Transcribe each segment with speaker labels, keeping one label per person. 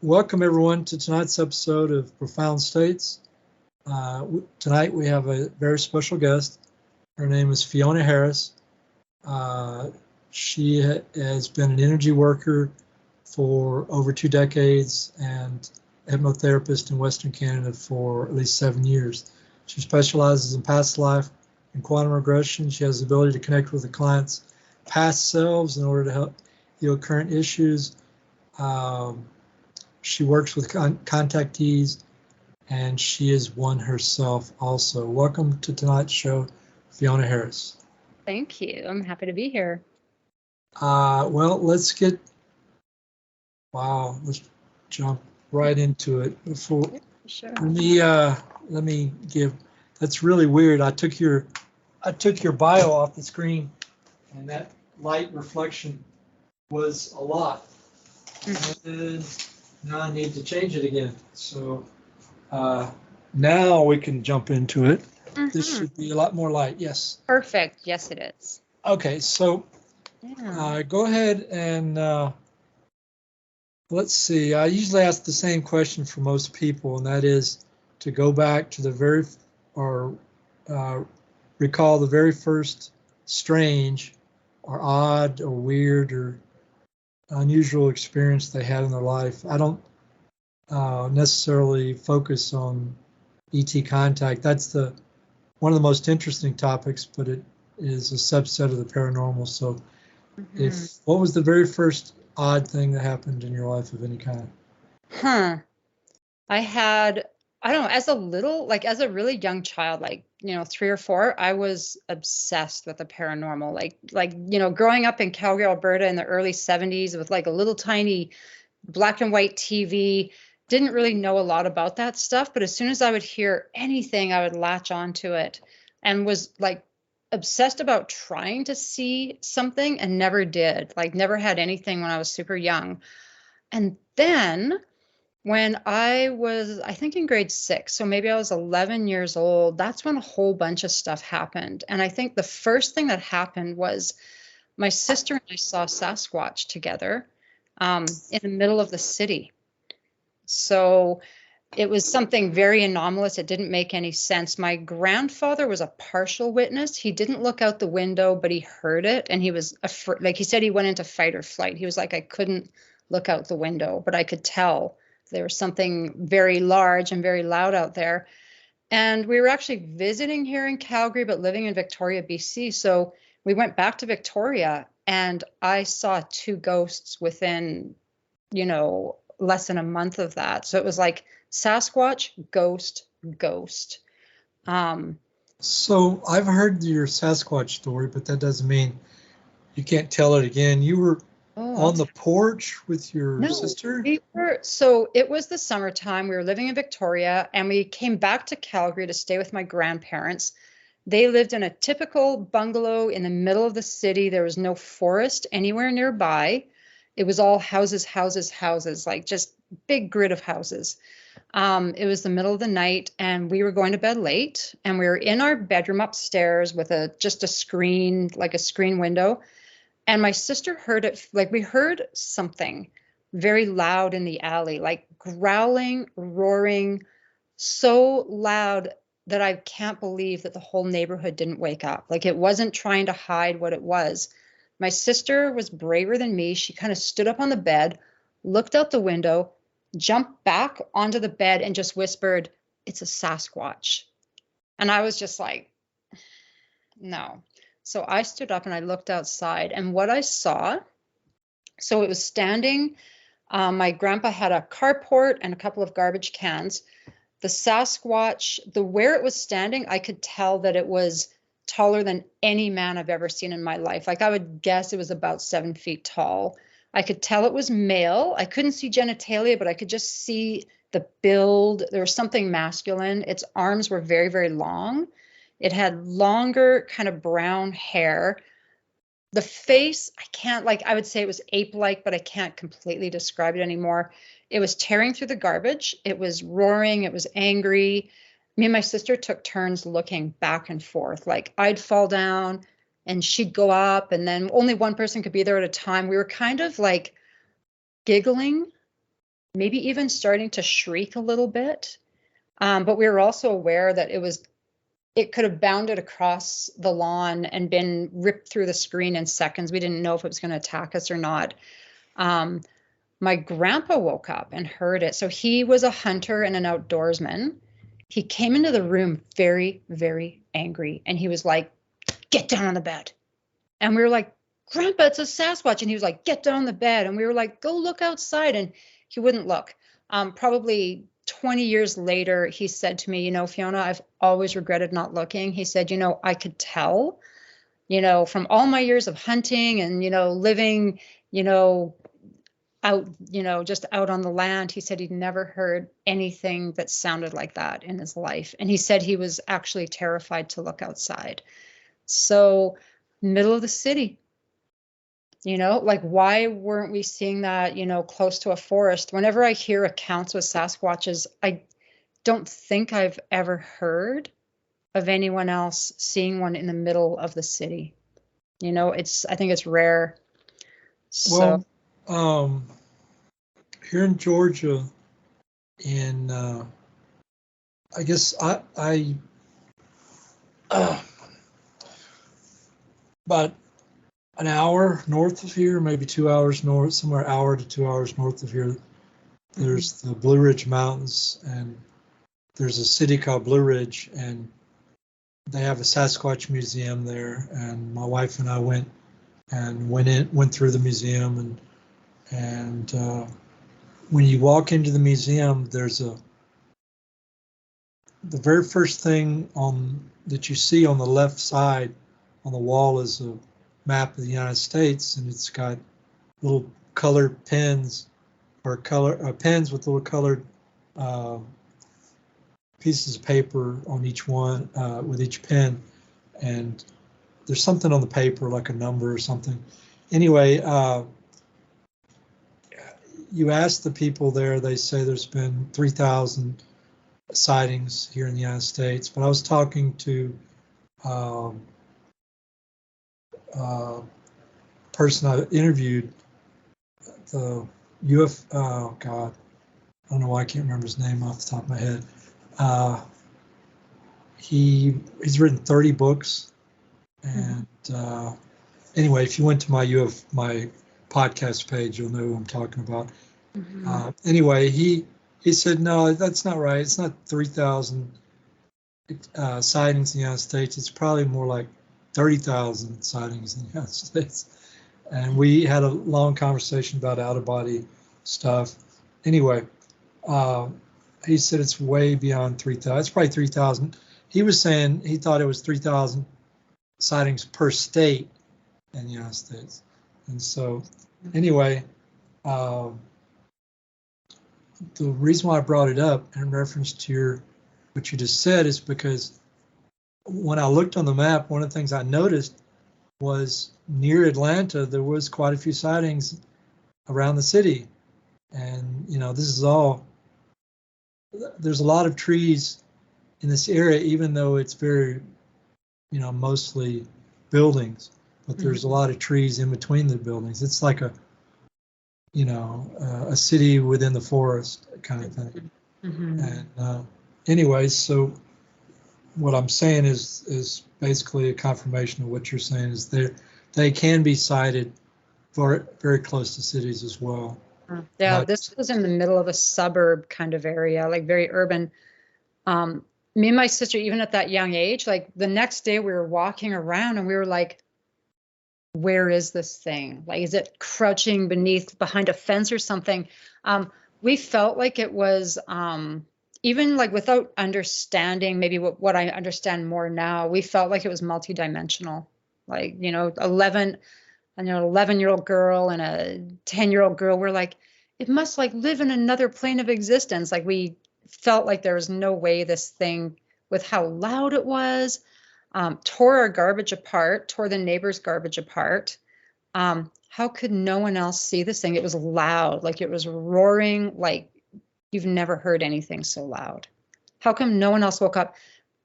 Speaker 1: Welcome everyone to tonight's episode of Profound States. Tonight we have a very special guest. Her name is Fiona Harris. She has been an energy worker for over 2 decades and a hypnotherapist in Western Canada for at least 7 years. She specializes in past life and quantum regression. She has the ability to connect with the client's past selves in order to help heal current issues. She works with contactees, and she is one herself also. Welcome to tonight's show, Fiona Harris.
Speaker 2: Thank you. I'm happy to be here.
Speaker 1: Well, let's jump right into it. Before,
Speaker 2: sure.
Speaker 1: Let me give. That's really weird. I took your bio off the screen, and that light reflection was a lot. And now I need to change it again. So now we can jump into it. This should be a lot more light. Yes.
Speaker 2: Perfect. Yes, it is.
Speaker 1: Okay. So go ahead and let's see. I usually ask the same question for most people, and that is to go back to recall the very first strange or odd or weird or unusual experience they had in their life. I don't necessarily focus on ET contact. That's one of the most interesting topics, but it is a subset of the paranormal. So what was the very first odd thing that happened in your life of any kind?
Speaker 2: I don't know, as a really young child, 3 or 4, I was obsessed with the paranormal. Growing up in Calgary, Alberta in the early 70s with like a little tiny black and white TV, didn't really know a lot about that stuff. But as soon as I would hear anything, I would latch onto it and was like obsessed about trying to see something and never did, never had anything when I was super young. And then when I was, I think in grade 6, so maybe I was 11 years old, that's when a whole bunch of stuff happened. And I think the first thing that happened was my sister and I saw Sasquatch together in the middle of the city. So it was something very anomalous. It didn't make any sense. My grandfather was a partial witness. He didn't look out the window, but he heard it. And he was, he said he went into fight or flight. He was like, I couldn't look out the window, but I could tell there was something very large and very loud out there. And we were actually visiting here in Calgary, but living in Victoria, BC. So we went back to Victoria and I saw 2 ghosts within, less than a month of that. So it was like Sasquatch, ghost.
Speaker 1: So I've heard your Sasquatch story, but that doesn't mean you can't tell it again. You were on the porch with your sister?
Speaker 2: So it was the summertime. We were living in Victoria and we came back to Calgary to stay with my grandparents. They lived in a typical bungalow in the middle of the city. There was no forest anywhere nearby. It was all houses, like just big grid of houses. It was the middle of the night and we were going to bed late and we were in our bedroom upstairs with just a screen, like a screen window. And my sister heard it, we heard something very loud in the alley, like growling, roaring, so loud that I can't believe that the whole neighborhood didn't wake up. It wasn't trying to hide what it was. My sister was braver than me. She kind of stood up on the bed, looked out the window, jumped back onto the bed and just whispered, "It's a Sasquatch." And I was just like, no. So I stood up and I looked outside and what I saw, so it was standing, my grandpa had a carport and a couple of garbage cans. The Sasquatch, where it was standing, I could tell that it was taller than any man I've ever seen in my life. I would guess it was about 7 feet tall. I could tell it was male. I couldn't see genitalia, but I could just see the build. There was something masculine. Its arms were very, very long. It had longer kind of brown hair. The face, I would say it was ape-like, but I can't completely describe it anymore. It was tearing through the garbage. It was roaring. It was angry. Me and my sister took turns looking back and forth. I'd fall down and she'd go up and then only one person could be there at a time. We were kind of giggling maybe even starting to shriek a little bit. But we were also aware that it could have bounded across the lawn and been ripped through the screen in seconds. We didn't know if it was going to attack us or not. My grandpa woke up and heard it. So he was a hunter and an outdoorsman. He came into the room very, very angry. And he was like, get down on the bed. And we were like, Grandpa, it's a Sasquatch. And he was like, get down on the bed. And we were like, go look outside. And he wouldn't look. Probably 20 years later, he said to me, Fiona, I've always regretted not looking. He said, I could tell, from all my years of hunting and, living, out, just out on the land. He said he'd never heard anything that sounded like that in his life. And he said he was actually terrified to look outside. So middle of the city, like why weren't we seeing that, close to a forest? Whenever I hear accounts with Sasquatches, I don't think I've ever heard of anyone else seeing one in the middle of the city. I think it's rare. So.
Speaker 1: Well, here in Georgia, in I guess I about an hour north of here, maybe 2 hours north, somewhere hour to 2 hours north of here, there's the Blue Ridge Mountains, and there's a city called Blue Ridge, and they have a Sasquatch museum there. And my wife and I went through the museum, and when you walk into the museum, there's the very first thing that you see on the left side on the wall is a map of the United States, and it's got little colored pens or pens with little colored pieces of paper on each one with each pen, and there's something on the paper like a number or something. Anyway, you ask the people there, they say there's been 3,000 sightings here in the United States. But I was talking to person I interviewed, the oh God, I don't know why I can't remember his name off the top of my head. He's written 30 books, and anyway, if you went to my podcast page, you'll know who I'm talking about. Anyway, he said, no, that's not right. It's not 3,000 sightings in the United States. It's probably more like 30,000 sightings in the United States. And we had a long conversation about out-of-body stuff. Anyway, he said it's way beyond 3,000. It's probably 3,000. He was saying he thought it was 3,000 sightings per state in the United States. And so, anyway, the reason why I brought it up in reference to what you just said is because when I looked on the map, one of the things I noticed was near Atlanta, there was quite a few sightings around the city. And, there's a lot of trees in this area, even though it's very, mostly buildings, but there's a lot of trees in between the buildings. It's like a city within the forest kind of thing. And anyways, so what I'm saying is basically a confirmation of what you're saying, is they can be sighted very close to cities as well.
Speaker 2: Yeah, this was in the middle of a suburb kind of area, like very urban. Me and my sister, even at that young age, like the next day we were walking around and we were like, where is this thing? Like, is it crouching behind a fence or something? We felt like it was, even like without understanding maybe what I understand more now, we felt like it was multidimensional. Like, 11-year-old girl and a 10-year-old girl were like, it must like live in another plane of existence. Like we felt like there was no way this thing, with how loud it was, tore our garbage apart, tore the neighbor's garbage apart. How could no one else see this thing? It was loud, like it was roaring, like you've never heard anything so loud. How come no one else woke up?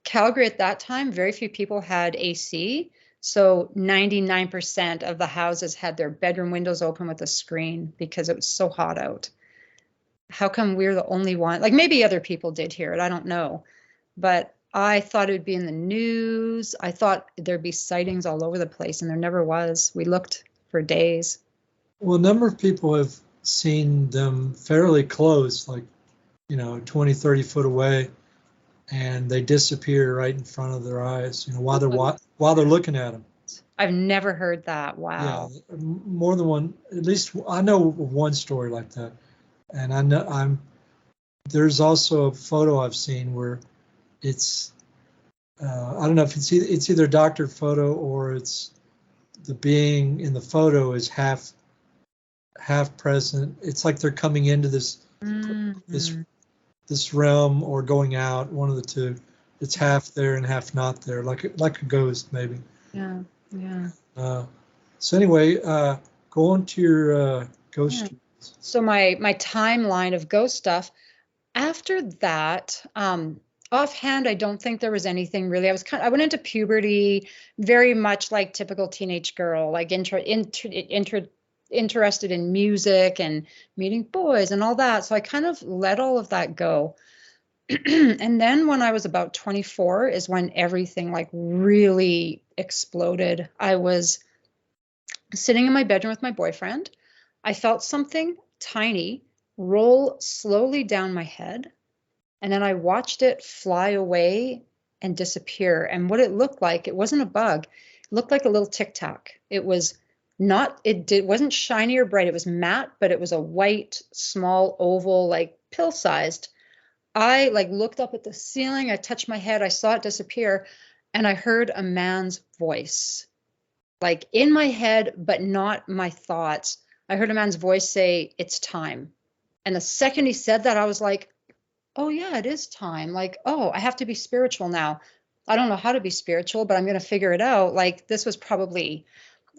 Speaker 2: Calgary at that time, very few people had AC. So 99% of the houses had their bedroom windows open with a screen because it was so hot out. how come we're the only one? Like maybe other people did hear it. I don't know. But I thought it would be in the news. I thought there'd be sightings all over the place, and there never was. We looked for days.
Speaker 1: Well, a number of people have seen them fairly close, like, 20, 30 foot away, and they disappear right in front of their eyes, while they're looking at them.
Speaker 2: I've never heard that. Wow.
Speaker 1: Yeah, more than one. At least I know of one story like that, and I know there's also a photo I've seen where it's I don't know if it's either a doctored photo or it's the being in the photo is half present. It's like they're coming into this this realm or going out, one of the two. It's half there and half not there, like a ghost maybe.
Speaker 2: Yeah, yeah.
Speaker 1: So anyway, go on to your ghost stories.
Speaker 2: So my timeline of ghost stuff. After that, offhand, I don't think there was anything really. I went into puberty very much like typical teenage girl, like interested in music and meeting boys and all that. So I kind of let all of that go. And then when I was about 24 is when everything like really exploded. I was sitting in my bedroom with my boyfriend. I felt something tiny roll slowly down my head. And then I watched it fly away and disappear. And what it looked like, it wasn't a bug. It looked like a little tic tac. It was not, it wasn't shiny or bright. It was matte, but it was a white, small oval, like pill sized. I like looked up at the ceiling. I touched my head. I saw it disappear. And I heard a man's voice, like in my head, but not my thoughts. I heard a man's voice say, "It's time." And the second he said that, I was like, oh yeah, it is time. Like, oh, I have to be spiritual now. I don't know how to be spiritual, but I'm going to figure it out. Like this was probably,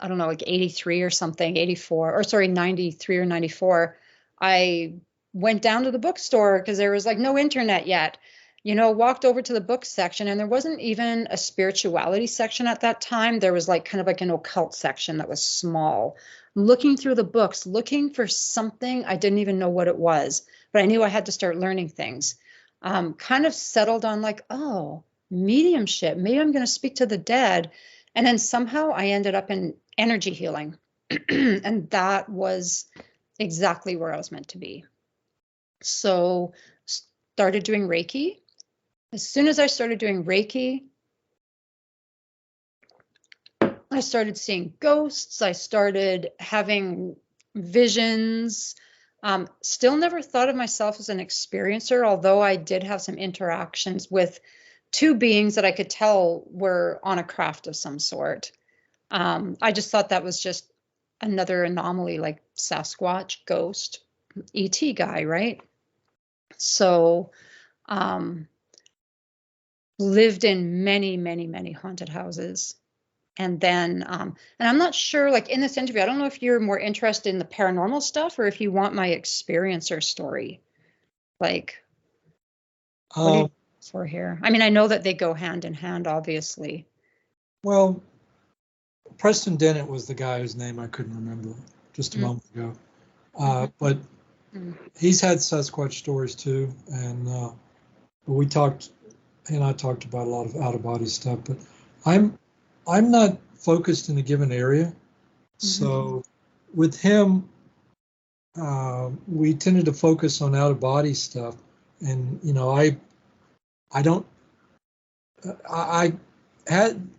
Speaker 2: I don't know, like 83 or something, 84, or sorry, 93 or 94. I went down to the bookstore because there was like no internet yet, walked over to the book section, and there wasn't even a spirituality section at that time. There was like kind of like an occult section that was small. Looking through the books, looking for something, I didn't even know what it was, but I knew I had to start learning things. Kind of settled on like, oh, mediumship. Maybe I'm going to speak to the dead. And then somehow I ended up in energy healing. And that was exactly where I was meant to be. So started doing Reiki. As soon as I started doing Reiki, I started seeing ghosts. I started having visions. Still never thought of myself as an experiencer, although I did have some interactions with two beings that I could tell were on a craft of some sort. I just thought that was just another anomaly, like Sasquatch, ghost, ET guy, right? So lived in many, many, many haunted houses. And then, and I'm not sure, like in this interview, I don't know if you're more interested in the paranormal stuff or if you want my experiencer story. Like, what do you for here? I mean, I know that they go hand in hand, obviously.
Speaker 1: Well, Preston Dennett was the guy whose name I couldn't remember just a moment ago. But he's had Sasquatch stories too. And we talked, he and I talked about a lot of out-of-body stuff, but I'm not focused in a given area. So with him, we tended to focus on out-of-body stuff. And, I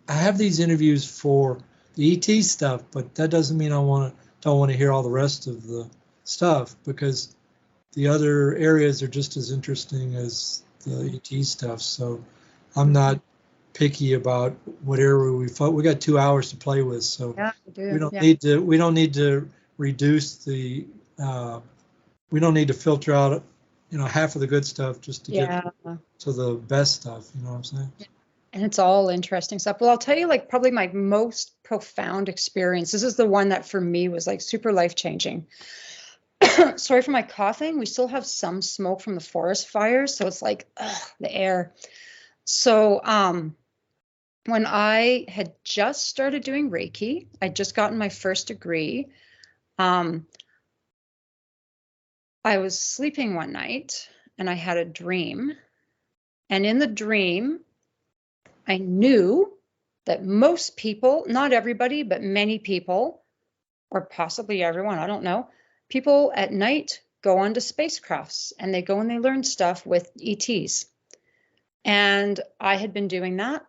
Speaker 1: have these interviews for the ET stuff, but that doesn't mean I don't want to hear all the rest of the stuff, because the other areas are just as interesting as the ET stuff. So I'm not picky about what area we got 2 hours to play with, so yeah, we don't need to reduce the we don't need to filter out half of the good stuff just to get to the best stuff. You know what I'm saying?
Speaker 2: And it's all interesting stuff. Well, I'll tell you, like, probably my most profound experience. This is the one that for me was like super life-changing. Sorry for my coughing. We still have some smoke from the forest fires, so it's like the air. So when I had just started doing Reiki, I'd just gotten my first degree. I was sleeping one night and I had a dream. And in the dream, I knew that most people, not everybody, but many people, or possibly everyone, I don't know, people at night go onto spacecrafts and they go and they learn stuff with ETs. And I had been doing that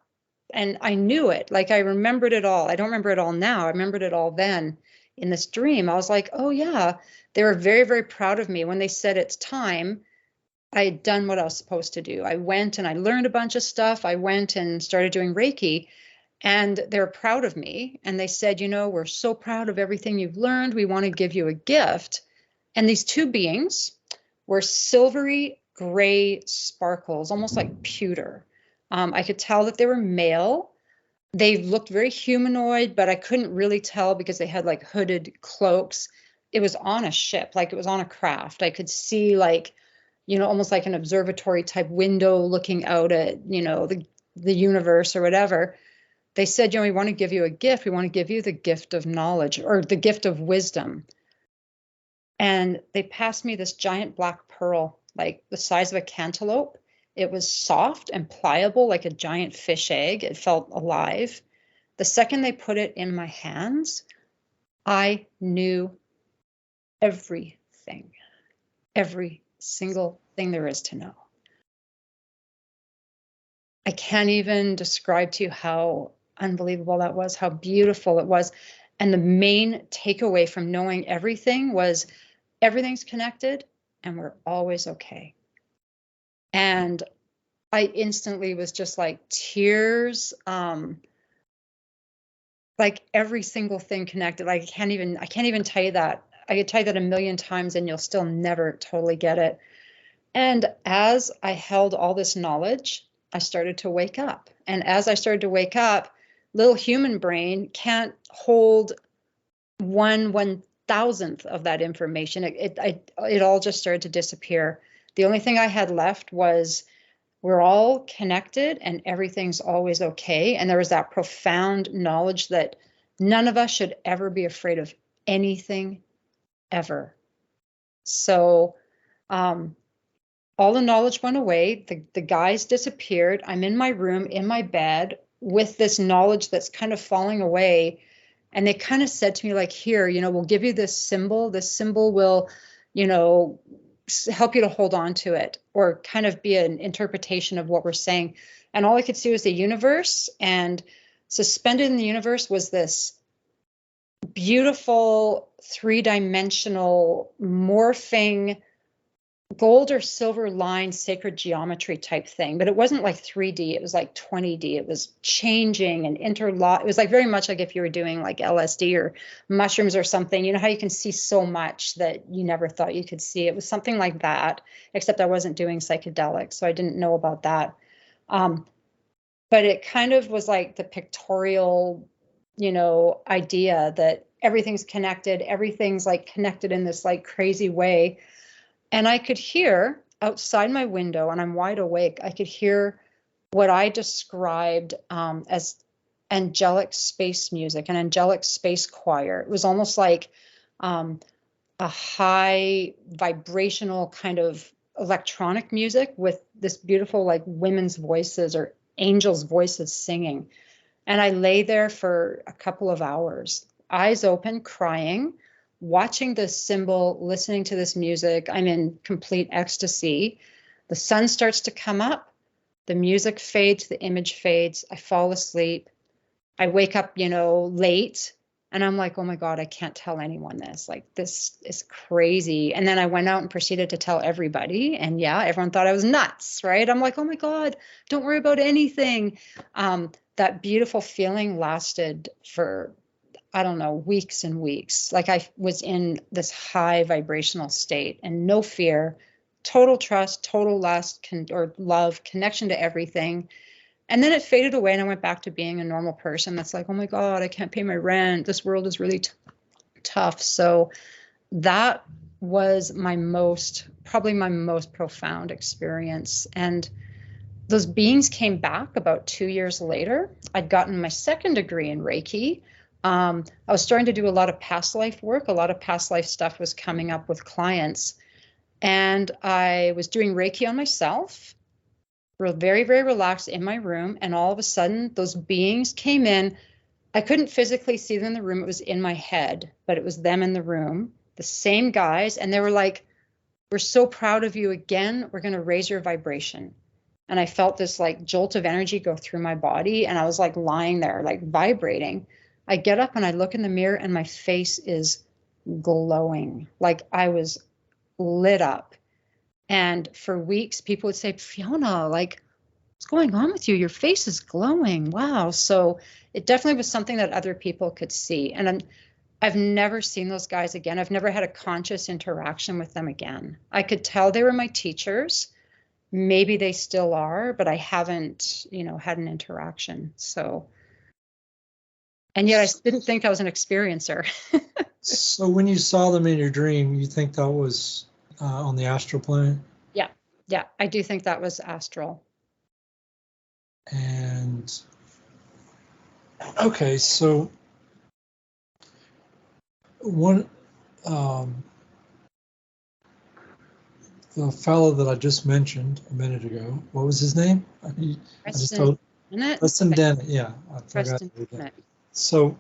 Speaker 2: and I knew it. Like I remembered it all. I don't remember it all now. I remembered it all then in this dream. I was like, oh yeah, they were very, very proud of me. When they said it's time, I had done what I was supposed to do. I went and I learned a bunch of stuff. I went and started doing Reiki and they're proud of me. And they said, you know, we're so proud of everything you've learned. We want to give you a gift. And these two beings were silvery gray sparkles, almost like pewter. I could tell that they were male. They looked very humanoid, but I couldn't really tell because they had like hooded cloaks. It was on a ship, like it was on a craft. I could see like, you know, almost like an observatory type window looking out at, you know, the universe or whatever. They said, you know, we want to give you a gift. We want to give you the gift of knowledge or the gift of wisdom. And they passed me this giant black pearl, like the size of a cantaloupe. It was soft and pliable, like a giant fish egg. It felt alive. The second they put it in my hands, I knew everything, every single thing there is to know. I can't even describe to you how unbelievable that was, how beautiful it was. And the main takeaway from knowing everything was everything's connected and we're always okay. And I instantly was just like tears, like every single thing connected. Like I can't even tell you that. I could tell you that a million times and you'll still never totally get it. And as I held all this knowledge, I started to wake up. And as I started to wake up, little human brain can't hold 1/1000th of that information. It all just started to disappear. The only thing I had left was we're all connected and everything's always okay. And there was that profound knowledge that none of us should ever be afraid of anything ever. So all the knowledge went away. The guys disappeared. I'm in my room, in my bed with this knowledge that's kind of falling away. And they kind of said to me like, here, you know, we'll give you this symbol. This symbol will, you know, help you to hold on to it or kind of be an interpretation of what we're saying. And all I could see was the universe, and suspended in the universe was this beautiful 3-dimensional morphing gold or silver line sacred geometry type thing, but it wasn't like 3D, it was like 20D. It was changing and interlock. It was like very much like if you were doing like LSD or mushrooms or something, you know how you can see so much that you never thought you could see. It was something like that, except I wasn't doing psychedelics, so I didn't know about that. But it kind of was like the pictorial, you know, idea that everything's connected, everything's like connected in this like crazy way. And I could hear outside my window, and I'm wide awake, I could hear what I described as angelic space music, an angelic space choir. It was almost like a high vibrational kind of electronic music with this beautiful like women's voices or angels' voices singing. And I lay there for a couple of hours, eyes open, crying, watching this symbol, listening to this music. I'm in complete ecstasy. The sun starts to come up, the music fades, the image fades. I fall asleep. I wake up, you know, late, and I'm like, oh my God, I can't tell anyone this. Like, this is crazy. And then I went out and proceeded to tell everybody. And yeah, everyone thought I was nuts, right? I'm like, oh my God, don't worry about anything. That beautiful feeling lasted for, I don't know, weeks and weeks. Like I was in this high vibrational state and no fear, total trust, total love, connection to everything. And then it faded away and I went back to being a normal person that's like, oh my God, I can't pay my rent. This world is really tough. So that was probably my most profound experience. And those beings came back about 2 years later. I'd gotten my second degree in Reiki. I was starting to do a lot of past life work. A lot of past life stuff was coming up with clients. And I was doing Reiki on myself, very, very relaxed in my room. And all of a sudden, those beings came in. I couldn't physically see them in the room. It was in my head, but it was them in the room, the same guys. And they were like, "We're so proud of you again. We're going to raise your vibration." And I felt this like jolt of energy go through my body. And I was like lying there, like vibrating. I get up and I look in the mirror and my face is glowing. Like I was lit up. And for weeks, people would say, "Fiona, like, what's going on with you? Your face is glowing. Wow." So it definitely was something that other people could see. And I've never seen those guys again. I've never had a conscious interaction with them again. I could tell they were my teachers. Maybe they still are, but I haven't, had an interaction. So, and yet I didn't think I was an experiencer.
Speaker 1: So when you saw them in your dream, you think that was on the astral plane?
Speaker 2: Yeah. Yeah. I do think that was astral.
Speaker 1: And okay, so one, the fellow that I just mentioned a minute ago, what was his name? I just told Preston Dennett. Yeah, I forgot. So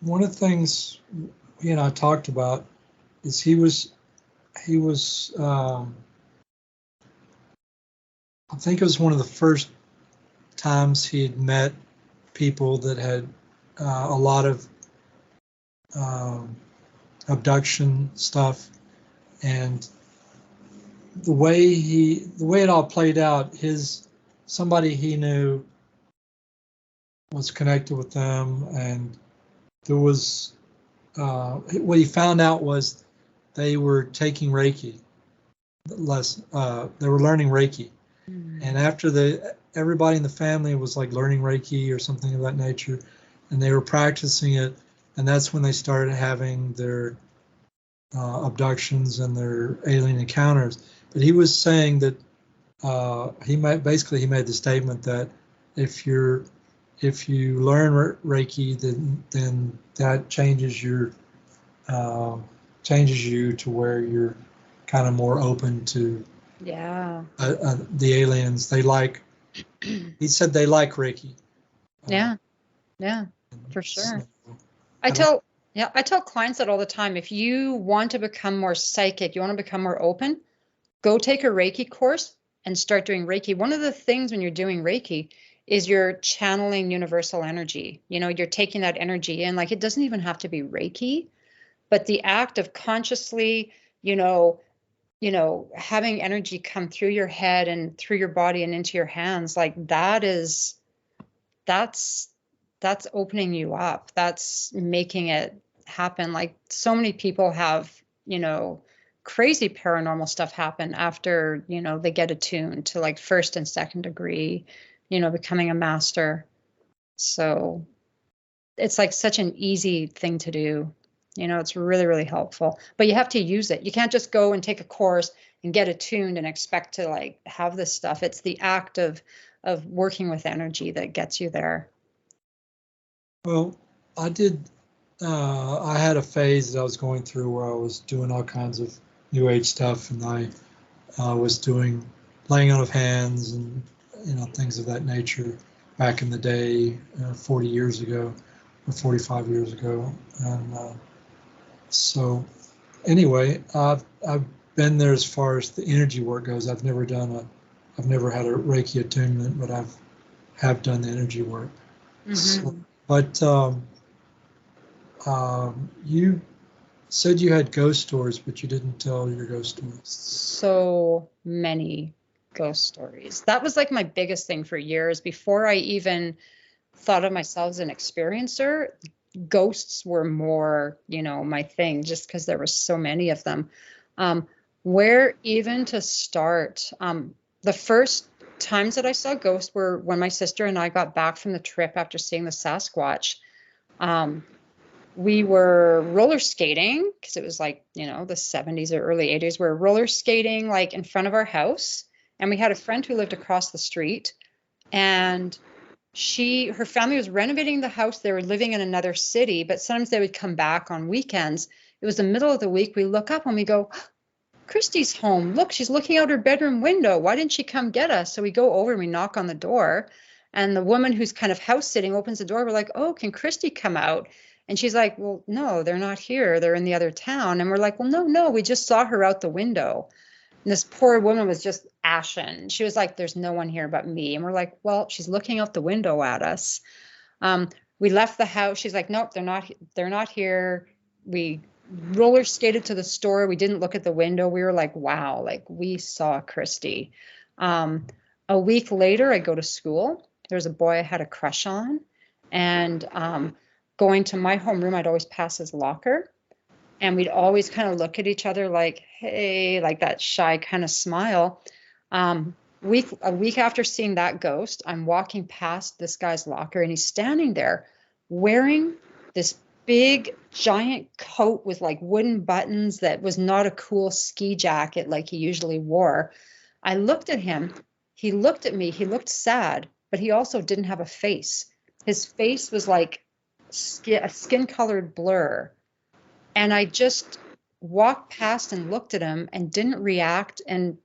Speaker 1: one of the things he and I talked about is he was I think it was one of the first times he had met people that had a lot of abduction stuff, and the way it all played out, somebody he knew was connected with them, and there was what he found out was they were taking Reiki they were learning Reiki. And after everybody in the family was like learning Reiki or something of that nature, and they were practicing it, and that's when they started having their abductions and their alien encounters. But he was saying that he made the statement that if you learn Reiki, then that changes you to where you're kind of more open to the aliens. He said they like Reiki.
Speaker 2: Yeah, for sure. I tell clients that all the time. If you want to become more psychic, you want to become more open, go take a Reiki course and start doing Reiki. One of the things when you're doing Reiki is you're channeling universal energy. You're taking that energy in. Like, it doesn't even have to be Reiki, but the act of consciously, having energy come through your head and through your body and into your hands, like that's opening you up. That's making it happen. Like, so many people have, crazy paranormal stuff happen after, they get attuned to like first and second degree, becoming a master. So it's like such an easy thing to do. It's really, really helpful, but you have to use it. You can't just go and take a course and get attuned and expect to like have this stuff. It's the act of working with energy that gets you there.
Speaker 1: Well, I had a phase that I was going through where I was doing all kinds of New Age stuff, and I was doing laying on of hands and things of that nature back in the day, 40 years ago or 45 years ago. And so anyway, I've been there as far as the energy work goes. I've never had a Reiki attunement, but have done the energy work. Mm-hmm. So, but you said you had ghost stories, but you didn't tell your ghost stories.
Speaker 2: So many ghost stories. That was like my biggest thing for years. Before I even thought of myself as an experiencer, ghosts were more, my thing, just because there were so many of them. Where even to start? The first times that I saw ghosts were when my sister and I got back from the trip after seeing the Sasquatch. We were roller skating because it was like, the 70s or early 80s. We were roller skating like in front of our house. And we had a friend who lived across the street, and her family was renovating the house. They were living in another city, but sometimes they would come back on weekends. It was the middle of the week. We look up and we go, Christy's home. Look, she's looking out her bedroom window. Why didn't she come get us? So we go over and we knock on the door. And the woman who's kind of house sitting opens the door. We're like, oh, can Christy come out? And she's like, well, no, they're not here. They're in the other town. And we're like, well, no, we just saw her out the window. And this poor woman was just ashen. She was like, there's no one here but me. And we're like, well, she's looking out the window at us. We left the house. She's like, nope, they're not here. We roller skated to the store. We didn't look at the window. We were like, wow, like we saw Christy. A week later, I go to school. There's a boy I had a crush on, and going to my homeroom, I'd always pass his locker, and we'd always kind of look at each other like, hey, like that shy kind of smile. A week after seeing that ghost, I'm walking past this guy's locker, and he's standing there wearing this big giant coat with like wooden buttons that was not a cool ski jacket like he usually wore. I looked at him. He looked at me. He looked sad, but he also didn't have a face. His face was like a skin-colored blur. And I just walked past and looked at him and didn't react. And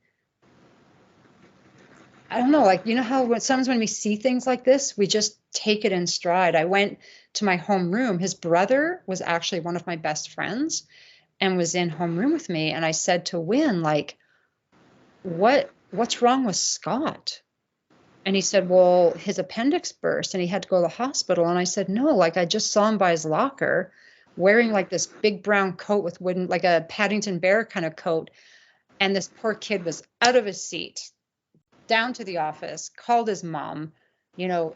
Speaker 2: I don't know, like, you know how sometimes when we see things like this, we just take it in stride. I went to my homeroom. His brother was actually one of my best friends and was in homeroom with me. And I said to Wynn, like, what's wrong with Scott? And he said, well, his appendix burst and he had to go to the hospital. And I said, no, like I just saw him by his locker wearing like this big brown coat with wooden, like a Paddington Bear kind of coat. And this poor kid was out of his seat, down to the office, called his mom, you know,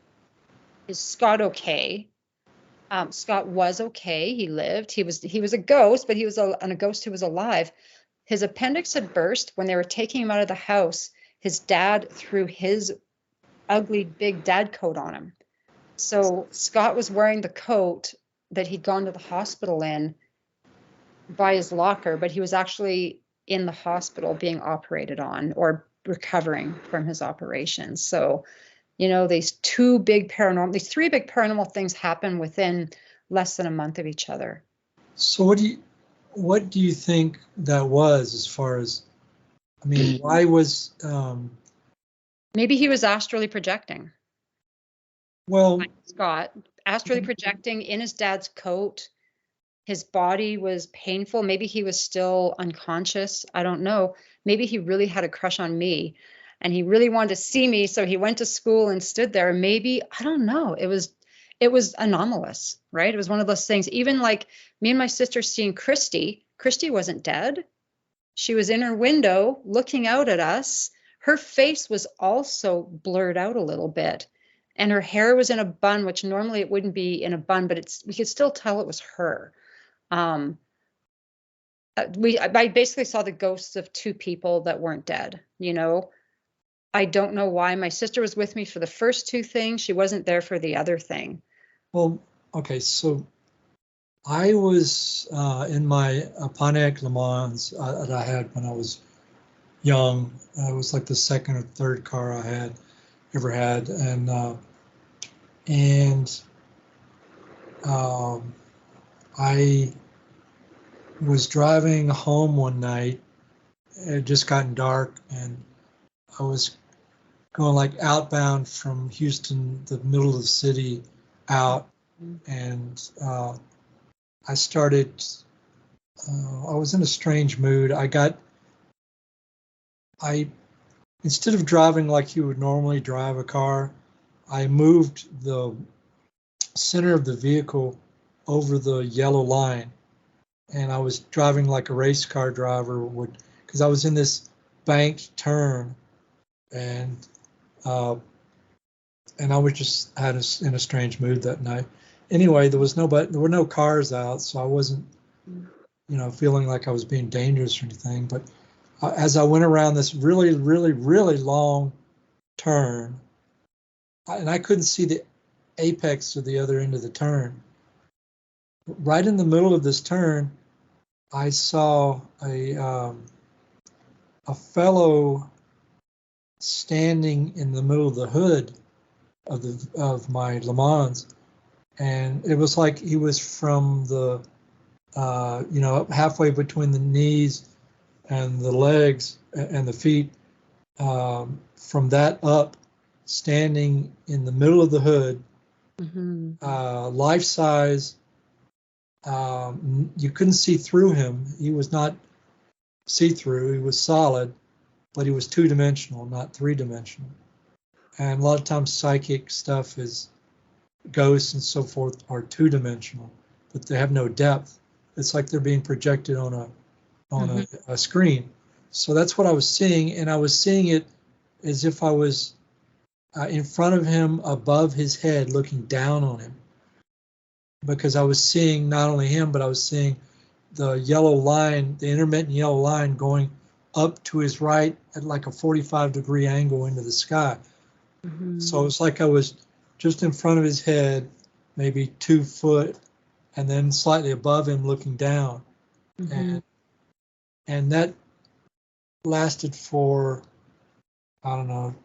Speaker 2: is Scott okay? Scott was okay. He lived. He was a ghost, but he was a ghost who was alive. His appendix had burst. When they were taking him out of the house, his dad threw his ugly big dad coat on him. So Scott was wearing the coat that he'd gone to the hospital in by his locker, but he was actually in the hospital being operated on or recovering from his operation. So, you know, these three big paranormal things happen within less than a month of each other.
Speaker 1: So what do you think that was, as far as, I mean, why was
Speaker 2: maybe he was astrally projecting.
Speaker 1: Well,
Speaker 2: Scott, astrally projecting in his dad's coat. His body was painful. Maybe he was still unconscious. I don't know. Maybe he really had a crush on me and he really wanted to see me. So he went to school and stood there. Maybe, I don't know. It was anomalous, right? It was one of those things. Even like me and my sister seeing Christy wasn't dead. She was in her window looking out at us. Her face was also blurred out a little bit. And her hair was in a bun, which normally it wouldn't be in a bun, but we could still tell it was her. I basically saw the ghosts of two people that weren't dead, you know. I don't know why. My sister was with me for the first two things. She wasn't there for the other thing.
Speaker 1: Well, okay, so I was in my Pontiac Le Mans that I had when I was young. It was like the second or third car I ever had, and I was driving home one night. It had just gotten dark, and I was going like outbound from Houston, the middle of the city, out, and I started. I was in a strange mood. Instead of driving like you would normally drive a car, I moved the center of the vehicle over the yellow line, and I was driving like a race car driver would, because I was in this banked turn, and I was just in a strange mood that night. Anyway, there were no cars out, so I wasn't, feeling like I was being dangerous or anything. But as I went around this really, really, really long turn, and I couldn't see the apex of the other end of the turn. Right in the middle of this turn, I saw a fellow standing in the middle of the hood of my Le Mans, and it was like he was from the halfway between the knees and the legs and the feet, from that up, standing in the middle of the hood, life size. You couldn't see through him. He was not see-through. He was solid, but he was two-dimensional, not three-dimensional. And a lot of times psychic stuff is ghosts and so forth are two-dimensional, but they have no depth. It's like they're being projected on a screen. So that's what I was seeing, and I was seeing it as if I was in front of him, above his head, looking down on him, because I was seeing not only him, but I was seeing the yellow line, the intermittent yellow line going up to his right at like a 45-degree angle into the sky. So it's like I was just in front of his head, maybe 2 foot, and then slightly above him looking down. And that lasted for, I don't know,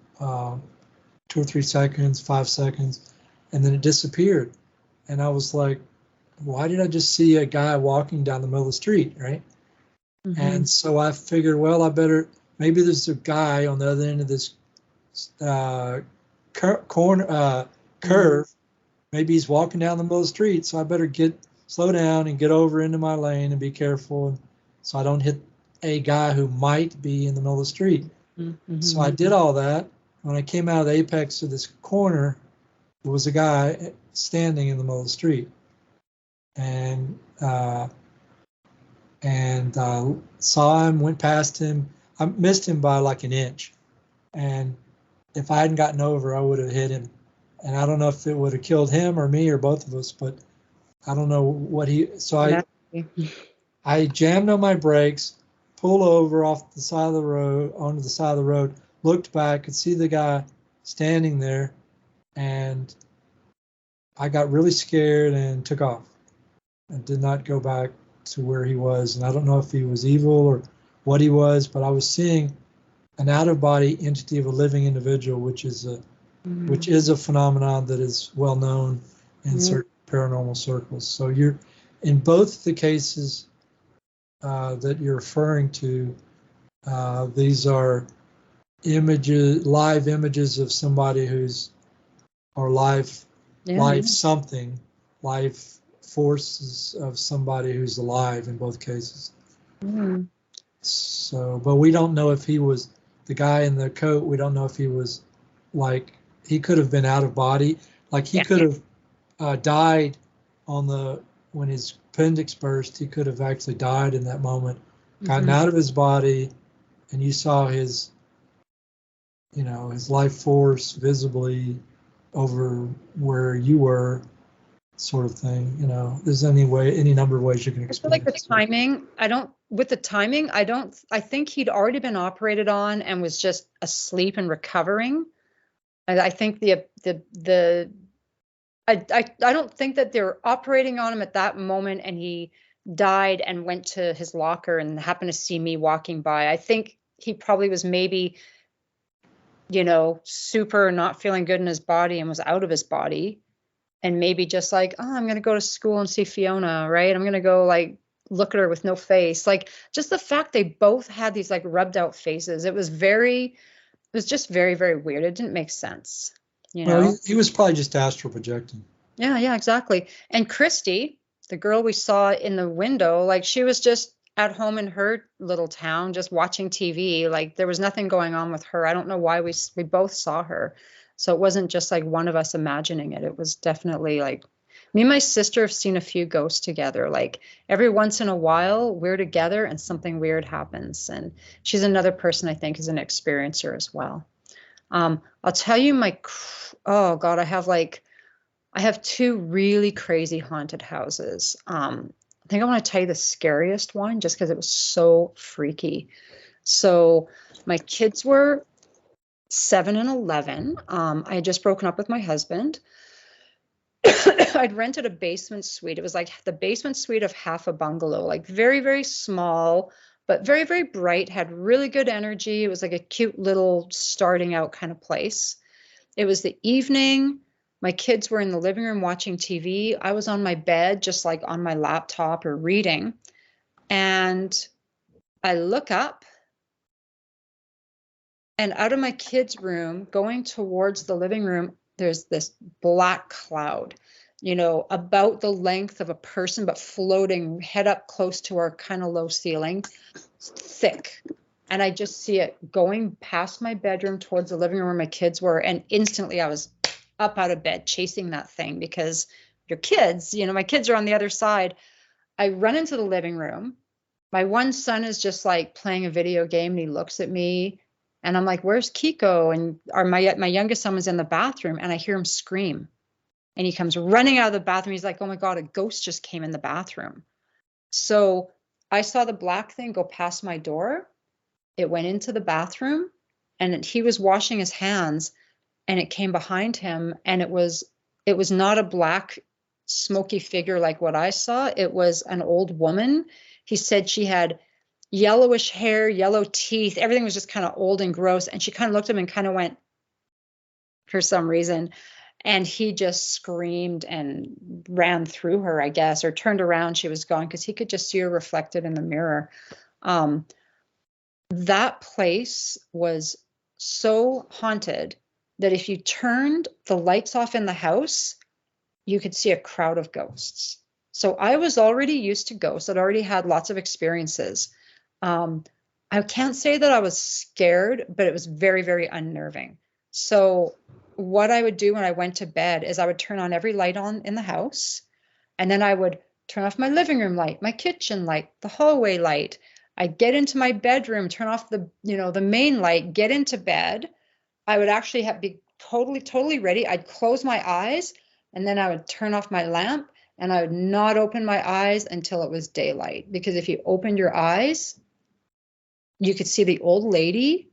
Speaker 1: 2 or 3 seconds, 5 seconds, and then it disappeared. And I was like, why did I just see a guy walking down the middle of the street, right? And so I figured, well, I better, maybe there's a guy on the other end of this curve. Maybe he's walking down the middle of the street, so I better slow down and get over into my lane and be careful, so I don't hit a guy who might be in the middle of the street. So I did all that. When I came out of the apex of this corner, there was a guy standing in the middle of the street, and saw him, went past him. I missed him by like an inch, and if I hadn't gotten over, I would have hit him. And I don't know if it would have killed him or me or both of us, but I don't know what so I jammed on my brakes, pulled over off the side of the road, onto the side of the road, looked back, could see the guy standing there, and I got really scared and took off and did not go back to where he was. And I don't know if he was evil or what he was, but I was seeing an out-of-body entity of a living individual, which is a phenomenon that is well known in certain paranormal circles. So you're in both the cases that you're referring to. These are live images of somebody or live something, live forces of somebody who's alive in both cases. So, but we don't know if he was the guy in the coat. We don't know if he was he could have been out of body. Like he could have died when his appendix burst. He could have actually died in that moment, gotten out of his body, and you saw his life force visibly over where you were, sort of thing. There's any number of ways you can explain it.
Speaker 2: Like the timing, I think he'd already been operated on and was just asleep and recovering. And I think I don't think that they're operating on him at that moment and he died and went to his locker and happened to see me walking by. I think he probably was maybe, super not feeling good in his body and was out of his body. And maybe just like, oh, I'm going to go to school and see Fiona, right? I'm going to go look at her with no face. Just the fact they both had these rubbed out faces. It was just very, very weird. It didn't make sense.
Speaker 1: Well, he was probably just astral projecting.
Speaker 2: Yeah, exactly. And Christy, the girl we saw in the window, she was just at home in her little town, just watching TV. There was nothing going on with her. I don't know why we both saw her. So it wasn't just one of us imagining it. It was definitely me and my sister have seen a few ghosts together. Every once in a while we're together and something weird happens. And she's another person I think is an experiencer as well. I'll tell you oh God, I have 2 really crazy haunted houses. I think I want to tell you the scariest one just because it was so freaky. So my kids were 7 and 11. I had just broken up with my husband. I'd rented a basement suite. It was the basement suite of half a bungalow, very, very small, but very, very bright, had really good energy. It was a cute little starting out kind of place. It was the evening. My kids were in the living room watching TV. I was on my bed, just on my laptop or reading. And I look up, and out of my kids' room, going towards the living room, there's this black cloud, about the length of a person, but floating head up close to our kind of low ceiling, thick. And I just see it going past my bedroom towards the living room where my kids were. And instantly I was up out of bed chasing that thing, because your kids, my kids are on the other side. I run into the living room. My one son is just like playing a video game, and he looks at me, and I'm like, where's Kiko? And my youngest son was in the bathroom, and I hear him scream, and he comes running out of the bathroom. He's like, oh my God, a ghost just came in the bathroom. So I saw the black thing go past my door. It went into the bathroom, and he was washing his hands, and it came behind him, and it was not a black smoky figure like what I saw. It was an old woman. He said she had yellowish hair, yellow teeth. Everything was just kind of old and gross. And she kind of looked at him and kind of went, for some reason. And he just screamed and ran through her, I guess, or turned around. She was gone, because he could just see her reflected in the mirror. That place was so haunted that if you turned the lights off in the house, you could see a crowd of ghosts. So I was already used to ghosts. I'd already had lots of experiences. I can't say that I was scared, but it was very, very unnerving. So what I would do when I went to bed is I would turn on every light on in the house, and then I would turn off my living room light, my kitchen light, the hallway light. I'd get into my bedroom, turn off the main light, get into bed. I would actually be totally ready. I'd close my eyes, and then I would turn off my lamp, and I would not open my eyes until it was daylight. Because if you opened your eyes, you could see the old lady.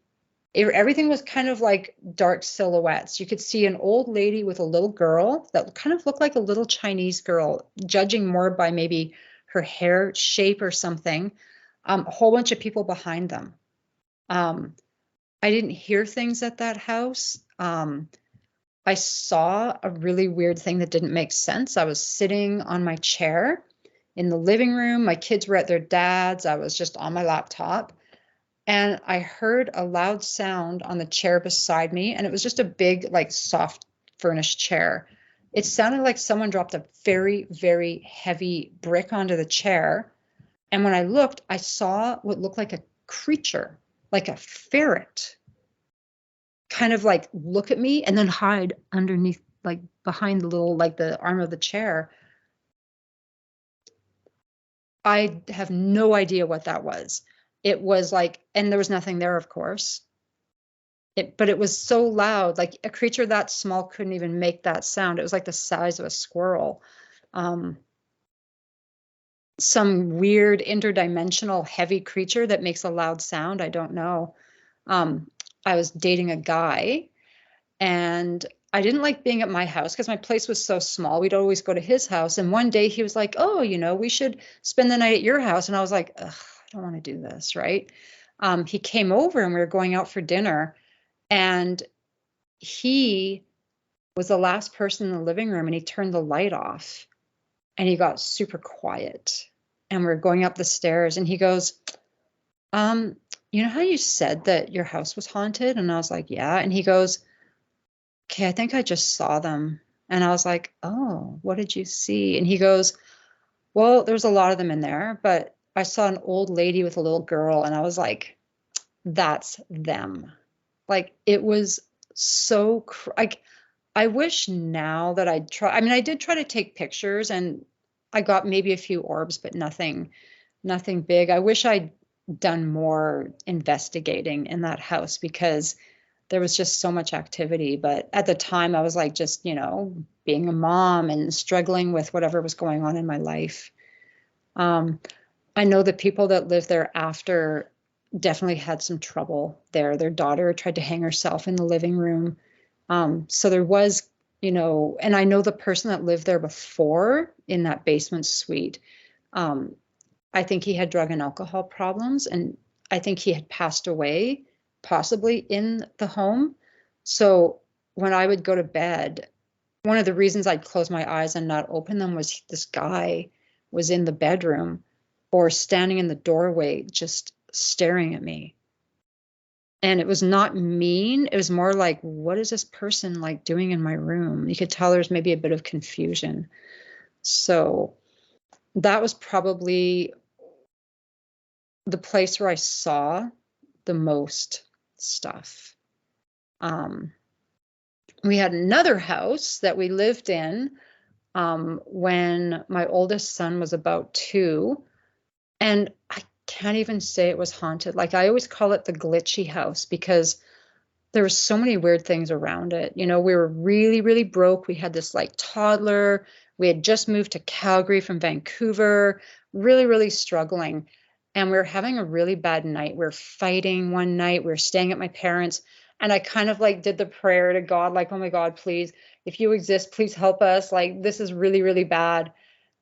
Speaker 2: Everything was kind of like dark silhouettes. You could see an old lady with a little girl that kind of looked like a little Chinese girl, judging more by maybe her hair shape or something. A whole bunch of people behind them. I didn't hear things at that house. I saw a really weird thing that didn't make sense. I was sitting on my chair in the living room. My kids were at their dad's. I was just on my laptop, and I heard a loud sound on the chair beside me. And it was just a big, like, soft furnished chair. It sounded like someone dropped a very, very heavy brick onto the chair. And when I looked, I saw what looked like a creature, like a ferret, kind of like look at me and then hide underneath, like behind the little, like the arm of the chair. I have no idea what that was. It was like, and there was nothing there, of course. But it was so loud, like a creature that small couldn't even make that sound. It was like the size of a squirrel. Some weird interdimensional heavy creature that makes a loud sound. I don't know. I was dating a guy, and I didn't like being at my house because my place was so small. We'd always go to his house. And one day he was like, oh, we should spend the night at your house. And I was like, ugh, I don't want to do this, right? He came over, and we were going out for dinner, and he was the last person in the living room, and he turned the light off, and he got super quiet. And we're going up the stairs, and he goes, you know how you said that your house was haunted? And I was like, yeah. And he goes, okay, I think I just saw them. And I was like, oh, what did you see? And he goes, well, there's a lot of them in there, but I saw an old lady with a little girl. And I was like, that's them. Like, it was so, like, I wish now that I'd try. I mean, I did try to take pictures, and I got maybe a few orbs, but nothing big. I wish I'd done more investigating in that house, because there was just so much activity. But at the time I was like, just, being a mom and struggling with whatever was going on in my life. I know the people that lived there after definitely had some trouble there. Their daughter tried to hang herself in the living room. So there was, and I know the person that lived there before in that basement suite, I think he had drug and alcohol problems, and I think he had passed away possibly in the home. So when I would go to bed, one of the reasons I'd close my eyes and not open them was this guy was in the bedroom or standing in the doorway, just staring at me. And it was not mean. It was more like, what is this person like doing in my room? You could tell there's maybe a bit of confusion. So that was probably the place where I saw the most stuff. We had another house that we lived in when my oldest son was about 2. And I can't even say it was haunted. Like, I always call it the glitchy house because there were so many weird things around it. You know, we were really, really broke. We had this like toddler. We had just moved to Calgary from Vancouver, really, really struggling. And we were having a really bad night. We were fighting one night. We were staying at my parents'. And I kind of like did the prayer to God, like, oh my God, please, if you exist, please help us. Like, this is really, really bad.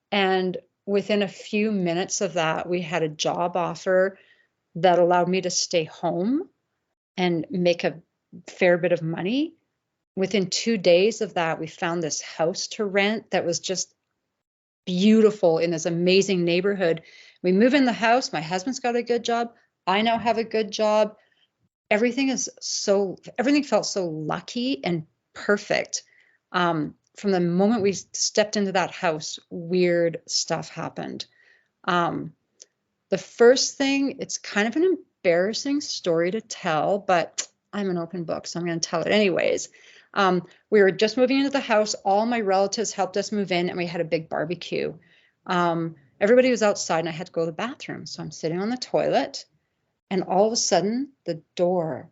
Speaker 2: And within a few minutes of that, we had a job offer that allowed me to stay home and make a fair bit of money. Within 2 days of that, we found this house to rent that was just beautiful in this amazing neighborhood. We move in the house. My husband's got a good job. I now have a good job. Everything felt so lucky and perfect. From the moment we stepped into that house, weird stuff happened. The first thing, it's kind of an embarrassing story to tell, but I'm an open book, so I'm going to tell it anyways. We were just moving into the house. All my relatives helped us move in, and we had a big barbecue. Everybody was outside, and I had to go to the bathroom. So I'm sitting on the toilet, and all of a sudden, the door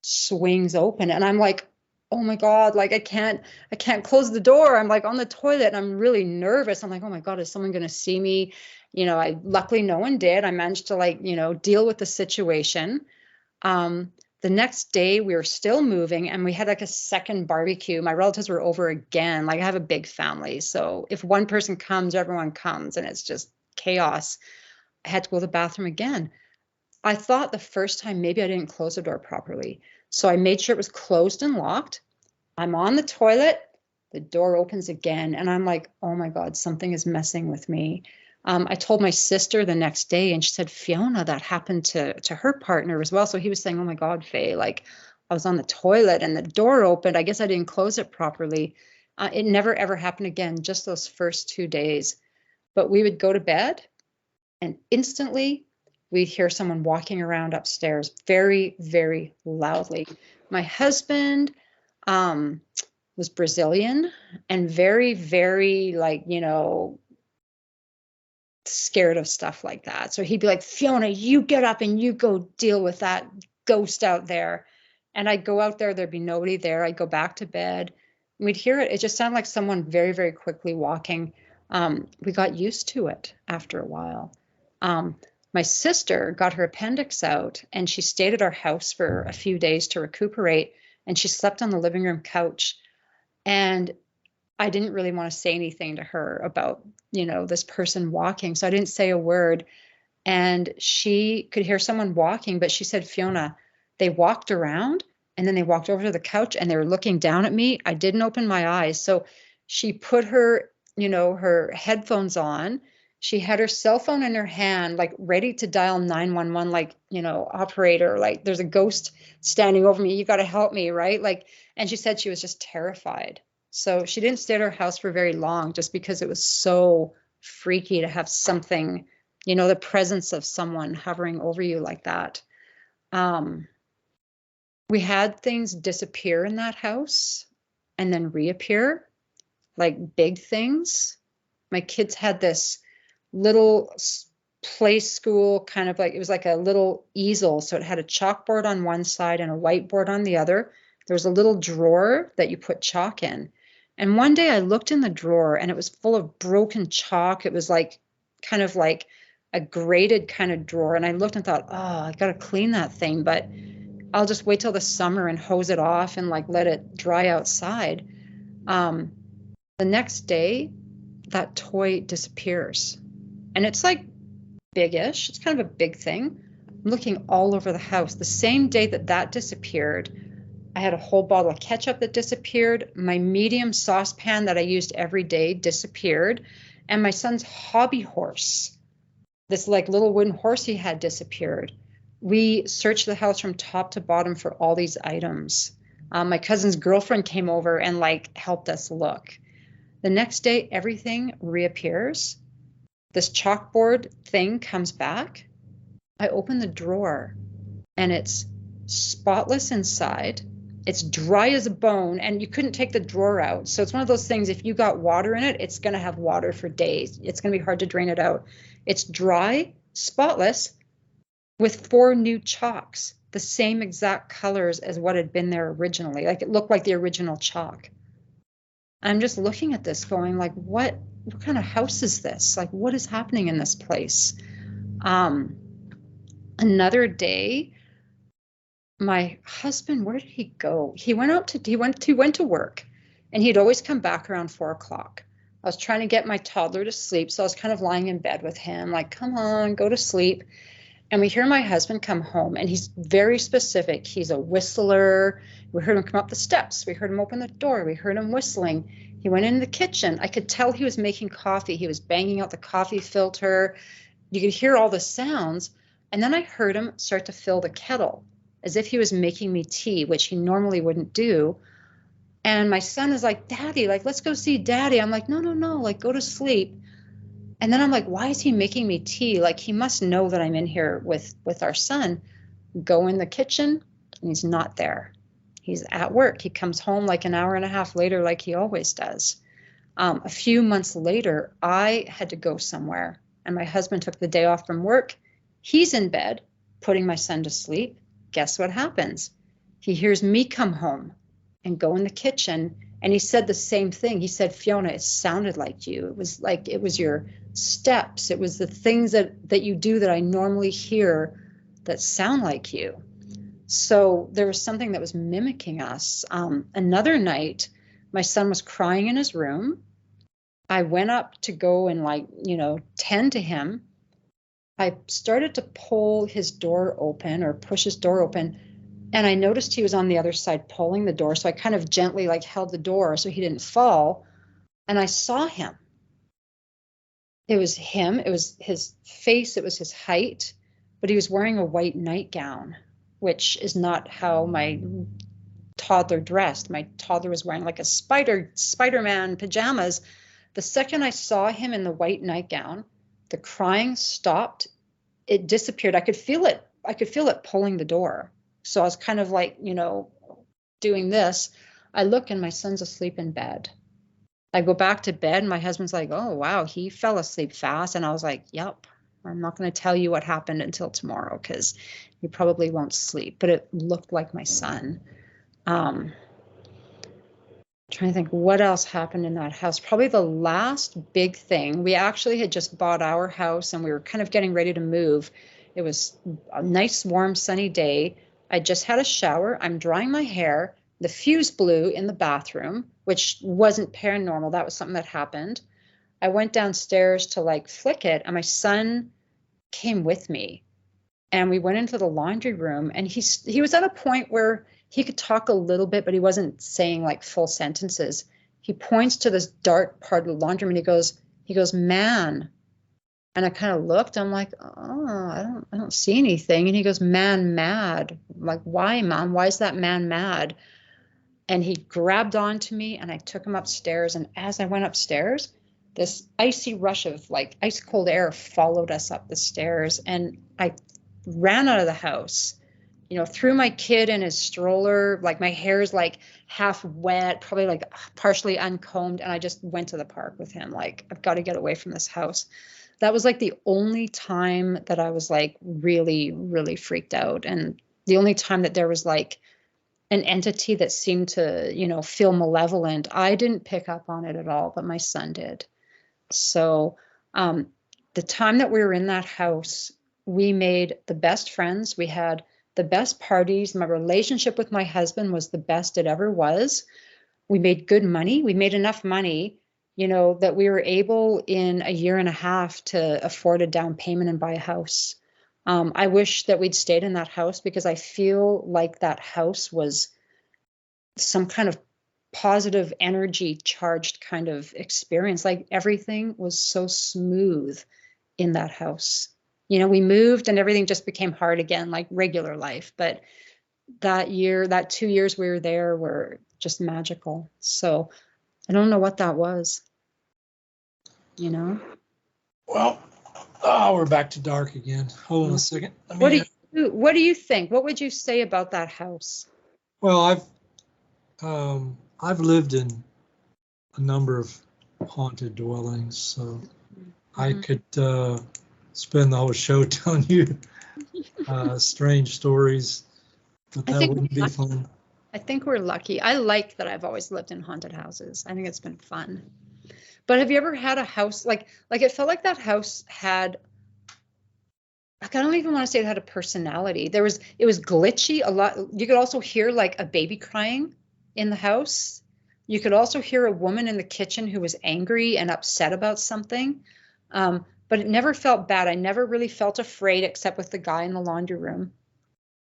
Speaker 2: swings open, and I'm like, oh my God, like I can't close the door. I'm like on the toilet, and I'm really nervous. I'm like, oh my God, is someone going to see me? You know, luckily no one did. I managed to like, you know, deal with the situation. The next day we were still moving, and we had like a second barbecue. My relatives were over again. Like, I have a big family, so if one person comes, everyone comes, and it's just chaos. I had to go to the bathroom again. I thought the first time maybe I didn't close the door properly. So I made sure it was closed and locked. I'm on the toilet, the door opens again, and I'm like, oh my God, something is messing with me. I told my sister the next day, and she said, Fiona, that happened to her partner as well. So he was saying, oh my God, Faye, like I was on the toilet and the door opened. I guess I didn't close it properly. It never, ever happened again, just those first 2 days. But we would go to bed, and instantly we'd hear someone walking around upstairs very, very loudly. My husband was Brazilian and very, very like, you know, scared of stuff like that. So he'd be like, Fiona, you get up and you go deal with that ghost out there. And I'd go out there, there'd be nobody there. I'd go back to bed. We'd hear it. It just sounded like someone very, very quickly walking. We got used to it after a while. My sister got her appendix out, and she stayed at our house for a few days to recuperate, and she slept on the living room couch. And I didn't really want to say anything to her about, you know, this person walking. So I didn't say a word. And she could hear someone walking, but she said, Fiona, they walked around and then they walked over to the couch and they were looking down at me. I didn't open my eyes. So she put her, you know, her headphones on. She had her cell phone in her hand, like ready to dial 911, like, you know, operator, like there's a ghost standing over me. You got to help me, right? Like, and she said she was just terrified. So she didn't stay at her house for very long just because it was so freaky to have something, you know, the presence of someone hovering over you like that. We had things disappear in that house and then reappear, like big things. My kids had this little play school kind of like, it was like a little easel. So it had a chalkboard on one side and a whiteboard on the other. There was a little drawer that you put chalk in. And one day I looked in the drawer and it was full of broken chalk. It was like kind of like a graded kind of drawer. And I looked and thought, oh, I got to clean that thing, but I'll just wait till the summer and hose it off and like let it dry outside. The next day, that toy disappears. And it's like big-ish. It's kind of a big thing. I'm looking all over the house. The same day that that disappeared, I had a whole bottle of ketchup that disappeared. My medium saucepan that I used every day disappeared. And my son's hobby horse This like little wooden horse he had disappeared. We searched the house from top to bottom for all these items. My cousin's girlfriend came over and like helped us look. The next day, everything reappears. This chalkboard thing comes back. I open the drawer and it's spotless inside. It's dry as a bone and you couldn't take the drawer out. So it's one of those things, if you got water in it, it's going to have water for days. It's going to be hard to drain it out. It's dry, spotless, with 4 new chalks, the same exact colors as what had been there originally. Like it looked like the original chalk. I'm just looking at this going like, what kind of house is this? Like, what is happening in this place? Another day, my husband, where did he go? He went to work, and he'd always come back around 4 o'clock. I was trying to get my toddler to sleep, so I was kind of lying in bed with him, like, come on, go to sleep. And we hear my husband come home, and he's very specific. He's a whistler. We heard him come up the steps. We heard him open the door. We heard him whistling. He went into the kitchen. I could tell he was making coffee. He was banging out the coffee filter. You could hear all the sounds. And then I heard him start to fill the kettle as if he was making me tea, which he normally wouldn't do. And my son is like, Daddy, like, let's go see Daddy. I'm like, no, like, go to sleep. And then I'm like, why is he making me tea? Like, he must know that I'm in here with our son. Go in the kitchen, and he's not there. He's at work. He comes home like an hour and a half later, like he always does. A few months later, I had to go somewhere, and my husband took the day off from work. He's in bed, putting my son to sleep. Guess what happens? He hears me come home and go in the kitchen, and he said the same thing. He said, Fiona, it sounded like you. It was like it was your steps. It was the things that you do that I normally hear that sound like you. So there was something that was mimicking us. Another night, my son was crying in his room. I went up to go and tend to him. I started to pull his door open or push his door open, and I noticed he was on the other side pulling the door. So I kind of gently held the door so he didn't fall. And I saw him. It was him. It was his face. It was his height, but he was wearing a white nightgown, which is not how my toddler dressed. My toddler was wearing like a Spider-Man pajamas. The second I saw him in the white nightgown, the crying stopped. It disappeared. I could feel it. I could feel it pulling the door. So I was kind of doing this. I look and my son's asleep in bed. I go back to bed and my husband's like, oh, wow, he fell asleep fast. And I was like, yep, I'm not going to tell you what happened until tomorrow because you probably won't sleep. But it looked like my son. Trying to think what else happened in that house. Probably the last big thing. We actually had just bought our house and we were kind of getting ready to move. It was a nice, warm, sunny day. I just had a shower. I'm drying my hair. The fuse blew in the bathroom, which wasn't paranormal. That was something that happened. I went downstairs to flick it, and my son came with me. And we went into the laundry room, and he was at a point where he could talk a little bit, but he wasn't saying full sentences. He points to this dark part of the laundry room, and he goes, man. And I kind of looked, I'm like, oh, I don't see anything. And he goes, man, mad. I'm like, why, Mom? Why is that man mad? And he grabbed onto me and I took him upstairs. And as I went upstairs, this icy rush of ice cold air followed us up the stairs. And I ran out of the house, threw my kid in his stroller. My hair's half wet, probably partially uncombed. And I just went to the park with him. I've got to get away from this house. That was the only time that I was really, really freaked out. And the only time that there was an entity that seemed to, feel malevolent. I didn't pick up on it at all, but my son did. So the time that we were in that house, we made the best friends. We had the best parties. My relationship with my husband was the best it ever was. We made good money. We made enough money, that we were able in a year and a half to afford a down payment and buy a house. I wish that we'd stayed in that house because I feel like that house was some kind of positive energy charged kind of experience. Everything was so smooth in that house. You know, we moved and everything just became hard again, like regular life. But that year, that 2 years we were there were just magical. So I don't know what that was, you know?
Speaker 1: Well, oh, we're back to dark again. Hold on a second.
Speaker 2: What do you think? What would you say about that house?
Speaker 1: Well, I've lived in a number of haunted dwellings, so I could spend the whole show telling you strange stories, but
Speaker 2: I
Speaker 1: that
Speaker 2: think
Speaker 1: wouldn't be fun.
Speaker 2: I think we're lucky. I like that I've always lived in haunted houses. I think it's been fun. But have you ever had a house like it felt like that house had, like, I don't even want to say it had a personality. It was glitchy a lot. You could also hear like a baby crying in the house. You could also hear a woman in the kitchen who was angry and upset about something. But it never felt bad. I never really felt afraid except with the guy in the laundry room.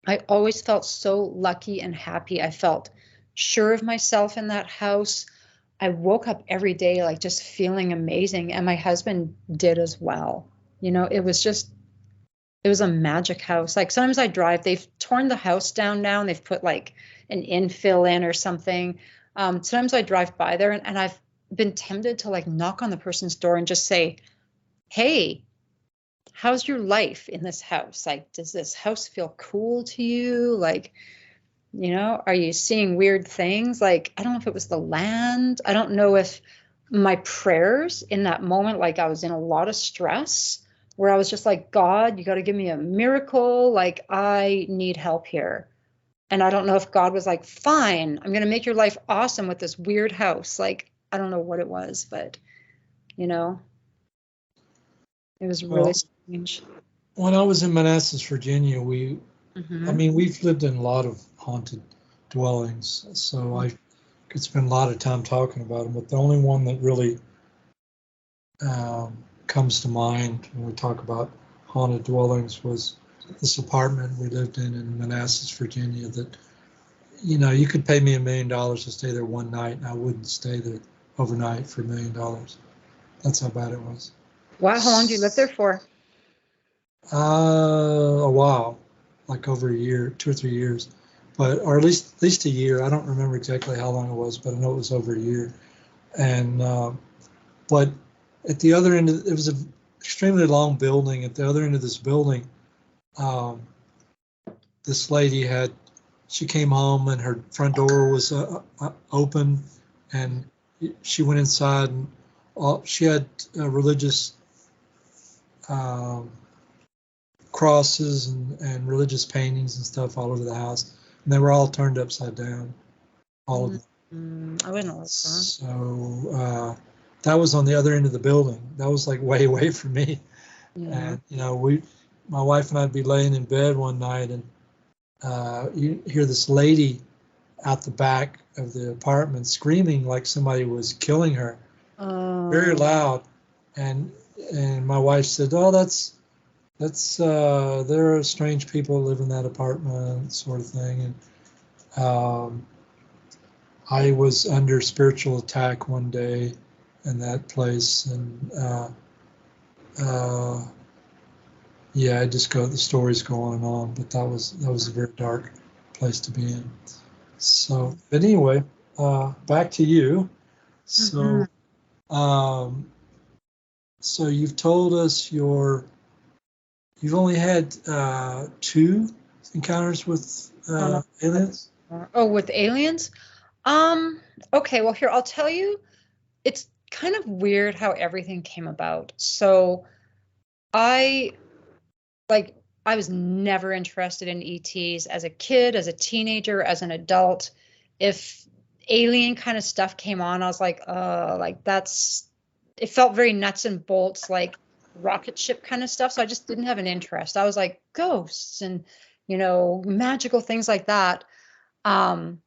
Speaker 2: I always felt so lucky and happy. I felt sure of myself in that house. I woke up every day like just feeling amazing, and my husband did as well. You know, it was a magic house. Like sometimes I drive, they've torn the house down now and they've put like an infill in or something. Sometimes I drive by there and I've been tempted to like knock on the person's door and just say, hey, how's your life in this house? Like, does this house feel cool to you? Like, you know, are you seeing weird things? Like, I don't know if it was the land. I don't know if my prayers in that moment, like I was in a lot of stress where I was just like, God, you got to give me a miracle. Like, I need help here. And I don't know if God was like, fine, I'm going to make your life awesome with this weird house. Like, I don't know what it was, but, you know, it was really
Speaker 1: Well,
Speaker 2: strange.
Speaker 1: when I was in Manassas, Virginia, I
Speaker 2: Mm-hmm.
Speaker 1: mean, we've lived in a lot of haunted dwellings, so I could spend a lot of time talking about them, but the only one that really comes to mind when we talk about haunted dwellings was this apartment we lived in Manassas, Virginia, that, you know, you could pay me $1 million to stay there one night and I wouldn't stay there overnight for $1 million. That's how bad it was.
Speaker 2: Wow, how long do you live there for?
Speaker 1: A while, like over a year, 2 or 3 years, or at least a year. I don't remember exactly how long it was, but I know it was over a year. And but at the other end, it was an extremely long building. At the other end of this building, um, this lady she came home and her front door was open, and she went inside and she had religious um, crosses and religious paintings and stuff all over the house, and they were all turned upside down, all of them.
Speaker 2: I wouldn't like that.
Speaker 1: So that was on the other end of the building. That was like way away from me.
Speaker 2: Yeah.
Speaker 1: And you know, my wife and I'd be laying in bed one night, and you hear this lady out the back of the apartment screaming like somebody was killing her, very loud. And my wife said, "Oh, that's there are strange people live in that apartment," sort of thing. And I was under spiritual attack one day in that place, and yeah, the stories go on and on, but that was a very dark place to be in. So, but anyway, back to you. So, so you've told us you've only had 2 encounters with aliens.
Speaker 2: Oh, with aliens? Okay, well here, I'll tell you, it's kind of weird how everything came about. So I I was never interested in ETs as a kid, as a teenager, as an adult. If alien kind of stuff came on, I was like, it felt very nuts and bolts, like rocket ship kind of stuff. So I just didn't have an interest. I was like ghosts and, you know, magical things like that. Um,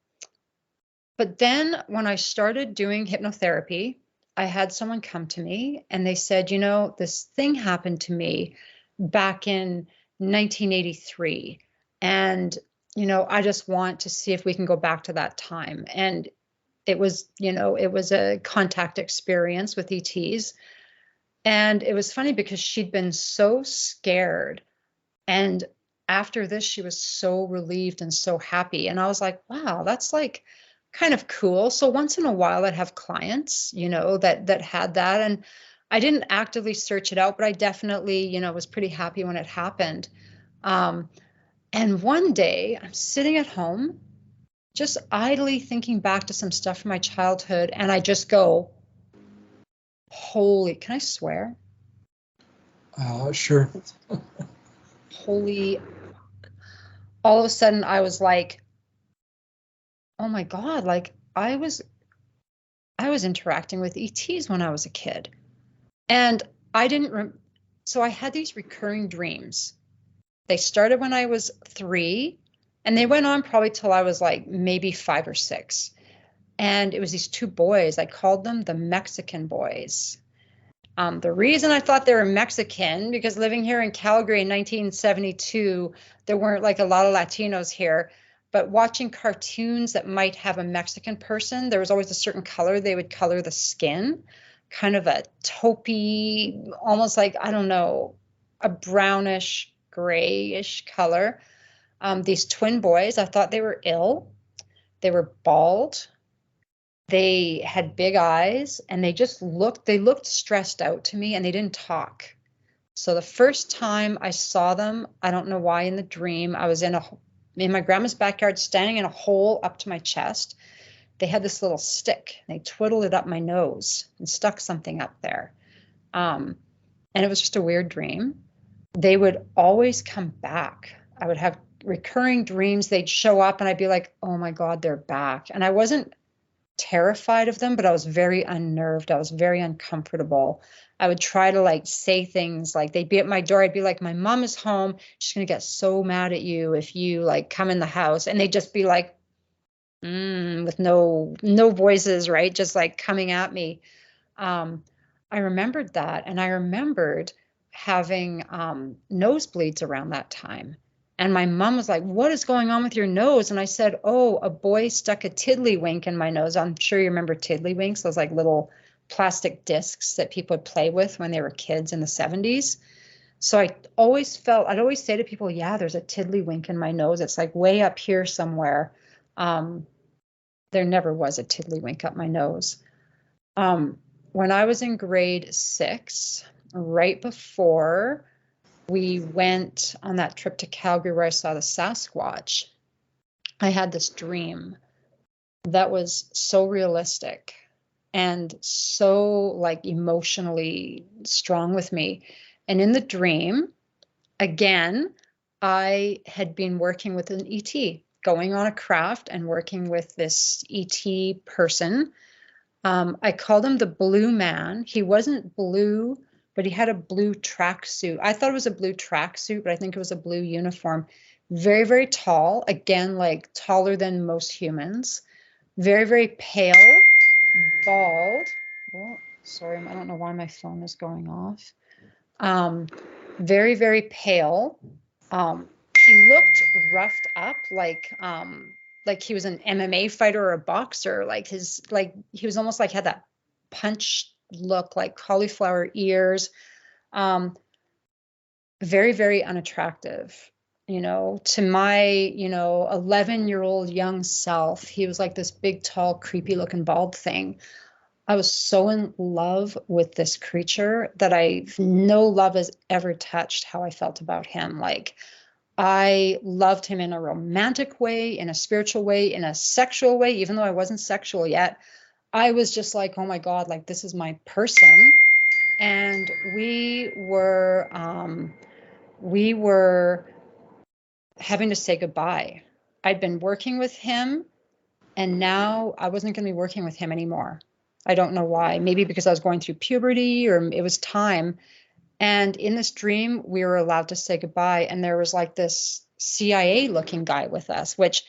Speaker 2: but then when I started doing hypnotherapy, I had someone come to me and they said, you know, this thing happened to me back in 1983. And, you know, I just want to see if we can go back to that time. And it was, you know, it was a contact experience with ETs. And it was funny because she'd been so scared. And after this, she was so relieved and so happy. And I was like, wow, that's like kind of cool. So once in a while, I'd have clients, that had that. And I didn't actively search it out, but I definitely, was pretty happy when it happened. Um, and one day I'm sitting at home, just idly thinking back to some stuff from my childhood. And I just go, holy, can I swear?
Speaker 1: Sure.
Speaker 2: Holy, all of a sudden I was like, oh my God, like I was interacting with ETs when I was a kid. And I didn't, so I had these recurring dreams. They started when I was 3 and they went on probably till I was like maybe 5 or 6. And it was these 2 boys. I called them the Mexican boys. The reason I thought they were Mexican, because living here in Calgary in 1972, there weren't like a lot of Latinos here, but watching cartoons that might have a Mexican person, there was always a certain color they would color the skin, kind of a taupey, almost like, I don't know, a brownish, grayish color. These twin boys, I thought they were ill. They were bald. They had big eyes and they looked stressed out to me and they didn't talk. So the first time I saw them, I don't know why in the dream, I was in my grandma's backyard standing in a hole up to my chest. They had this little stick. They twiddled it up my nose and stuck something up there. And it was just a weird dream. They would always come back. I would have recurring dreams. They'd show up and I'd be like, oh my God, they're back. And I wasn't terrified of them, but I was very unnerved. I was very uncomfortable. I would try to like say things like they'd be at my door. I'd be like, my mom is home. She's going to get so mad at you if you like come in the house. And they'd just be like, with no voices, right? Just like coming at me. I remembered that. And I remembered having nosebleeds around that time. And my mom was like, what is going on with your nose? And I said, oh, a boy stuck a tiddlywink in my nose. I'm sure you remember tiddlywinks, those like little plastic discs that people would play with when they were kids in the 70s. So I'd always say to people, yeah, there's a tiddlywink in my nose. It's like way up here somewhere. There never was a tiddlywink up my nose. When I was in grade 6, right before we went on that trip to Calgary where I saw the Sasquatch, I had this dream that was so realistic and so like emotionally strong with me. And in the dream, again, I had been working with an ET, going on a craft and working with this ET person. I called him the Blue Man. He wasn't blue, but he had a blue tracksuit. I thought it was a blue tracksuit, but I think it was a blue uniform. Very, very tall. Again, like taller than most humans. Very, very pale, bald. Oh, sorry, I don't know why my phone is going off. Very, very pale. He looked roughed up, like he was an MMA fighter or a boxer. He was almost like had that punch look, like cauliflower ears. Very, very unattractive. To my 11-year-old young self, he was like this big, tall, creepy looking bald thing. I was so in love with this creature that no love has ever touched how I felt about him. Like, I loved him in a romantic way, in a spiritual way, in a sexual way, even though I wasn't sexual yet. I was just like, oh my God, like this is my person. And we were having to say goodbye. I'd been working with him and now I wasn't going to be working with him anymore. I don't know why. Maybe because I was going through puberty or it was time. And in this dream, we were allowed to say goodbye. And there was like this CIA looking guy with us, which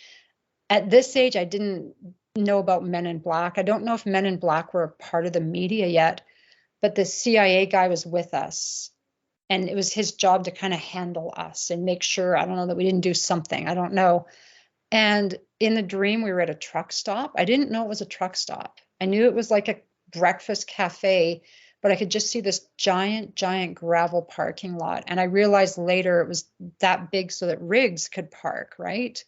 Speaker 2: at this age, I didn't know about Men in Black. I don't know if Men in Black were a part of the media yet, but the CIA guy was with us. And it was his job to kind of handle us and make sure, I don't know, that we didn't do something. I don't know. And in the dream, we were at a truck stop. I didn't know it was a truck stop. I knew it was like a breakfast cafe, but I could just see this giant, giant gravel parking lot. And I realized later it was that big so that rigs could park, right?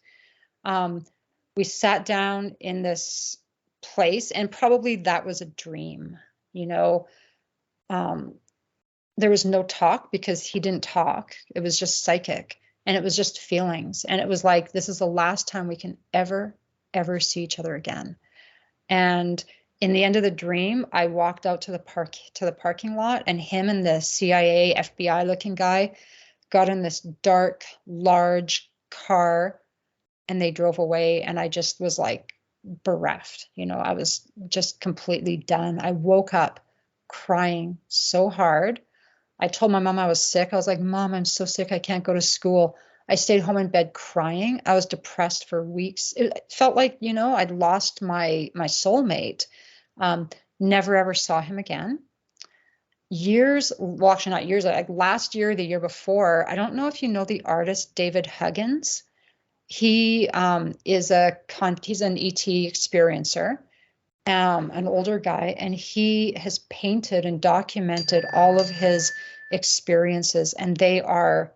Speaker 2: We sat down in this place, and probably that was a dream, you know. There was no talk because he didn't talk. It was just psychic, and it was just feelings. And it was like, this is the last time we can ever, ever see each other again. And in the end of the dream, I walked out to the parking lot, and him and the CIA, FBI looking guy got in this dark, large car, and they drove away. And I just was like bereft, you know, I was just completely done. I woke up crying so hard. I told my mom I was sick. I was like, Mom, I'm so sick. I can't go to school. I stayed home in bed crying. I was depressed for weeks. It felt like, you know, I'd lost my soulmate. Never ever saw him again. Years, well, actually not years, like last year, the year before, I don't know if you know the artist David Huggins. He he's an ET experiencer, an older guy, and he has painted and documented all of his experiences, and his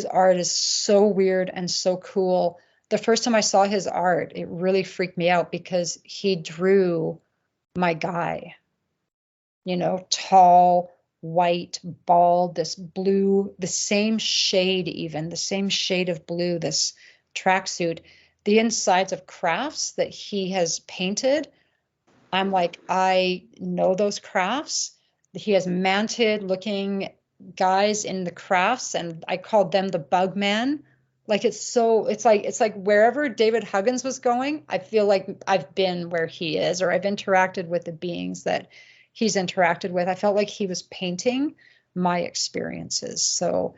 Speaker 2: art is so weird and so cool. The first time I saw his art, it really freaked me out because he drew my guy, you know, tall, white, bald, this blue, the same shade, even the same shade of blue, this tracksuit, the insides of crafts that he has painted. I'm like, I know those crafts. He has mantid looking guys in the crafts, and I called them the bug man. Like it's like wherever David Huggins was going, I feel like I've been where he is, or I've interacted with the beings that he's interacted with. I felt like he was painting my experiences. So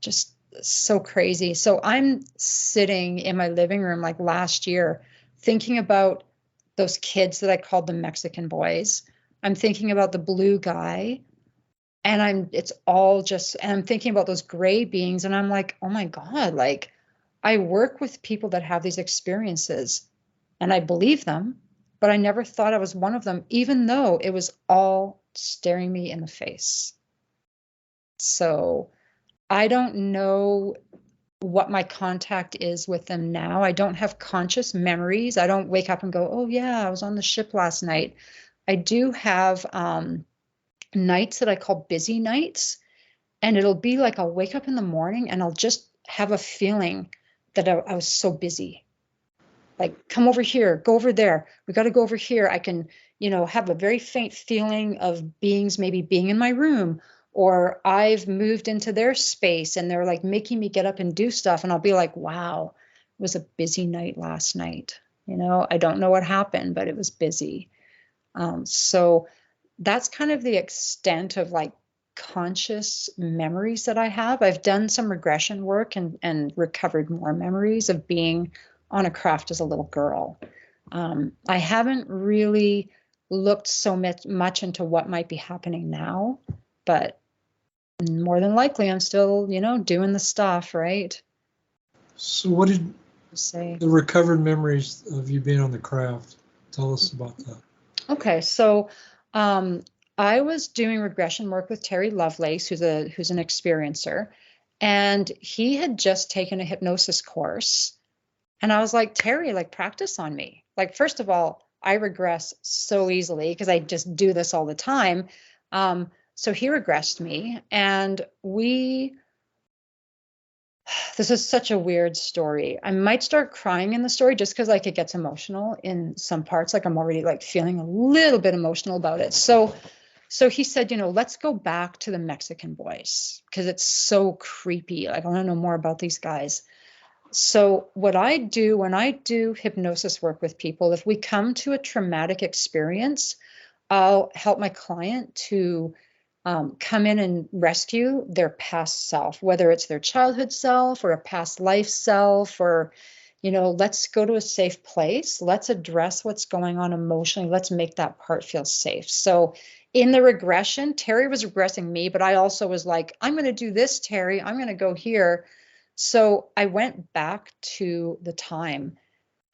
Speaker 2: just so crazy. So I'm sitting in my living room like last year thinking about those kids that I called the Mexican boys. I'm thinking about the blue guy, and I'm thinking about those gray beings, and I'm like, oh my God, like I work with people that have these experiences and I believe them, but I never thought I was one of them, even though it was all staring me in the face. So I don't know what my contact is with them now. I don't have conscious memories. I don't wake up and go, oh yeah, I was on the ship last night. I do have nights that I call busy nights. And it'll be like I'll wake up in the morning and I'll just have a feeling that I was so busy. Like, come over here, go over there. We got to go over here. I can, you know, have a very faint feeling of beings maybe being in my room, or I've moved into their space and they're like making me get up and do stuff. And I'll be like, wow, it was a busy night last night. You know, I don't know what happened, but it was busy. So that's kind of the extent of like conscious memories that I have. I've done some regression work and recovered more memories of being on a craft as a little girl. I haven't really looked so much into what might be happening now, but more than likely I'm still, you know, doing the stuff, right?
Speaker 1: So what did
Speaker 2: Say
Speaker 1: the recovered memories of you being on the craft? Tell us about that.
Speaker 2: Okay, so I was doing regression work with Terry Lovelace, who's an experiencer, and he had just taken a hypnosis course. And I was like, Terry, like practice on me. Like, first of all, I regress so easily because I just do this all the time. So he regressed me, and this is such a weird story. I might start crying in the story just because like it gets emotional in some parts. Like I'm already like feeling a little bit emotional about it. So he said, you know, let's go back to the Mexican boys because it's so creepy. Like I want to know more about these guys. So what I do when I do hypnosis work with people, if we come to a traumatic experience, I'll help my client to come in and rescue their past self, whether it's their childhood self or a past life self, or, you know, let's go to a safe place. Let's address what's going on emotionally. Let's make that part feel safe. So in the regression, Terry was regressing me, but I also was like, I'm going to do this, Terry. I'm going to go here. So I went back to the time,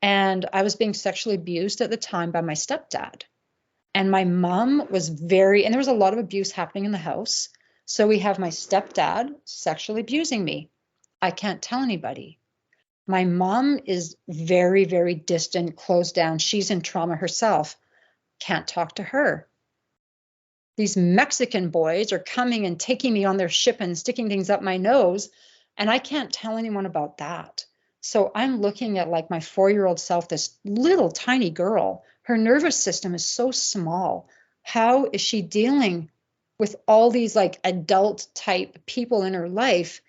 Speaker 2: and I was being sexually abused at the time by my stepdad. And my mom was very, and there was a lot of abuse happening in the house. So we have my stepdad sexually abusing me. I can't tell anybody. My mom is very, very distant, closed down. She's in trauma herself. Can't talk to her. These Mexican boys are coming and taking me on their ship and sticking things up my nose, and I can't tell anyone about that. So I'm looking at like my 4-year-old self, this little tiny girl. Her nervous system is so small. How is she dealing with all these like adult type people in her life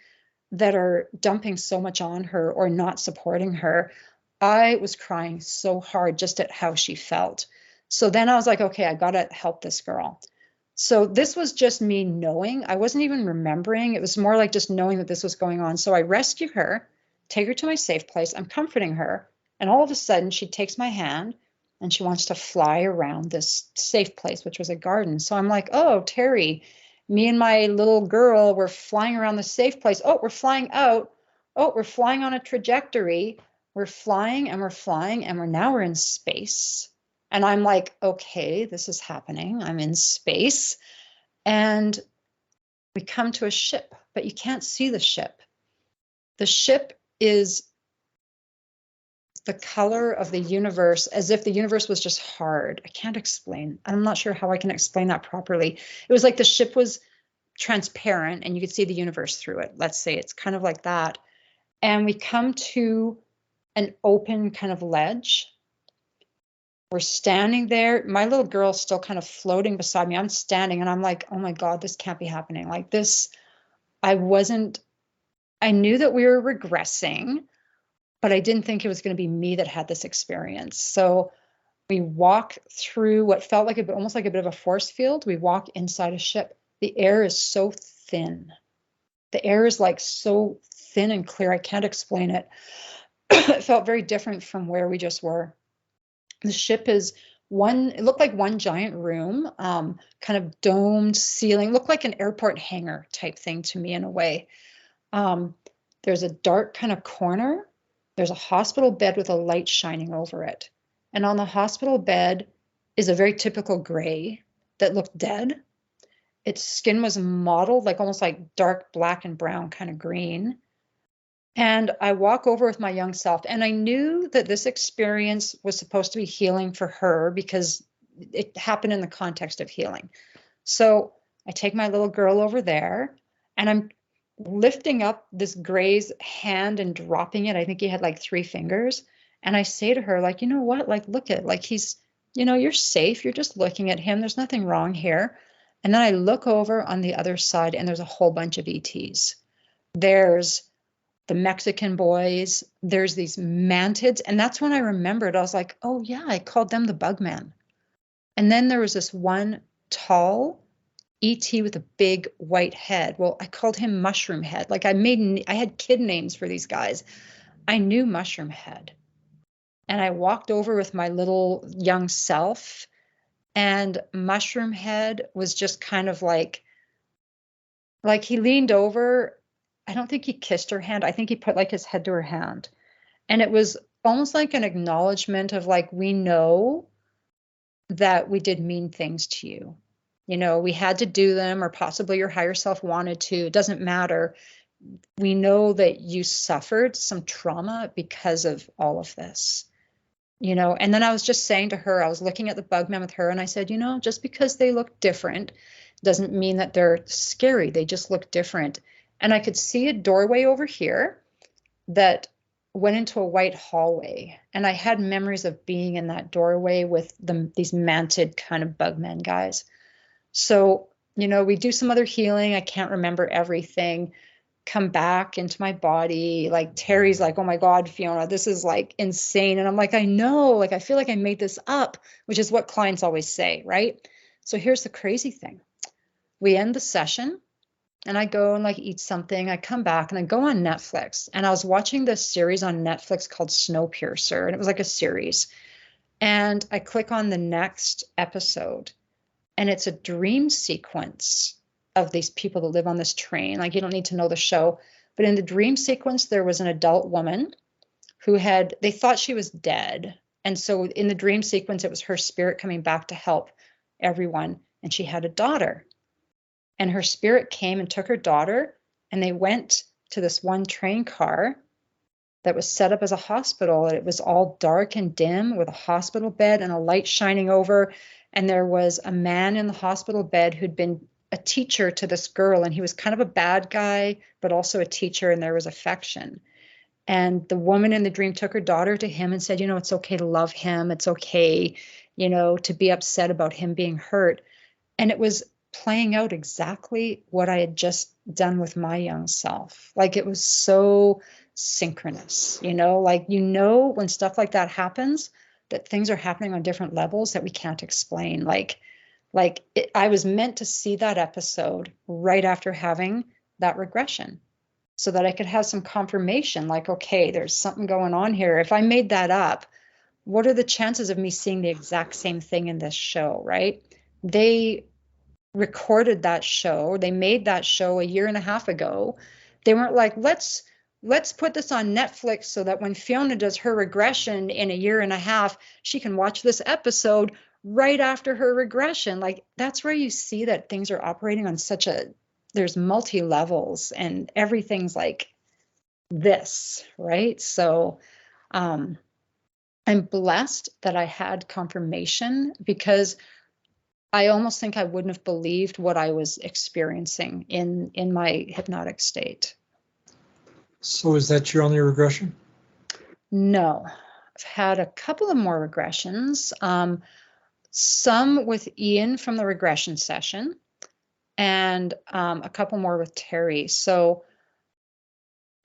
Speaker 2: that are dumping so much on her or not supporting her? I was crying so hard just at how she felt. So then I was like, okay, I got to help this girl. So this was just me knowing. I wasn't even remembering. It was more like just knowing that this was going on. So I rescue her, take her to my safe place. I'm comforting her. And all of a sudden she takes my hand and she wants to fly around this safe place, which was a garden. So I'm like, oh, Terry, me and my little girl, we're flying around the safe place. Oh, we're flying out. Oh, we're flying on a trajectory. We're flying and we're flying and we're in space. And I'm like, okay, this is happening. I'm in space. And we come to a ship, but you can't see the ship. The ship is the color of the universe, as if the universe was just hard. I can't explain. I'm not sure how I can explain that properly. It was like the ship was transparent and you could see the universe through it. Let's say it's kind of like that. And we come to an open kind of ledge. We're standing there. My little girl's still kind of floating beside me. I'm standing and I'm like, oh my God, this can't be happening. Like this, I knew that we were regressing, but I didn't think it was going to be me that had this experience. So we walk through what felt like almost like a bit of a force field. We walk inside a ship. The air is so thin. The air is like so thin and clear. I can't explain it. It felt very different from where we just were. The ship is it looked like one giant room, kind of domed ceiling, looked like an airport hangar type thing to me in a way. There's a dark kind of corner. There's a hospital bed with a light shining over it. And on the hospital bed is a very typical gray that looked dead. Its skin was mottled, like almost like dark black and brown kind of green. And I walk over with my young self, and I knew that this experience was supposed to be healing for her because it happened in the context of healing. So I take my little girl over there, and I'm lifting up this gray's hand and dropping it. I think he had like 3 fingers. And I say to her, like, you know what? Like, look at, like, he's, you're safe. You're just looking at him. There's nothing wrong here. And then I look over on the other side, and there's a whole bunch of ETs. There's the Mexican boys, there's these mantids. And that's when I remembered, I was like, oh yeah, I called them the Bugman. And then there was this one tall ET with a big white head. Well, I called him Mushroom Head. Like I had kid names for these guys. I knew Mushroom Head. And I walked over with my little young self, and Mushroom Head was just kind of like he leaned over. I don't think he kissed her hand. I think he put like his head to her hand. And it was almost like an acknowledgement of like, we know that we did mean things to you. We had to do them, or possibly your higher self wanted to. It doesn't matter. We know that you suffered some trauma because of all of this. And then I was just saying to her, I was looking at the Bugman with her, and I said, just because they look different doesn't mean that they're scary. They just look different. And I could see a doorway over here that went into a white hallway. And I had memories of being in that doorway with these mantid kind of Bugmen guys. So, we do some other healing. I can't remember everything. Come back into my body. Like Terry's like, oh my God, Fiona, this is like insane. And I'm like, I know, like, I feel like I made this up, which is what clients always say, right? So here's the crazy thing. We end the session, and I go and like eat something. I come back and I go on Netflix, and I was watching this series on Netflix called Snowpiercer, and it was like a series. And I click on the next episode, and it's a dream sequence of these people that live on this train. Like, you don't need to know the show, but in the dream sequence, there was an adult woman who they thought she was dead. And so in the dream sequence, it was her spirit coming back to help everyone, and she had a daughter. And her spirit came and took her daughter, and they went to this one train car that was set up as a hospital. It was all dark and dim with a hospital bed and a light shining over. And there was a man in the hospital bed who'd been a teacher to this girl, and he was kind of a bad guy, but also a teacher, and there was affection. And the woman in the dream took her daughter to him and said, it's okay to love him. It's okay, to be upset about him being hurt. And it was playing out exactly what I had just done with my young self. Like, it was so synchronous, when stuff like that happens, that things are happening on different levels that we can't explain. I was meant to see that episode right after having that regression so that I could have some confirmation, like, okay, there's something going on here. If I made that up, what are the chances of me seeing the exact same thing in this show, right? They recorded that show. They made that show a year and a half ago. They weren't like, let's put this on Netflix so that when Fiona does her regression in a year and a half, she can watch this episode right after her regression. Like, that's where you see that things are operating on there's multi-levels and everything's like this, right? So I'm blessed that I had confirmation, because I almost think I wouldn't have believed what I was experiencing in my hypnotic state.
Speaker 1: So is that your only regression?
Speaker 2: No, I've had a couple of more regressions, some with Ian from the regression session, and a couple more with Terry. So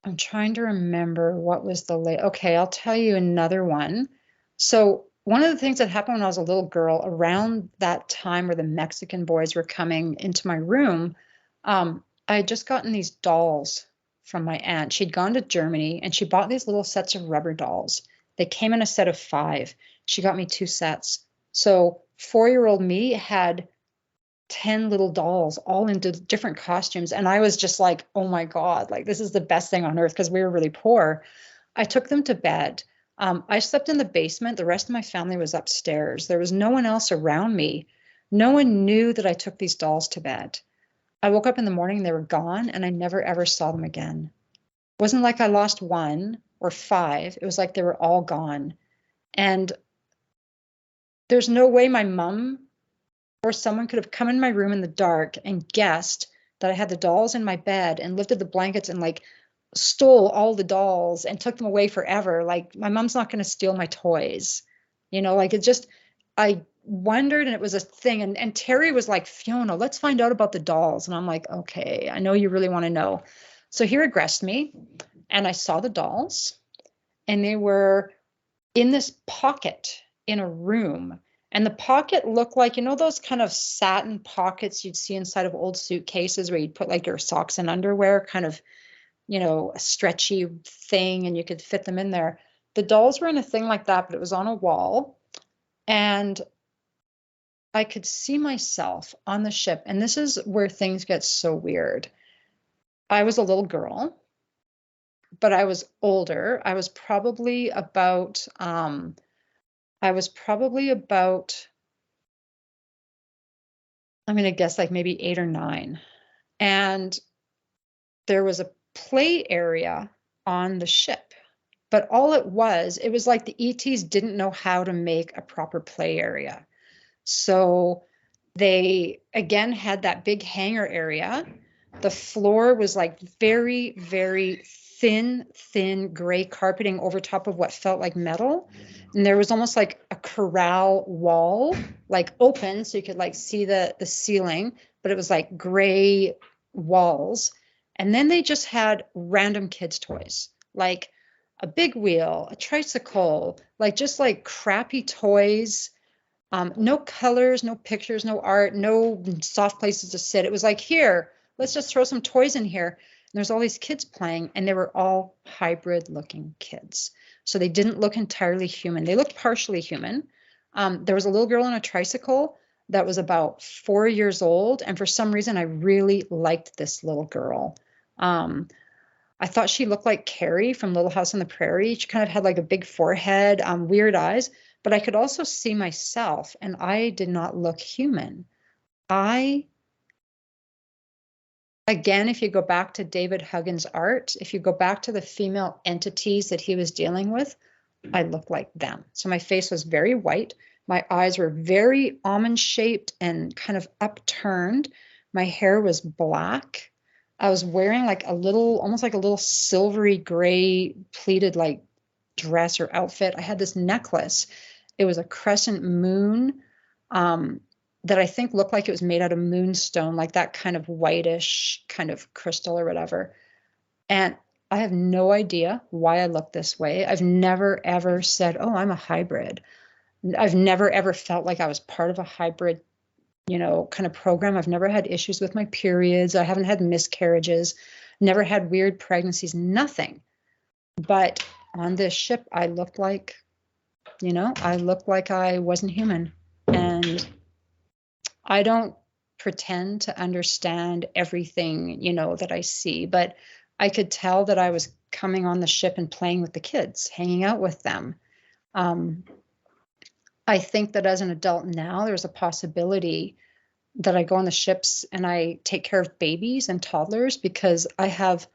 Speaker 2: I'm trying to remember what was the okay, I'll tell you another one. So one of the things that happened when I was a little girl, around that time where the Mexican boys were coming into my room, I had just gotten these dolls from my aunt. She'd gone to Germany and she bought these little sets of rubber dolls. They came in a set of 5. She got me 2 sets. So 4-year-old me had 10 little dolls, all into different costumes. And I was just like, oh my God, like, this is the best thing on earth, because we were really poor. I took them to bed. I slept in the basement. The rest of my family was upstairs. There was no one else around me. No one knew that I took these dolls to bed. I woke up in the morning, they were gone, and I never ever saw them again. It wasn't like I lost 1 or 5. It was like they were all gone. And there's no way my mom or someone could have come in my room in the dark and guessed that I had the dolls in my bed and lifted the blankets and like stole all the dolls and took them away forever. Like, my mom's not going to steal my toys, I wondered, and it was a thing. And Terry was like, Fiona, let's find out about the dolls. And I'm like, okay, I know you really want to know. So he regressed me and I saw the dolls, and they were in this pocket in a room. And the pocket looked like, those kind of satin pockets you'd see inside of old suitcases where you'd put like your socks and underwear, kind of, a stretchy thing, and you could fit them in there. The dolls were in a thing like that, but it was on a wall. And I could see myself on the ship. And this is where things get so weird. I was a little girl, but I was older. I was probably about, I'm going to guess like maybe 8 or 9. And there was a play area on the ship, but all it was like the ETs didn't know how to make a proper play area. So they again had that big hangar area. The floor was like very, very thin gray carpeting over top of what felt like metal. And there was almost like a corral wall, like open, so you could like see the ceiling, but it was like gray walls. And then they just had random kids' toys, like a big wheel, a tricycle, like just like crappy toys. No colors, no pictures, no art, no soft places to sit. It was like, here, let's just throw some toys in here. And there's all these kids playing, and they were all hybrid looking kids. So they didn't look entirely human. They looked partially human. There was a little girl on a tricycle that was about 4 years old. And for some reason, I really liked this little girl. I thought she looked like Carrie from Little House on the Prairie. She kind of had like a big forehead, weird eyes, but I could also see myself, and I did not look human. Again, if you go back to David Huggins' art, if you go back to the female entities that he was dealing with, I looked like them. So my face was very white. My eyes were very almond shaped and kind of upturned. My hair was black. I was wearing like a little, almost like a little silvery gray pleated like dress or outfit. I had this necklace. It was a crescent moon that I think looked like it was made out of moonstone, like that kind of whitish kind of crystal or whatever. And I have no idea why I look this way. I've never ever said, oh, I'm a hybrid. I've never ever felt like I was part of a hybrid, kind of program. I've never had issues with my periods. I haven't had miscarriages, never had weird pregnancies, nothing. But on this ship, I looked like I wasn't human. And I don't pretend to understand everything, that I see, but I could tell that I was coming on the ship and playing with the kids, hanging out with them. I think that as an adult now, there's a possibility that I go on the ships and I take care of babies and toddlers, because I have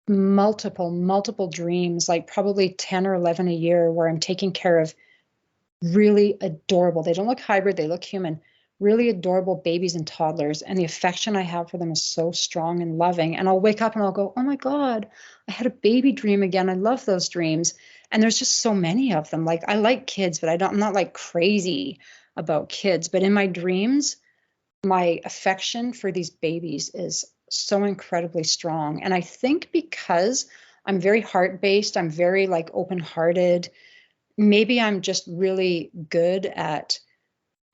Speaker 2: multiple dreams, like probably 10 or 11 a year, where I'm taking care of really adorable, they don't look hybrid, they look human, really adorable babies and toddlers. And the affection I have for them is so strong and loving. And I'll wake up and I'll go, oh my God, I had a baby dream again. I love those dreams. And there's just so many of them. Like, I like kids, but I'm not like crazy about kids. But in my dreams, my affection for these babies is so incredibly strong. And I think because I'm very heart-based, I'm very like open-hearted, maybe I'm just really good at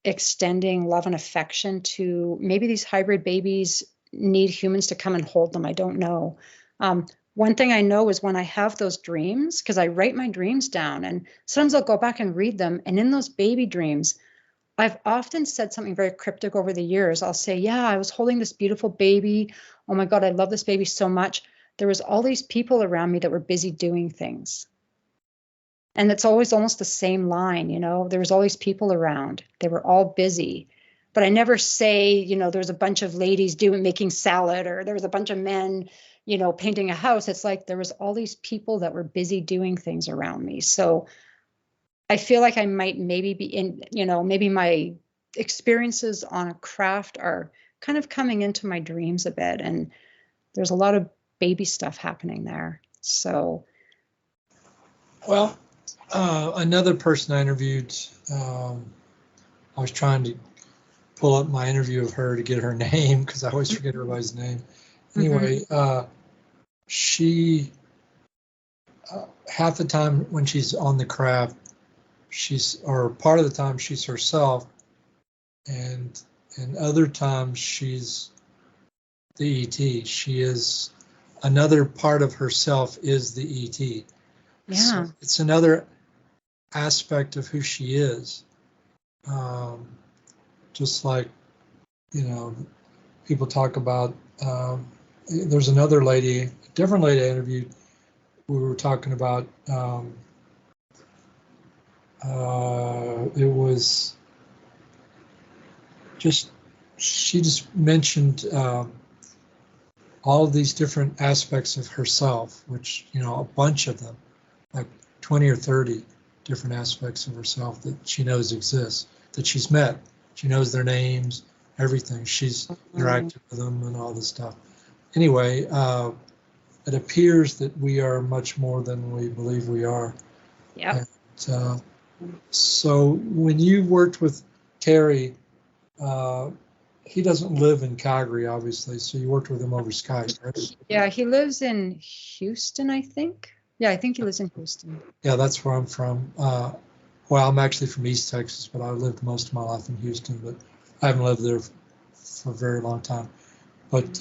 Speaker 2: extending love and affection to, maybe these hybrid babies need humans to come and hold them. I don't know. One thing I know is when I have those dreams, because I write my dreams down, and sometimes I'll go back and read them. And in those baby dreams, I've often said something very cryptic over the years. I'll say, yeah, I was holding this beautiful baby. Oh my God, I love this baby so much. There was all these people around me that were busy doing things. And it's always almost the same line, there was all these people around. They were all busy. But I never say, there was a bunch of ladies making salad, or there was a bunch of men, painting a house. It's like there was all these people that were busy doing things around me. So I feel like I might maybe be in, maybe my experiences on a craft are kind of coming into my dreams a bit. And there's a lot of baby stuff happening there. So.
Speaker 1: Well, another person I interviewed, I was trying to pull up my interview of her to get her name, because I always forget everybody's name. Anyway, she, half the time when she's on the craft, or part of the time she's herself, and other times she's the ET. She is, another part of herself is the ET.
Speaker 2: Yeah.
Speaker 1: So it's another aspect of who she is. Just like, people talk about, there's another lady, a different lady I interviewed, we were talking about, it was just, she just mentioned all of these different aspects of herself, which, a bunch of them, like 20 or 30 different aspects of herself that she knows exist, that she's met. She knows their names, everything. She's interacted with them and all this stuff. Anyway, it appears that we are much more than we believe we are.
Speaker 2: Yeah.
Speaker 1: So when you worked with Terry, he doesn't live in Calgary, obviously, so you worked with him over Skype, right?
Speaker 2: Yeah, he lives in Houston, I think. Yeah, I think he lives in Houston.
Speaker 1: Yeah, that's where I'm from. Well, I'm actually from East Texas, but I lived most of my life in Houston, but I haven't lived there for a very long time. But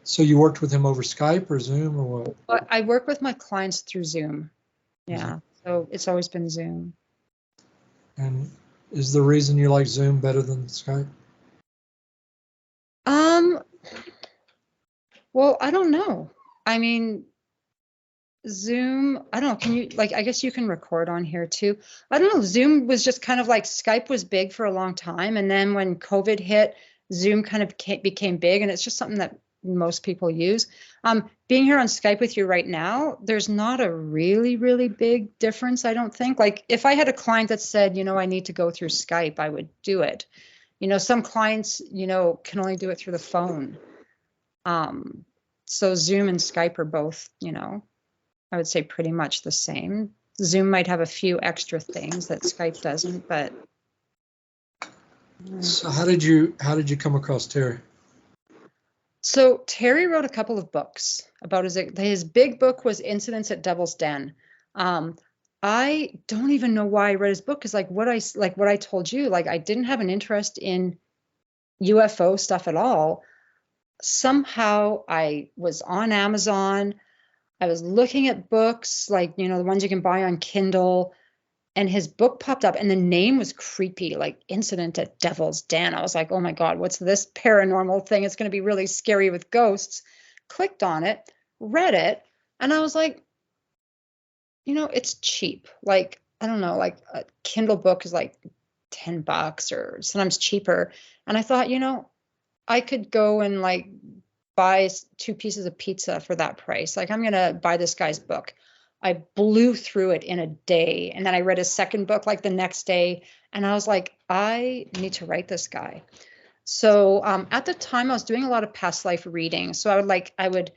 Speaker 1: so you worked with him over Skype or Zoom or what?
Speaker 2: Well, I work with my clients through Zoom. Yeah, so it's always been Zoom.
Speaker 1: And is the reason you like Zoom better than Skype?
Speaker 2: Well, I don't know. I mean, Zoom, I don't know, can you, like, I guess you can record on here too. I don't know, Zoom was just kind of like, Skype was big for a long time. And then when COVID hit, Zoom kind of became big, and it's just something that most people use. Being here on Skype with you right now, there's not a really, really big difference, I don't think. Like if I had a client that said, I need to go through Skype, I would do it. Some clients, can only do it through the phone. So Zoom and Skype are both, I would say pretty much the same. Zoom might have a few extra things that Skype doesn't, but.
Speaker 1: So how did you come across Terry?
Speaker 2: So Terry wrote a couple of books about his big book was Incidents at Devil's Den. I don't even know why I read his book, because like what I told you, like I didn't have an interest in UFO stuff at all. Somehow I was on Amazon. I was looking at books, like, the ones you can buy on Kindle, and his book popped up and the name was creepy, like Incident at Devil's Den. I was like, oh my God, what's this paranormal thing? It's going to be really scary with ghosts. Clicked on it, read it, and I was like, it's cheap. Like, I don't know, like a Kindle book is like $10 or sometimes cheaper. And I thought, I could go and like buy 2 pieces of pizza for that price. Like, I'm going to buy this guy's book. I blew through it in a day. And then I read his second book like the next day. And I was like, I need to write this guy. So at the time I was doing a lot of past life reading. So I would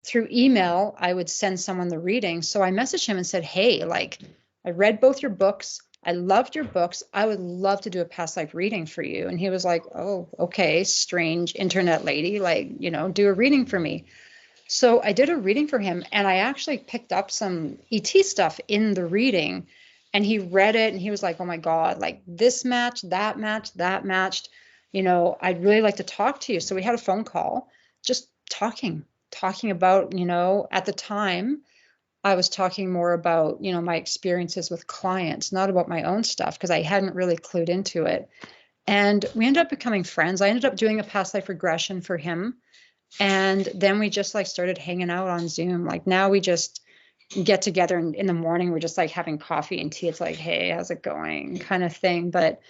Speaker 2: through email, I would send someone the reading. So I messaged him and said, hey, like I read both your books. I loved your books. I would love to do a past life reading for you. And he was like, oh, okay, strange internet lady, like, do a reading for me. So I did a reading for him, and I actually picked up some ET stuff in the reading, and he read it and he was like, oh my God, like this matched, that matched, that matched. I'd really like to talk to you. So we had a phone call, just talking about, at the time, I was talking more about, my experiences with clients, not about my own stuff, because I hadn't really clued into it. And we ended up becoming friends. I ended up doing a past life regression for him. And then we just like started hanging out on Zoom. Like now we just get together in the morning. We're just like having coffee and tea. It's like, hey, how's it going? Kind of thing. But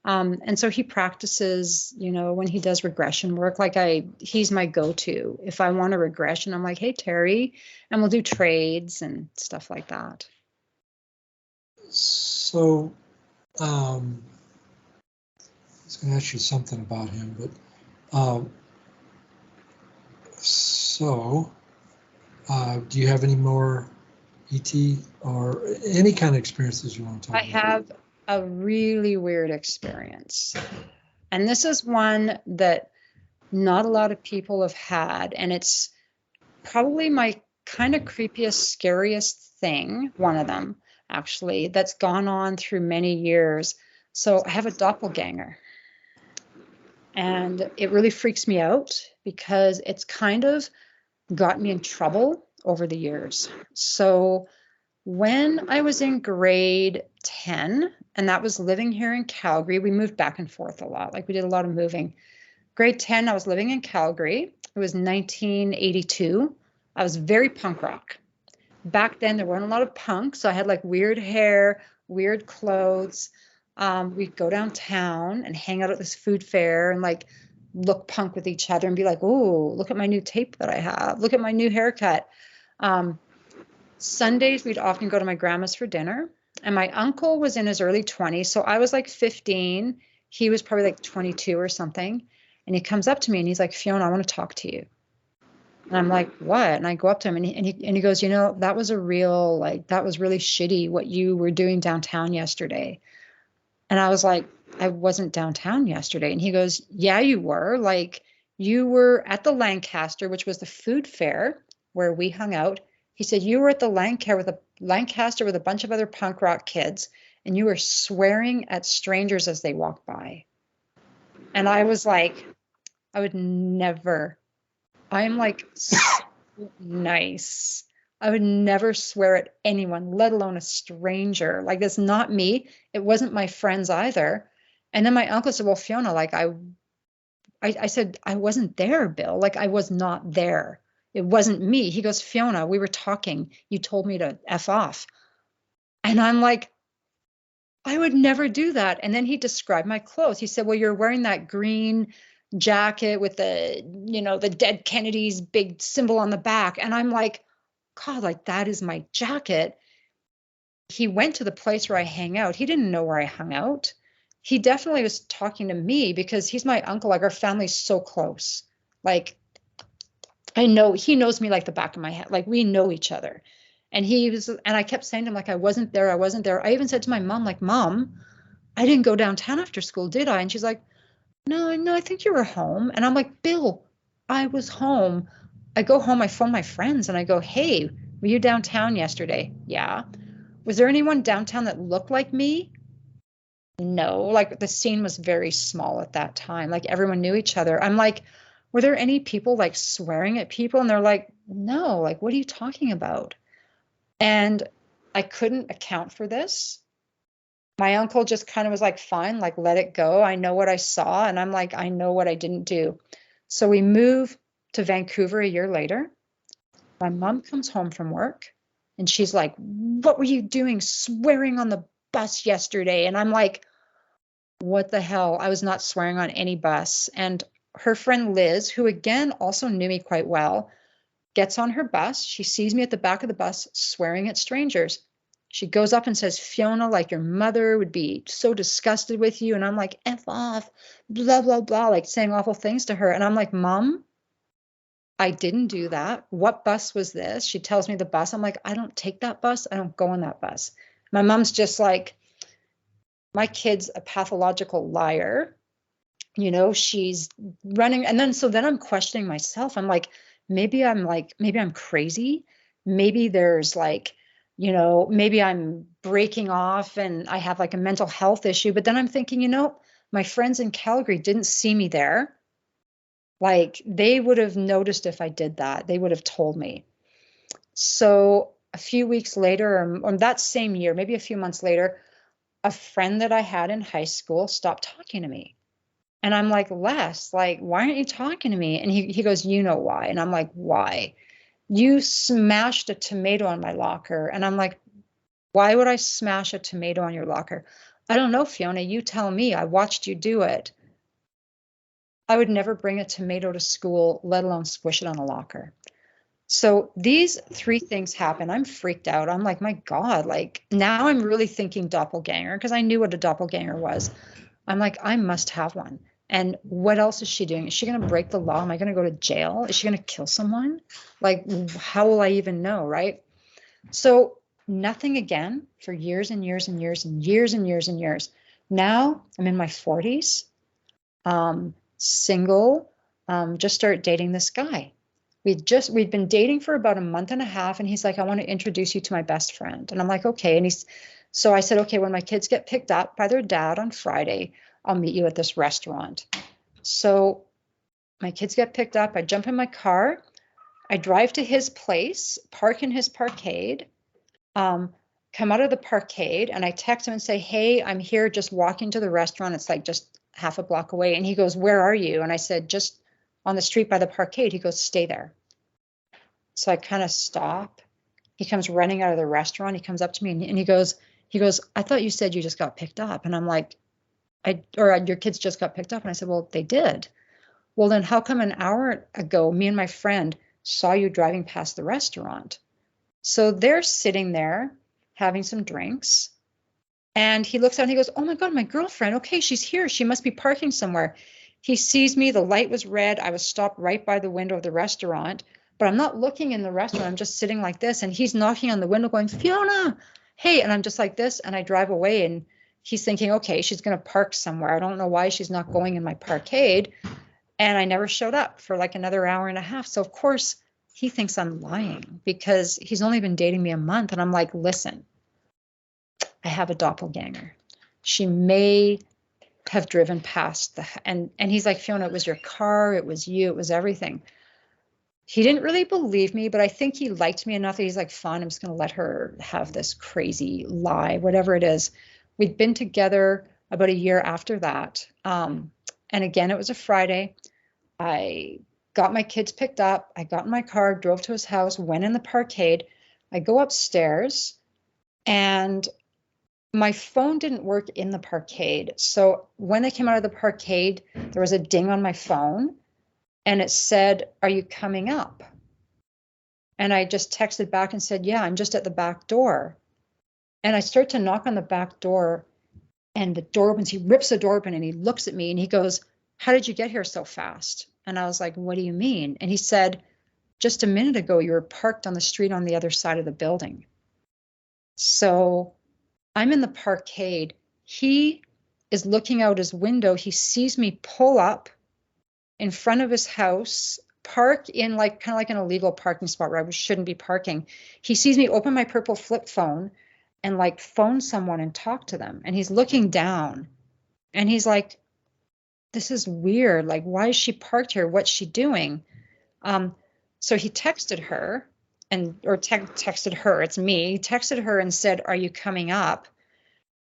Speaker 2: and so he practices, when he does regression work, like he's my go-to. If I want a regression, I'm like, hey, Terry, and we'll do trades and stuff like that.
Speaker 1: So I was going to ask you something about him, but do you have any more ET or any kind of experiences you want to talk about?
Speaker 2: I have a really weird experience. And this is one that not a lot of people have had. And it's probably my kind of creepiest, scariest thing, one of them, actually, that's gone on through many years. So I have a doppelganger. And it really freaks me out because it's kind of got me in trouble over the years. So when I was in grade 10, and that was living here in Calgary, we moved back and forth a lot. Like we did a lot of moving. Grade 10, I was living in Calgary. It was 1982. I was very punk rock. Back then, there weren't a lot of punks. So I had like weird hair, weird clothes. We'd go downtown and hang out at this food fair and like look punk with each other and be like, oh, look at my new tape that I have. Look at my new haircut. Sundays, we'd often go to my grandma's for dinner. And my uncle was in his early 20s. So I was like 15. He was probably like 22 or something. And he comes up to me and he's like, Fiona, I want to talk to you. And I'm like, what? And I go up to him and he goes, that was that was really shitty what you were doing downtown yesterday. And I was like, I wasn't downtown yesterday. And he goes, yeah, you were. Like, you were at the Lancaster, which was the food fair where we hung out. He said, you were at the Lancaster with a bunch of other punk rock kids, and you were swearing at strangers as they walked by. And I was like, I would never. I'm like so nice. I would never swear at anyone, let alone a stranger. Like, that's not me. It wasn't my friends either. And then my uncle said, well, Fiona, like I said, I wasn't there, Bill. Like, I was not there. It wasn't me. He goes, Fiona, we were talking. You told me to F off. And I'm like, I would never do that. And then he described my clothes. He said, well, you're wearing that green jacket with the, the dead Kennedy's big symbol on the back. And I'm like, God, like that is my jacket. He went to the place where I hang out. He didn't know where I hung out. He definitely was talking to me because he's my uncle. Like our family's so close. Like I know he knows me like the back of my head. Like we know each other. And I kept saying to him, like, I wasn't there. I wasn't there. I even said to my mom, like, Mom, I didn't go downtown after school, did I? And she's like, no, I think you were home. And I'm like, Bill, I was home. I go home, I phone my friends and I go, hey, were you downtown yesterday? Yeah. Was there anyone downtown that looked like me? No, like the scene was very small at that time. Like everyone knew each other. I'm like, were there any people like swearing at people? And they're like, no, like, what are you talking about? And I couldn't account for this. My uncle just kind of was like, fine, like, let it go. I know what I saw. And I'm like, I know what I didn't do. So we move to Vancouver a year later. My mom comes home from work and she's like, what were you doing swearing on the bus yesterday? And I'm like, what the hell? I was not swearing on any bus. And her friend Liz, who again also knew me quite well, gets on her bus. She sees me at the back of the bus swearing at strangers. She goes up and says, Fiona, like your mother would be so disgusted with you. And I'm like, F off, blah, blah, blah, like saying awful things to her. And I'm like, Mom, I didn't do that. What bus was this? She tells me the bus. I'm like, I don't take that bus. I don't go on that bus. My mom's just like, my kid's a pathological liar. She's running. And then I'm questioning myself. I'm like, maybe I'm crazy. Maybe there's like, maybe I'm breaking off and I have like a mental health issue. But then I'm thinking, my friends in Calgary didn't see me there. Like they would have noticed if I did that. They would have told me. So a few weeks later, or that same year, maybe a few months later, a friend that I had in high school stopped talking to me. And I'm like, Les, like, why aren't you talking to me? And he goes, you know why? And I'm like, why? You smashed a tomato on my locker. And I'm like, why would I smash a tomato on your locker? I don't know, Fiona, you tell me. I watched you do it. I would never bring a tomato to school, let alone squish it on a locker. So these three things happen. I'm freaked out. I'm like, my God, like now I'm really thinking doppelganger because I knew what a doppelganger was. I'm like, I must have one. And what else is she doing? Is she going to break the law? Am I going to go to jail? Is she going to kill someone? Like, how will I even know? Right. So nothing again for years and years and years and years and years and years. Now I'm in my 40s, single, just started dating this guy. We'd been dating for about a month and a half. And he's like, I want to introduce you to my best friend. And I'm like, okay. And so I said, okay, when my kids get picked up by their dad on Friday, I'll meet you at this restaurant. So my kids get picked up. I jump in my car. I drive to his place, park in his parkade, come out of the parkade, and I text him and say, hey, I'm here just walking to the restaurant. It's like just half a block away. And he goes, where are you? And I said, just on the street by the parkade. He goes, stay there. So I kind of stop. He comes running out of the restaurant. He comes up to me and he goes, I thought you said you just got picked up. And I'm like, your kids just got picked up. And I said, well, they did. Well, then how come an hour ago, me and my friend saw you driving past the restaurant? So they're sitting there having some drinks. And he looks out and he goes, oh my God, my girlfriend. Okay, she's here. She must be parking somewhere. He sees me. The light was red. I was stopped right by the window of the restaurant. But I'm not looking in the restaurant. I'm just sitting like this. And he's knocking on the window going, Fiona, hey. And I'm just like this. And I drive away. And he's thinking, okay, she's going to park somewhere. I don't know why she's not going in my parkade. And I never showed up for like another hour and a half. So of course he thinks I'm lying because he's only been dating me a month. And I'm like, listen, I have a doppelganger. She may have driven past and he's like, Fiona, it was your car. It was you. It was everything. He didn't really believe me, but I think he liked me enough that he's like, fine, I'm just going to let her have this crazy lie, whatever it is. We'd been together about a year after that. And again, it was a Friday. I got my kids picked up. I got in my car, drove to his house, went in the parkade. I go upstairs and my phone didn't work in the parkade. So when I came out of the parkade, there was a ding on my phone and it said, "Are you coming up?" And I just texted back and said, "Yeah, I'm just at the back door." And I start to knock on the back door and the door opens. He rips the door open and he looks at me and he goes, "How did you get here so fast?" And I was like, "What do you mean?" And he said, "Just a minute ago, you were parked on the street on the other side of the building." So I'm in the parkade. He is looking out his window. He sees me pull up in front of his house, park in like kind of like an illegal parking spot where I shouldn't be parking. He sees me open my purple flip phone and like phone someone and talk to them. And he's looking down and he's like, "This is weird. Like, why is she parked here? What's she doing?" So he texted her texted her, it's me, he texted her and said, "Are you coming up?"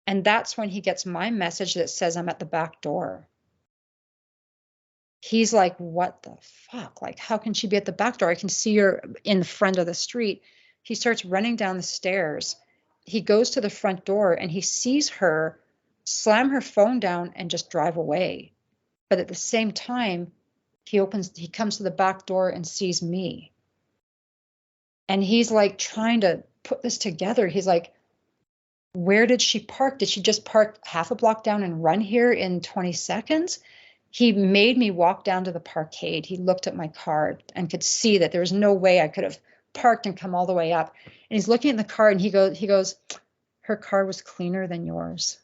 Speaker 2: And that's when he gets my message that says I'm at the back door. He's like, "What the fuck? Like, how can she be at the back door? I can see her in the front of the street." He starts running down the stairs. He goes to the front door and he sees her slam her phone down and just drive away. But at the same time, he comes to the back door and sees me. And he's like trying to put this together. He's like, "Where did she park? Did she just park half a block down and run here in 20 seconds? He made me walk down to the parkade. He looked at my car and could see that there was no way I could have parked and come all the way up. And he's looking at the car and he goes, "Her car was cleaner than yours."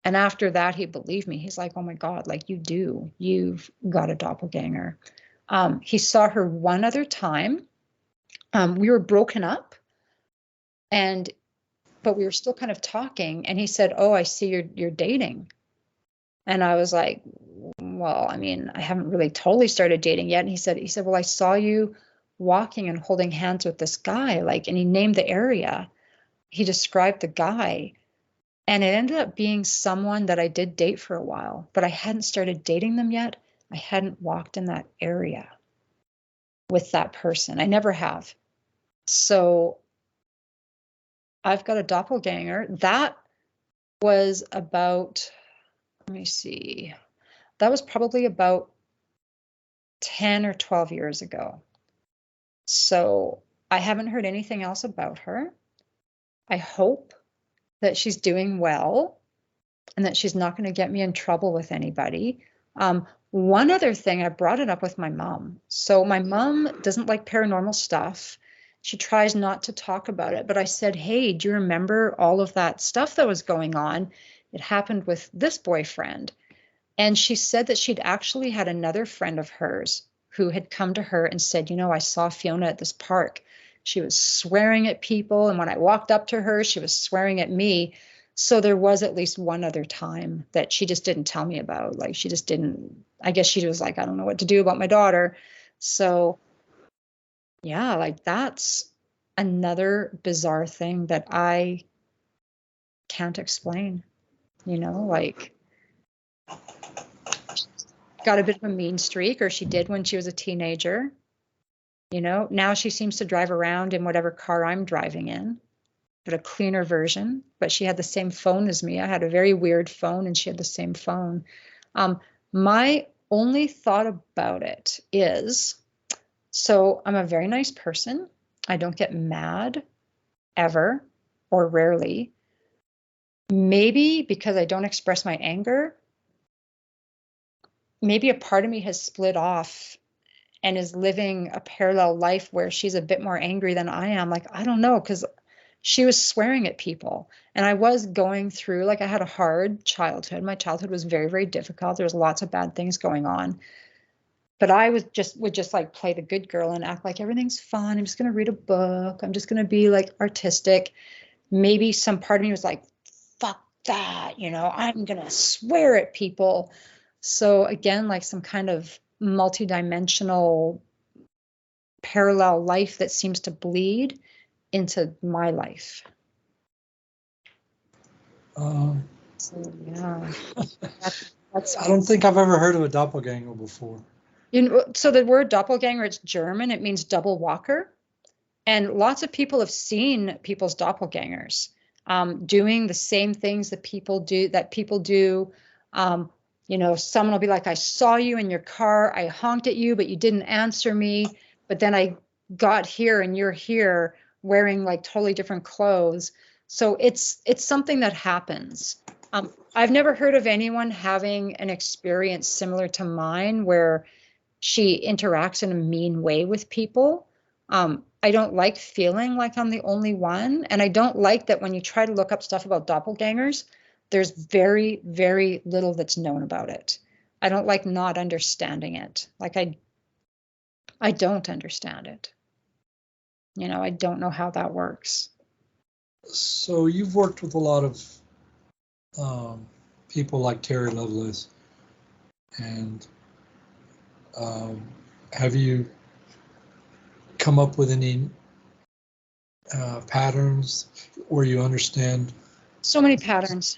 Speaker 2: And after that, he believed me. He's like, "Oh my God, like you've got a doppelganger." He saw her one other time. We were broken up but we were still kind of talking. And he said, "Oh, I see you're dating." And I was like, "Well, I mean, I haven't really totally started dating yet." And he said, "Well, I saw you walking and holding hands with this guy." Like, and he named the area. He described the guy. And it ended up being someone that I did date for a while, but I hadn't started dating them yet. I hadn't walked in that area with that person. I never have. So I've got a doppelganger. That was about, let me see, that was probably about 10 or 12 years ago. So I haven't heard anything else about her. I hope that she's doing well and that she's not going to get me in trouble with anybody. One other thing, I brought it up with my mom. So my mom doesn't like paranormal stuff. She tries not to talk about it, but I said, "Hey, do you remember all of that stuff that was going on? It happened with this boyfriend." And she said that she'd actually had another friend of hers who had come to her and said, "I saw Fiona at this park. She was swearing at people. And when I walked up to her, she was swearing at me." So there was at least one other time that she just didn't tell me about. Like, she just didn't, I guess she was like, "I don't know what to do about my daughter." So yeah, like that's another bizarre thing that I can't explain, like got a bit of a mean streak, or she did when she was a teenager. Now she seems to drive around in whatever car I'm driving in, but a cleaner version. But she had the same phone as me. I had a very weird phone and she had the same phone. My only thought about it is, so I'm a very nice person. I don't get mad ever or rarely. Maybe because I don't express my anger, maybe a part of me has split off and is living a parallel life where she's a bit more angry than I am. Like, I don't know, because she was swearing at people. And I was going through, like, I had a hard childhood. My childhood was very, very difficult. There was lots of bad things going on. But I would just like play the good girl and act like everything's fun. I'm just going to read a book. I'm just going to be like artistic. Maybe some part of me was like, "Fuck that, I'm going to swear at people." So again, like some kind of multidimensional parallel life that seems to bleed into my life. So yeah, that's
Speaker 1: I don't think I've ever heard of a doppelganger before.
Speaker 2: So the word doppelganger, it's German. It means double walker. And lots of people have seen people's doppelgangers doing the same things that people do. Um, someone will be like, I saw you in your car. I honked at you, but you didn't answer me. But then I got here and you're here wearing like totally different clothes. So it's something that happens. I've never heard of anyone having an experience similar to mine where she interacts in a mean way with people. I don't like feeling like I'm the only one. And I don't like that when you try to look up stuff about doppelgangers, there's very, very little that's known about it. I don't like not understanding it. Like I don't understand it. I don't know how that works.
Speaker 1: So you've worked with a lot of people like Terry Lovelace, and have you come up with any patterns where you understand?
Speaker 2: So many patterns.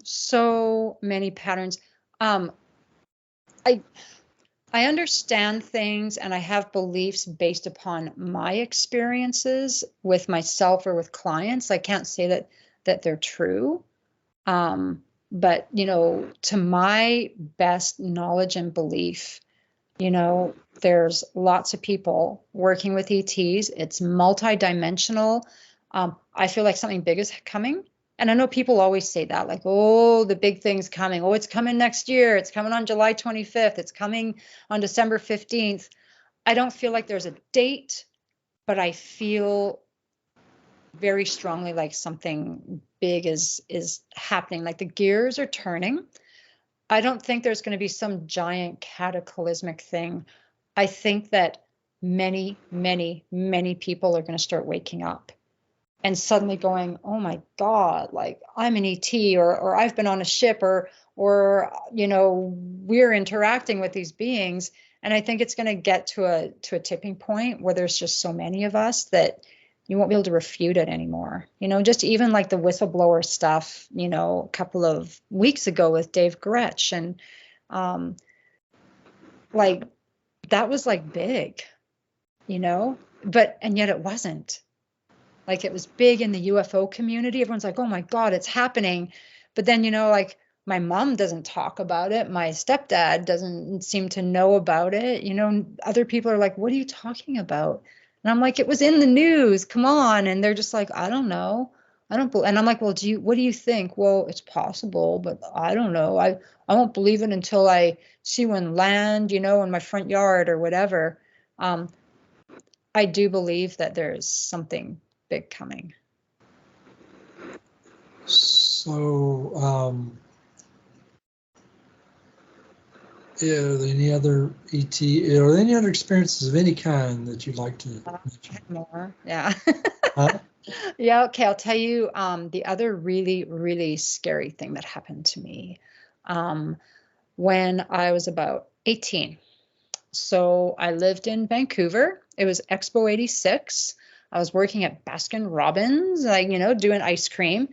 Speaker 2: So many patterns. I I understand things and I have beliefs based upon my experiences with myself or with clients. I can't say that they're true. But to my best knowledge and belief, there's lots of people working with ETs. It's multidimensional. I feel like something big is coming. And I know people always say that, like, oh, the big thing's coming. Oh, it's coming next year. It's coming on July 25th. It's coming on December 15th. I don't feel like there's a date, but I feel very strongly like something big is happening. Like the gears are turning. I don't think there's going to be some giant cataclysmic thing. I think that many, many, many people are going to start waking up and suddenly going, oh my God, like I'm an ET or I've been on a ship or we're interacting with these beings. And I think it's going to get to a tipping point where there's just so many of us that you won't be able to refute it anymore. Just even like the whistleblower stuff, a couple of weeks ago with Dave Gretsch, and like that was like big, and yet it wasn't. Like it was big in the UFO community. Everyone's like, oh my God, it's happening. But then, like my mom doesn't talk about it. My stepdad doesn't seem to know about it. Other people are like, what are you talking about? And I'm like, it was in the news. Come on. And they're just like, I don't know. I don't. And I'm like, well, what do you think? Well, it's possible, but I don't know. I won't believe it until I see one land, in my front yard or whatever. I do believe that there's something big coming.
Speaker 1: So, are there any other ET, are there any other experiences of any kind that you'd like to mention?
Speaker 2: More, yeah.
Speaker 1: Huh?
Speaker 2: Yeah, okay, I'll tell you the other really, really scary thing that happened to me when I was about 18. So I lived in Vancouver. It was Expo 86. I was working at Baskin Robbins, like, doing ice cream.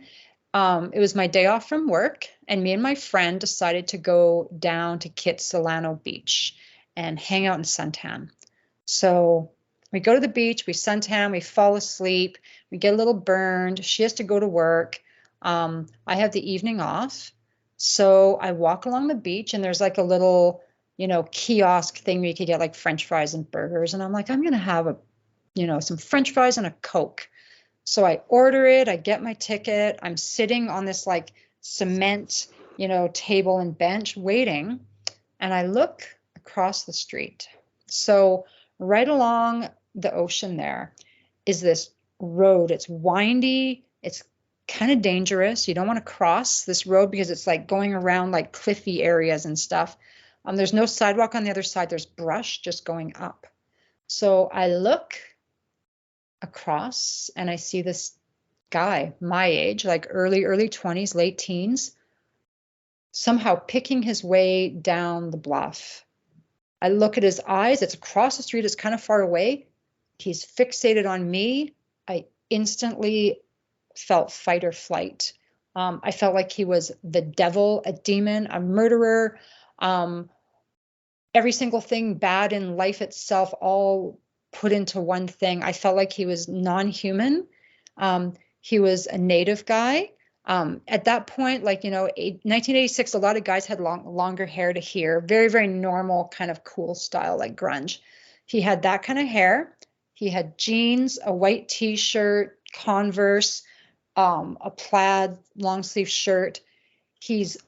Speaker 2: It was my day off from work, and me and my friend decided to go down to Kitsilano Beach and hang out in suntan. So we go to the beach, we suntan, we fall asleep, we get a little burned. She has to go to work. I have the evening off. So I walk along the beach, and there's like a little, kiosk thing where you could get like French fries and burgers. And I'm like, I'm going to have some French fries and a Coke. So I order it, I get my ticket, I'm sitting on this like cement, table and bench waiting, and I look across the street. So right along the ocean there is this road. It's windy, it's kind of dangerous. You don't want to cross this road because it's like going around like cliffy areas and stuff. There's no sidewalk on the other side, there's brush just going up. So I look across and I see this guy my age, like early 20s, late teens, somehow picking his way down the bluff. I look at his eyes, it's across the street, it's kind of far away. He's fixated on me. I instantly felt fight or flight. I felt like he was the devil, a demon, a murderer. every single thing bad in life itself all put into one thing. I felt like he was non-human. He was a native guy. At that point, like, 1986, a lot of guys had longer hair to here, very, very normal kind of cool style, like grunge. He had that kind of hair. He had jeans, a white t-shirt, Converse, a plaid long sleeve shirt. He's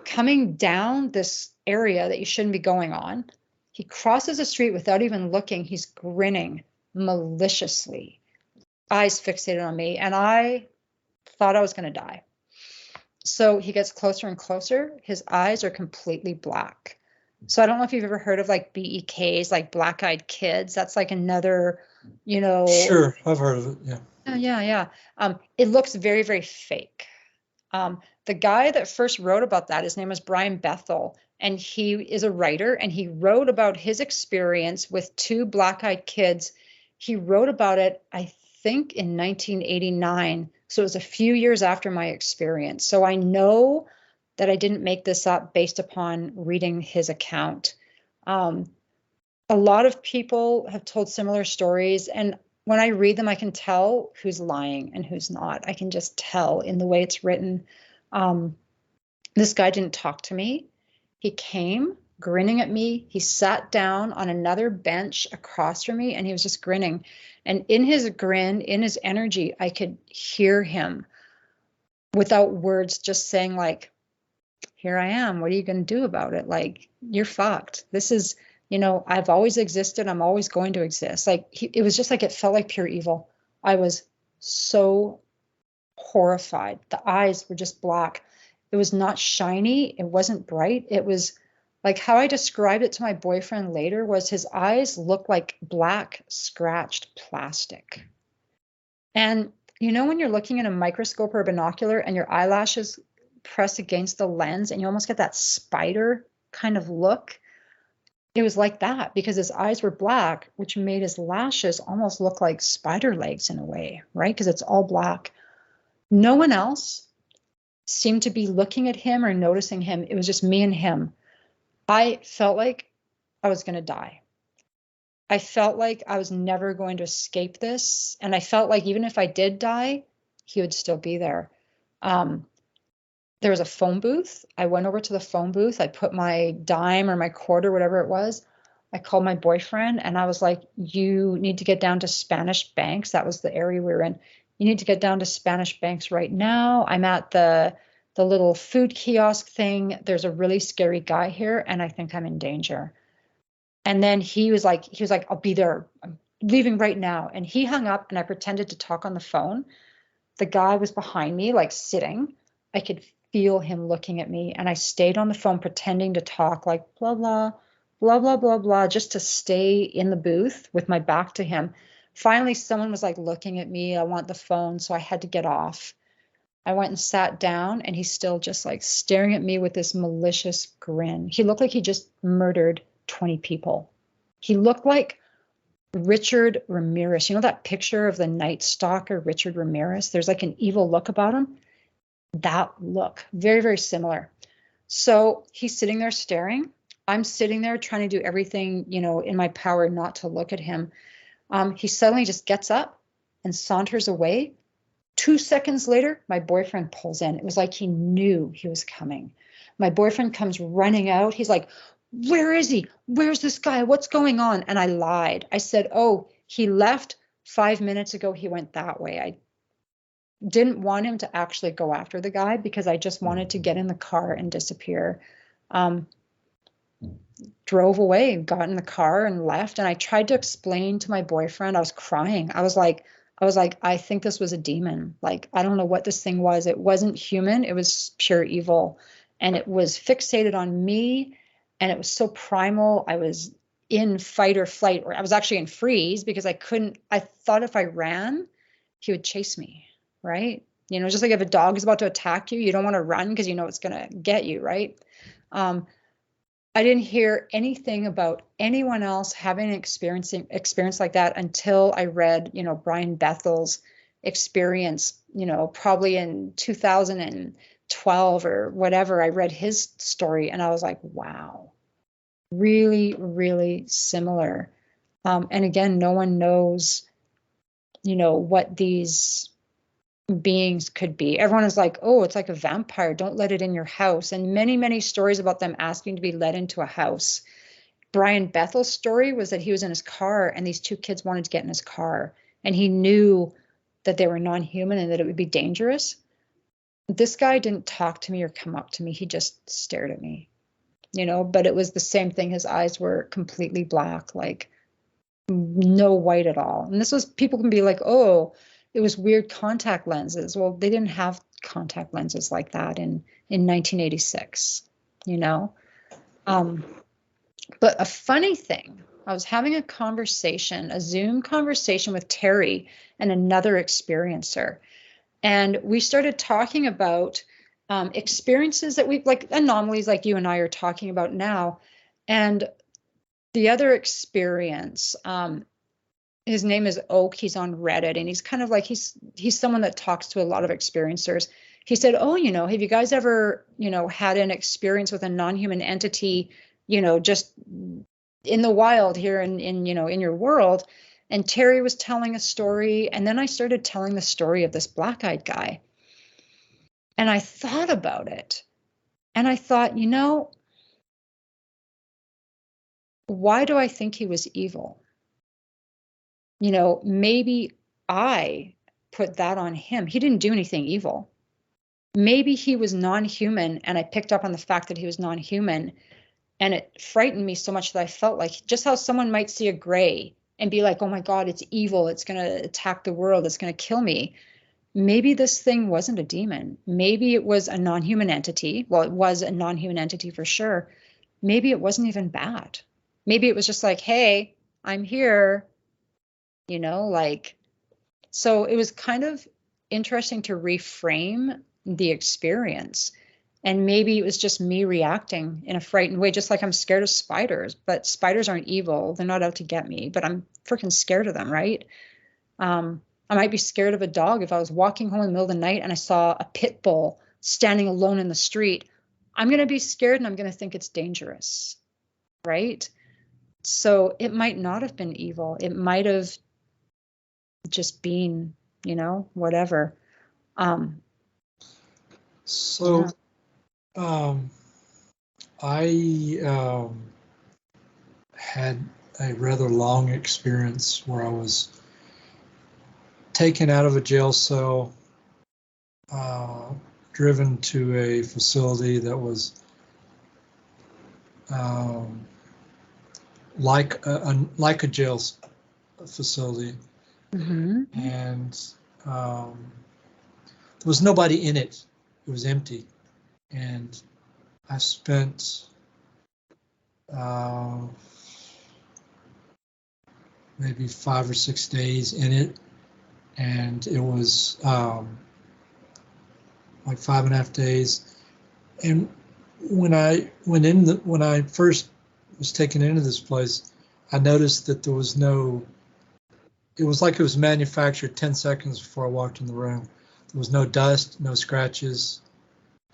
Speaker 2: coming down this area that you shouldn't be going on. He crosses the street without even looking. He's grinning maliciously, eyes fixated on me, and I thought I was going to die. So he gets closer and closer. His eyes are completely black. So I don't know if you've ever heard of like BEKs, like black-eyed kids. That's like another,
Speaker 1: Sure, I've heard of it. Yeah.
Speaker 2: Yeah. It looks very, very fake. The guy that first wrote about that, his name was Brian Bethel, and he is a writer, and he wrote about his experience with two black-eyed kids. He wrote about it, I think, in 1989. So it was a few years after my experience. So I know that I didn't make this up based upon reading his account. A lot of people have told similar stories, and when I read them, I can tell who's lying and who's not. I can just tell in the way it's written. This guy didn't talk to me. He came grinning at me. He sat down on another bench across from me, and he was just grinning. And in his grin, in his energy, I could hear him without words just saying, like, here I am. What are you going to do about it? Like, you're fucked. This is, I've always existed. I'm always going to exist. Like, it was just like, it felt like pure evil. I was so horrified. The eyes were just black. It was not shiny. It wasn't bright. It was like, how I described it to my boyfriend later was his eyes looked like black scratched plastic. And when you're looking in a microscope or a binocular and your eyelashes press against the lens and you almost get that spider kind of look, it was like that because his eyes were black, which made his lashes almost look like spider legs in a way, right? Because it's all black. No one else seemed to be looking at him or noticing him. It was just me and him. I felt like I was going to die. I felt like I was never going to escape this. And I felt like even if I did die, he would still be there. There was a phone booth. I went over to the phone booth. I put my dime or my quarter, whatever it was. I called my boyfriend and I was like, you need to get down to Spanish Banks. That was the area we were in. You need to get down to Spanish Banks right now. I'm at the little food kiosk thing. There's a really scary guy here and I think I'm in danger. And then he was like, I'll be there. I'm leaving right now. And he hung up and I pretended to talk on the phone. The guy was behind me, like sitting. I could feel him looking at me. And I stayed on the phone pretending to talk like blah, blah, blah, blah, blah, blah, just to stay in the booth with my back to him. Finally, someone was like looking at me. I want the phone. So I had to get off. I went and sat down and he's still just like staring at me with this malicious grin. He looked like he just murdered 20 people. He looked like Richard Ramirez. You know that picture of the Night Stalker, Richard Ramirez? There's like an evil look about him. That look, very, very similar. So he's sitting there staring. I'm sitting there trying to do everything, in my power not to look at him. He suddenly just gets up and saunters away. 2 seconds later, my boyfriend pulls in. It was like he knew he was coming. My boyfriend comes running out. He's like, where is he? Where's this guy? What's going on? And I lied. I said, oh, he left 5 minutes ago. He went that way. I didn't want him to actually go after the guy because I just wanted to get in the car and disappear. Drove away, got in the car and left. And I tried to explain to my boyfriend, I was crying. I was like, I think this was a demon. Like, I don't know what this thing was. It wasn't human. It was pure evil. And it was fixated on me. And it was so primal. I was in fight or flight, or I was actually in freeze because I thought if I ran, he would chase me, right? Just like if a dog is about to attack you, you don't want to run because it's going to get you, right? I didn't hear anything about anyone else having an experience like that until I read, Brian Bethel's experience, probably in 2012 or whatever. I read his story and I was like, wow, really, really similar. And again, no one knows, what these beings could be. Everyone is like, oh, it's like a vampire. Don't let it in your house. And many, many stories about them asking to be let into a house. Brian Bethel's story was that he was in his car and these two kids wanted to get in his car and he knew that they were non-human and that it would be dangerous. This guy didn't talk to me or come up to me. He just stared at me, but it was the same thing. His eyes were completely black, like no white at all. And this was, people can be like, oh, it was weird contact lenses. Well, they didn't have contact lenses like that in 1986, But a funny thing, I was having a Zoom conversation with Terry and another experiencer. And we started talking about experiences that we've, like anomalies like you and I are talking about now. And the other experience, his name is Oak. He's on Reddit, and he's kind of like, he's someone that talks to a lot of experiencers. He said, oh, have you guys ever, had an experience with a non-human entity, just in the wild here in your world? And Terry was telling a story, and then I started telling the story of this black-eyed guy. And I thought about it, and I thought, why do I think he was evil? Maybe I put that on him. He didn't do anything evil. Maybe he was non-human, and I picked up on the fact that he was non-human, and it frightened me so much that I felt like, just how someone might see a gray and be like, oh my God, it's evil. It's going to attack the world. It's going to kill me. Maybe this thing wasn't a demon. Maybe it was a non-human entity. Well, it was a non-human entity for sure. Maybe it wasn't even bad. Maybe it was just like, hey, I'm here, so it was kind of interesting to reframe the experience. And maybe it was just me reacting in a frightened way, just like I'm scared of spiders, but spiders aren't evil. They're not out to get me, but I'm freaking scared of them, right? I might be scared of a dog. If I was walking home in the middle of the night and I saw a pit bull standing alone in the street, I'm going to be scared and I'm going to think it's dangerous, right? So it might not have been evil. It might have just been, whatever.
Speaker 1: So I had a rather long experience where I was taken out of a jail cell, driven to a facility that was like a jail facility, and there was nobody in it. It was empty, and I spent maybe 5 or 6 days in it, and it was like 5.5 days. And when I first was taken into this place, I noticed that there was it was like it was manufactured 10 seconds before I walked in the room. There was no dust, no scratches.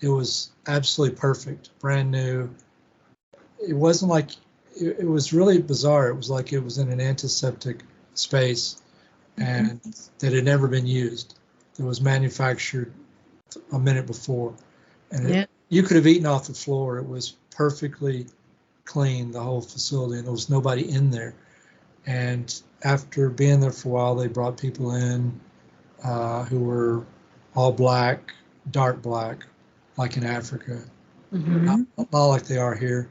Speaker 1: It was absolutely perfect, brand new. It wasn't like, it was really bizarre. It was like it was in an antiseptic space and that had never been used. It was manufactured a minute before. And you could have eaten off the floor. It was perfectly clean, the whole facility, and there was nobody in there. And after being there for a while, they brought people in who were all black, dark black, like in Africa, not like they are here.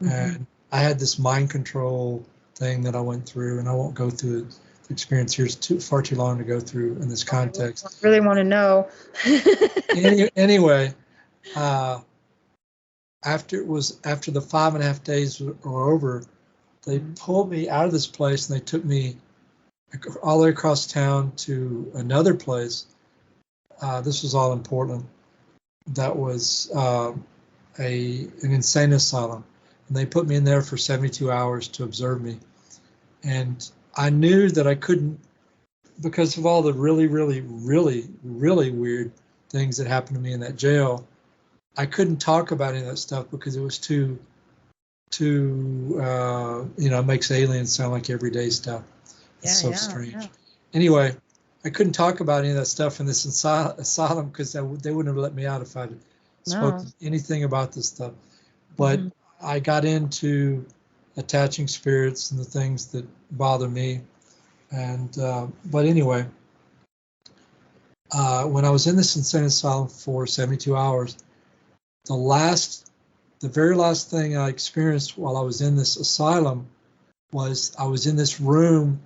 Speaker 1: And I had this mind control thing that I went through, and I won't go through the experience here. It's far too long to go through in this context.
Speaker 2: I really want to know.
Speaker 1: Anyway, after the 5.5 days were over, they pulled me out of this place and they took me all the way across town to another place. This was all in Portland. That was an insane asylum. And they put me in there for 72 hours to observe me. And I knew that I couldn't, because of all the really, really, really, really weird things that happened to me in that jail, I couldn't talk about any of that stuff because it was too it makes aliens sound like everyday stuff. It's so strange.
Speaker 2: Yeah.
Speaker 1: Anyway, I couldn't talk about any of that stuff in this asylum because they wouldn't have let me out if I'd spoken anything about this stuff. But I got into attaching spirits and the things that bother me. And but anyway, when I was in this insane asylum for 72 hours, the very last thing I experienced while I was in this asylum was I was in this room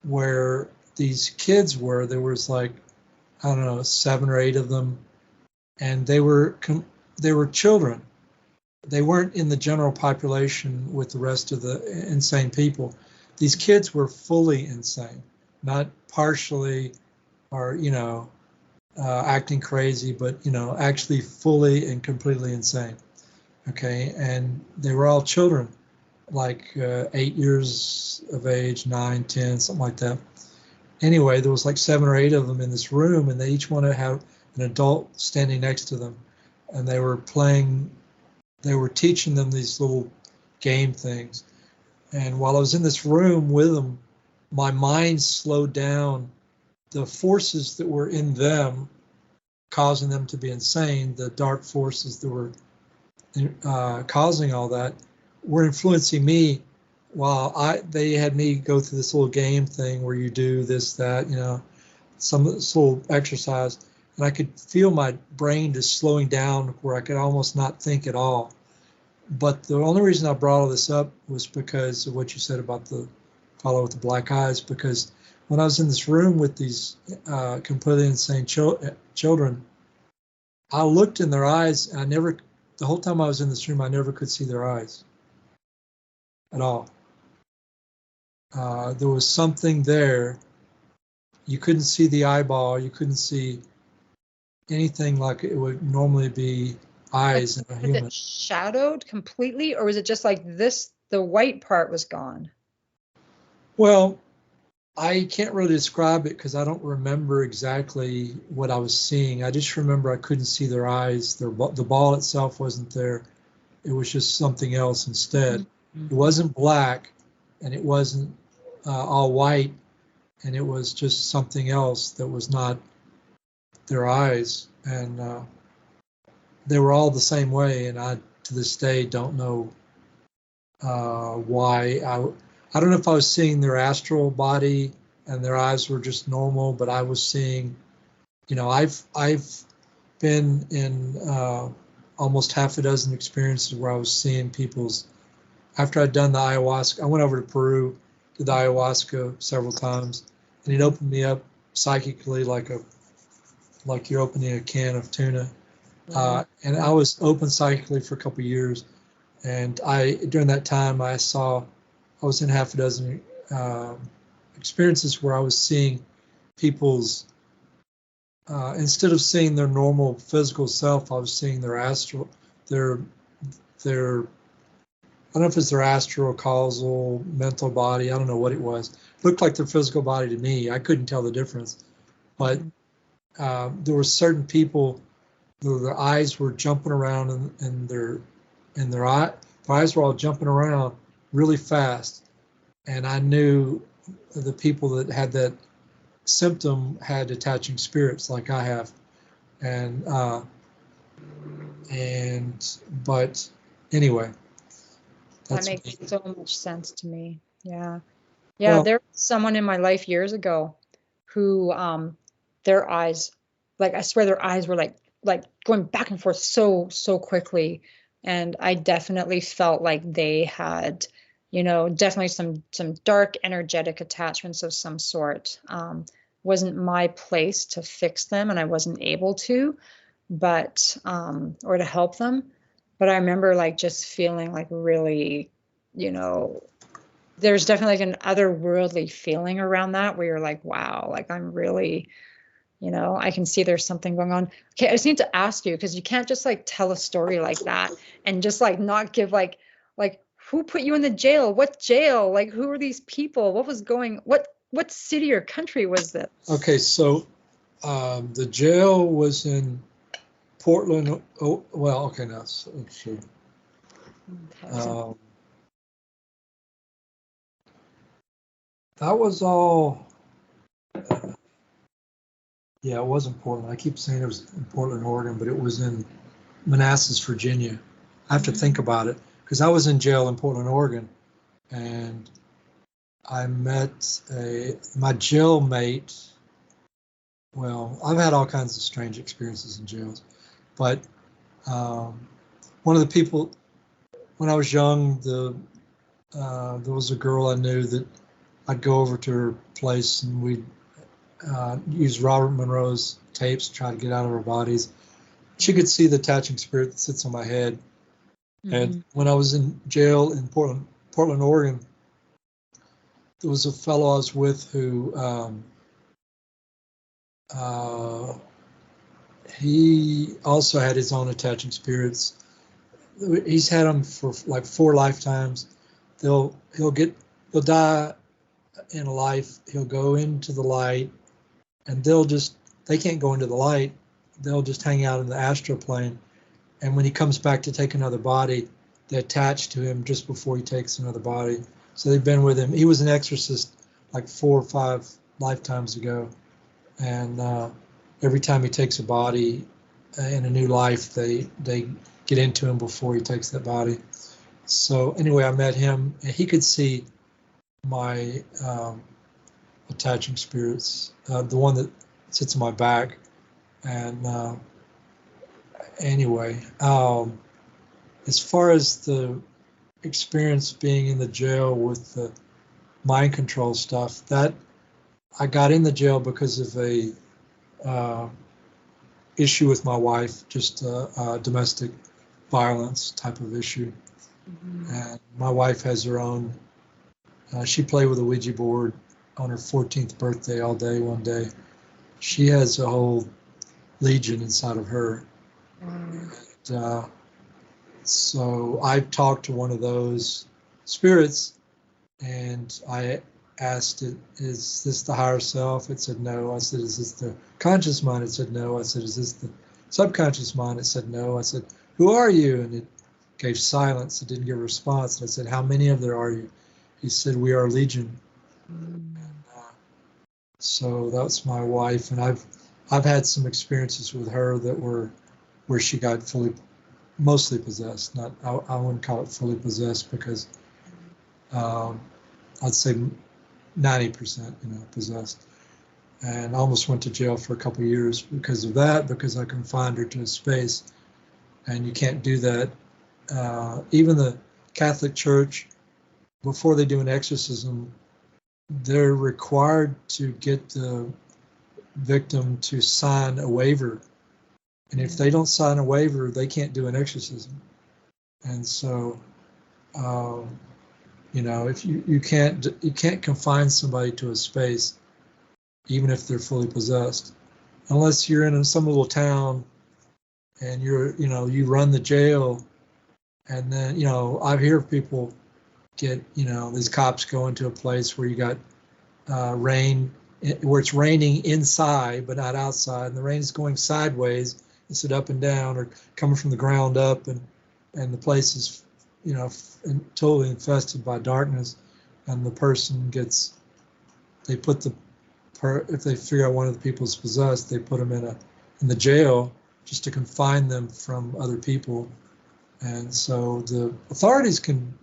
Speaker 1: where these kids were. There was like, I don't know, 7 or 8 of them, and they were children. They weren't in the general population with the rest of the insane people. These kids were fully insane, not partially or, acting crazy, but, actually fully and completely insane. Okay. And they were all children, like 8 years of age, 9, 10, something like that. Anyway, there was like 7 or 8 of them in this room, and they each wanted to have an adult standing next to them. And they were teaching them these little game things. And while I was in this room with them, my mind slowed down. The forces that were in them, causing them to be insane, the dark forces that were causing all that, were influencing me. While they had me go through this little game thing where you do this, that, some this little exercise, and I could feel my brain just slowing down where I could almost not think at all. But the only reason I brought all this up was because of what you said about the fellow with the black eyes, because when I was in this room with these completely insane children, I looked in their eyes, and the whole time I was in this room, I never could see their eyes at all. There was something there. You couldn't see the eyeball. You couldn't see anything like it would normally be eyes in a human.
Speaker 2: Was it shadowed completely, or was it just like this, the white part was gone?
Speaker 1: Well, I can't really describe it because I don't remember exactly what I was seeing. I just remember I couldn't see their eyes. The ball itself wasn't there. It was just something else instead. Mm-hmm. It wasn't black, and it wasn't all white, and it was just something else that was not their eyes. And they were all the same way, and I, to this day, don't know why. I don't know if I was seeing their astral body and their eyes were just normal, but I was seeing, I've been in almost half a dozen experiences where I was seeing people's, after I'd done the ayahuasca, I went over to Peru, did the ayahuasca several times, and it opened me up psychically like you're opening a can of tuna. And I was open psychically for a couple of years. And during that time, I was in half a dozen experiences where I was seeing people's, instead of seeing their normal physical self, I was seeing their astral, I don't know if it's their astral, causal, mental body. I don't know what it was. It looked like their physical body to me. I couldn't tell the difference. But there were certain people, their eyes were jumping around, and their eyes were all jumping around really fast. And I knew the people that had that symptom had attaching spirits like I have. But anyway.
Speaker 2: That makes so much sense to me. Yeah. Yeah, there was someone in my life years ago who their eyes, like I swear their eyes were like going back and forth so quickly. And I definitely felt like they had, definitely some dark energetic attachments of some sort. Wasn't my place to fix them, and I wasn't able to, but or to help them. But I remember like just feeling like really, there's definitely like an otherworldly feeling around that where you're like, wow, like I'm really, I can see there's something going on. Okay, I just need to ask you, because you can't just like tell a story like that and just like not give like who put you in the jail? What jail? Like who are these people? What was what city or country was this?
Speaker 1: Okay, so the jail was in Portland. Oh, well, okay, now let's see.
Speaker 2: Okay.
Speaker 1: That was all. Yeah, it was in Portland. I keep saying it was in Portland, Oregon, but it was in Manassas, Virginia. I have to think about it because I was in jail in Portland, Oregon, and I met my jail mate. Well, I've had all kinds of strange experiences in jails, but one of the people when I was young, there was a girl I knew that I'd go over to her place and we'd use Robert Monroe's tapes to try to get out of our bodies. She could see the attaching spirit that sits on my head. And when I was in jail in Portland, Oregon, there was a fellow I was with who he also had his own attaching spirits. He's had them for like 4 lifetimes. He'll die in a life. He'll go into the light, and they can't go into the light. They'll just hang out in the astral plane. And when he comes back to take another body, they attach to him just before he takes another body. So they've been with him. He was an exorcist like 4 or 5 lifetimes ago. And every time he takes a body in a new life, they get into him before he takes that body. So anyway, I met him, and he could see my attaching spirits, the one that sits on my back. And anyway, as far as the experience being in the jail with the mind control stuff, that I got in the jail because of a issue with my wife, just a domestic violence type of issue. And my wife has her own, she played with a Ouija board on her 14th birthday all day one day. She has a whole legion inside of her. And, so I talked to one of those spirits, and I asked it, is this the higher self? It said no. I said, is this the conscious mind? It said no. I said, is this the subconscious mind? It said no. I said, who are you? And it gave silence. It didn't give a response. And I said, how many of there are you? He said, we are legion. And, so that's my wife, and I've had some experiences with her that were where she got mostly possessed. Not, I wouldn't call it fully possessed because I'd say 90%, possessed. And I almost went to jail for a couple of years because of that, because I confined her to a space, and you can't do that. Even the Catholic Church, before they do an exorcism, they're required to get the victim to sign a waiver. And if they don't sign a waiver, they can't do an exorcism. And so, if you can't confine somebody to a space, even if they're fully possessed, unless you're in some little town and you run the jail, and then I hear people get these cops go into a place where you got rain, where it's raining inside but not outside, and the rain is going sideways instead up and down, or coming from the ground up, and the place is totally infested by darkness, and the person they put if they figure out one of the people is possessed, they put them in the jail just to confine them from other people. And so the authorities can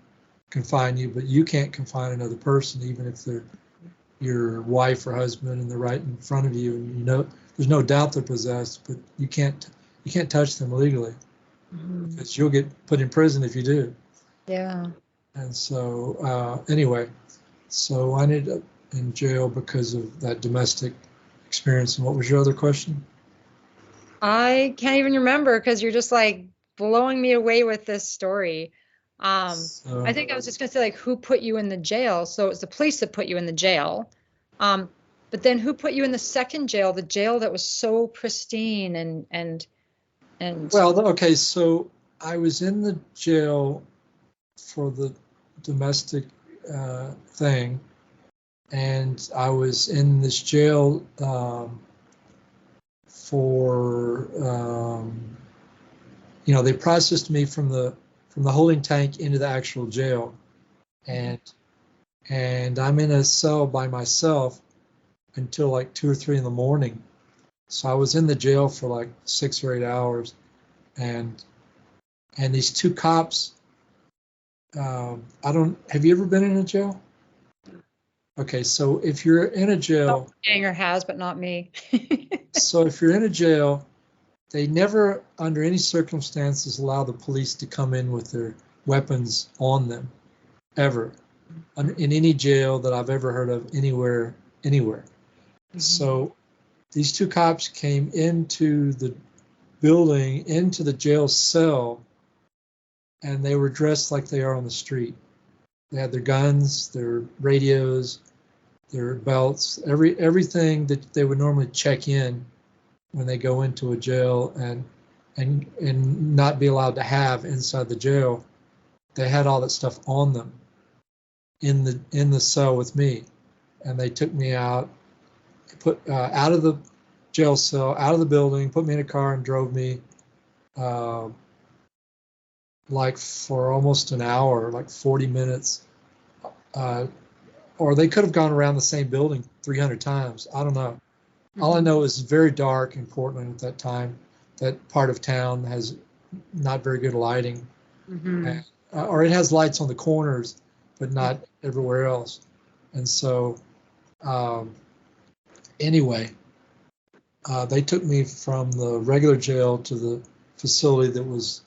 Speaker 1: confine you, but you can't confine another person, even if they're your wife or husband and they're right in front of you, and there's no doubt they're possessed, but you can't touch them legally, because you'll get put in prison if you do.
Speaker 2: Yeah.
Speaker 1: And so anyway, so I ended up in jail because of that domestic experience. And what was your other question?
Speaker 2: I can't even remember, because you're just like blowing me away with this story. I think I was just gonna say, like, who put you in the jail? So it was the police that put you in the jail. But then who put you in the second jail, the jail that was so pristine and
Speaker 1: Well, okay, so I was in the jail for the domestic thing, and I was in this jail for they processed me from the holding tank into the actual jail, and and I'm in a cell by myself until like 2 or 3 in the morning. So I was in the jail for like 6 or 8 hours, and these two cops. I don't. Have you ever been in a jail? Okay, so if you're in a jail,
Speaker 2: Ganger has, but not me.
Speaker 1: so if you're in a jail, they never, under any circumstances, allow the police to come in with their weapons on them, ever, in any jail that I've ever heard of anywhere. So these two cops came into the building, into the jail cell, and they were dressed like they are on the street. They had their guns, their radios, their belts, everything that they would normally check in when they go into a jail and not be allowed to have inside the jail. They had all that stuff on them in the cell with me, and they took me out, put out of the jail cell, out of the building, put me in a car and drove me like for almost an hour, like 40 minutes. Or they could have gone around the same building 300 times. I don't know. All I know is it's very dark in Portland at that time. That part of town has not very good lighting, or it has lights on the corners, but not everywhere else. And so, anyway, they took me from the regular jail to the facility that was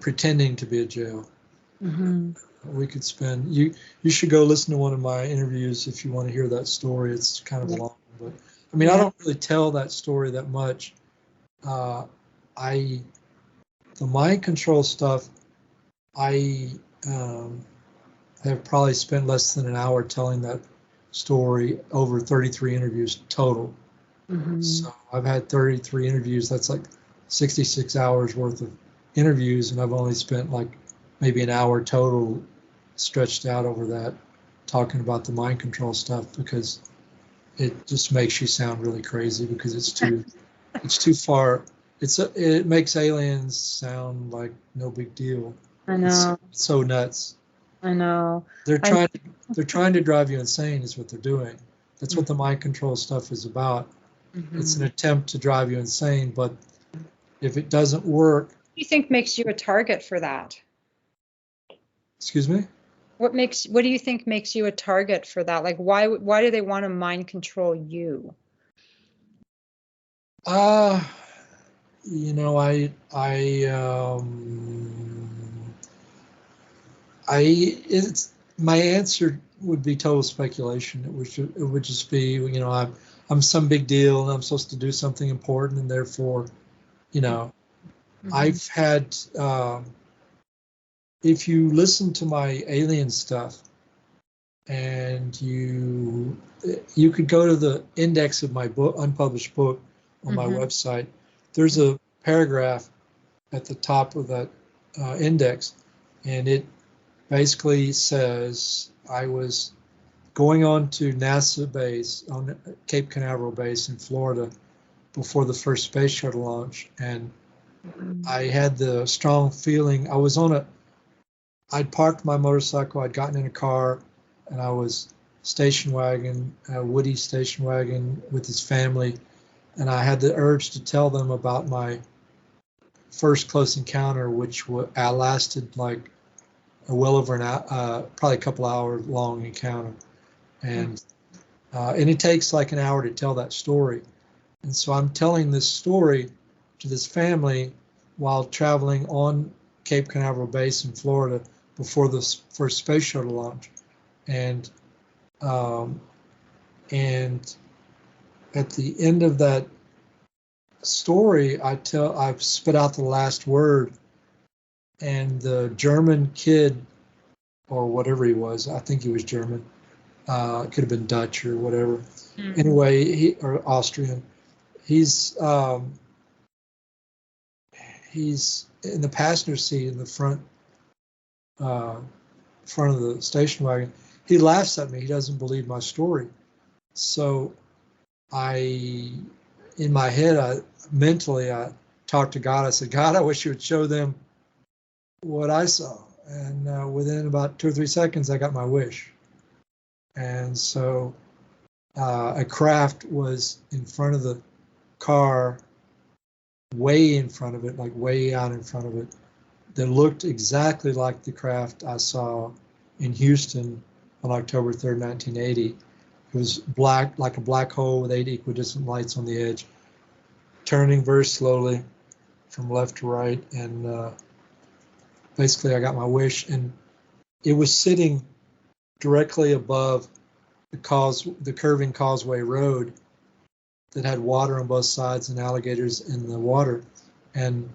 Speaker 1: pretending to be a jail. We could spend. You should go listen to one of my interviews if you want to hear that story. It's kind of long, but I mean, I don't really tell that story that much. The mind control stuff, I have probably spent less than an hour telling that story over 33 interviews total. So I've had 33 interviews. That's like 66 hours worth of interviews, and I've only spent like maybe an hour total stretched out over that talking about the mind control stuff, because it just makes you sound really crazy, because it's too far. It makes aliens sound like no big deal.
Speaker 2: I know.
Speaker 1: It's so nuts.
Speaker 2: I know.
Speaker 1: They're trying to drive you insane is what they're doing. That's what the mind control stuff is about. It's an attempt to drive you insane, but if it doesn't work.
Speaker 2: What do you think makes you a target for that?
Speaker 1: Excuse me?
Speaker 2: What do you think makes you a target for that? Like, why do they want to mind control you?
Speaker 1: You know, it's my answer would be total speculation. It would just be, you know, I'm some big deal and I'm supposed to do something important, and therefore, you know, I've had. If you listen to my alien stuff, and you could go to the index of my book, unpublished book, on my website. There's a paragraph at the top of that index, and it basically says I was going on to NASA base on Cape Canaveral base in Florida before the first space shuttle launch, and I had the strong feeling I'd parked my motorcycle, I'd gotten in a car, and I was Woody station wagon with his family, and I had the urge to tell them about my first close encounter, which lasted like well over an hour, probably a couple hour long encounter, and it takes like an hour to tell that story, and so I'm telling this story to this family while traveling on Cape Canaveral base in Florida before the first space shuttle launch, and at the end of that story, I spit out the last word, and the German kid, or whatever he was, I think he was German, it could have been Dutch or whatever. Anyway, or Austrian. He's in the passenger seat in the front of the station wagon. He laughs at me. He doesn't believe my story. So in my head, I talked to God. I said, God, I wish you would show them what I saw. And within about 2 or 3 seconds, I got my wish. And so a craft was in front of the car, way in front of it, like way out in front of it, that looked exactly like the craft I saw in Houston on October 3rd, 1980. It was black, like a black hole with 8 equidistant lights on the edge, turning very slowly from left to right. And basically I got my wish, and it was sitting directly above the curving causeway road that had water on both sides and alligators in the water. And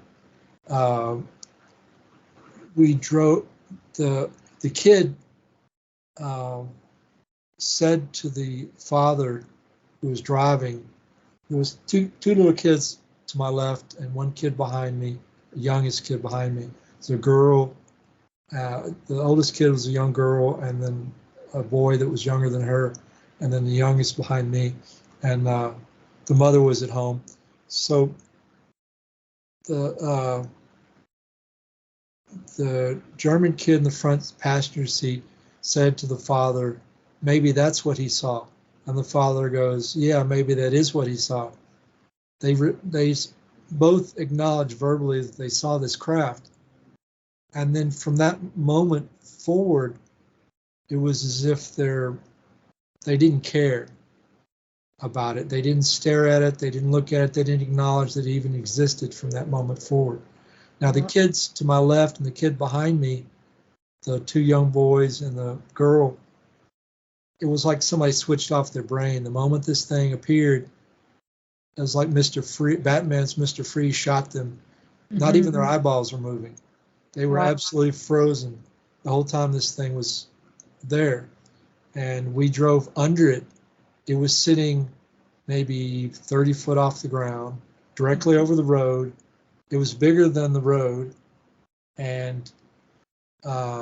Speaker 1: we drove, the kid said to the father who was driving, there was two little kids to my left and one kid behind me, the youngest kid behind me. It's a girl. The oldest kid was a young girl, and then a boy that was younger than her, and then the youngest behind me, and the mother was at home. So the German kid in the front passenger seat said to the father, maybe that's what he saw. And the father goes, yeah, maybe that is what he saw. They both acknowledged verbally that they saw this craft. And then from that moment forward, it was as if they didn't care about it. They didn't stare at it. They didn't look at it. They didn't acknowledge that it even existed from that moment forward. Now, the kids to my left and the kid behind me, the two young boys and the girl, it was like somebody switched off their brain. The moment this thing appeared, it was like Batman's Mr. Freeze shot them. Not even their eyeballs were moving. They were absolutely frozen the whole time this thing was there. And we drove under it. It was sitting maybe 30 foot off the ground, directly over the road. It was bigger than the road, and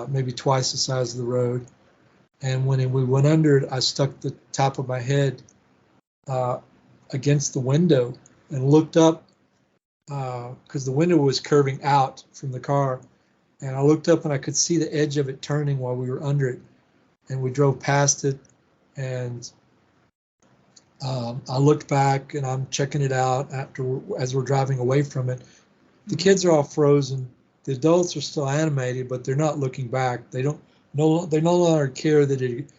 Speaker 1: maybe twice the size of the road. And when we went under it, I stuck the top of my head against the window and looked up, because the window was curving out from the car. And I looked up and I could see the edge of it turning while we were under it. And we drove past it, and I looked back and I'm checking it out as we're driving away from it. The kids are all frozen. The adults are still animated, but they're not looking back. They no longer care that it.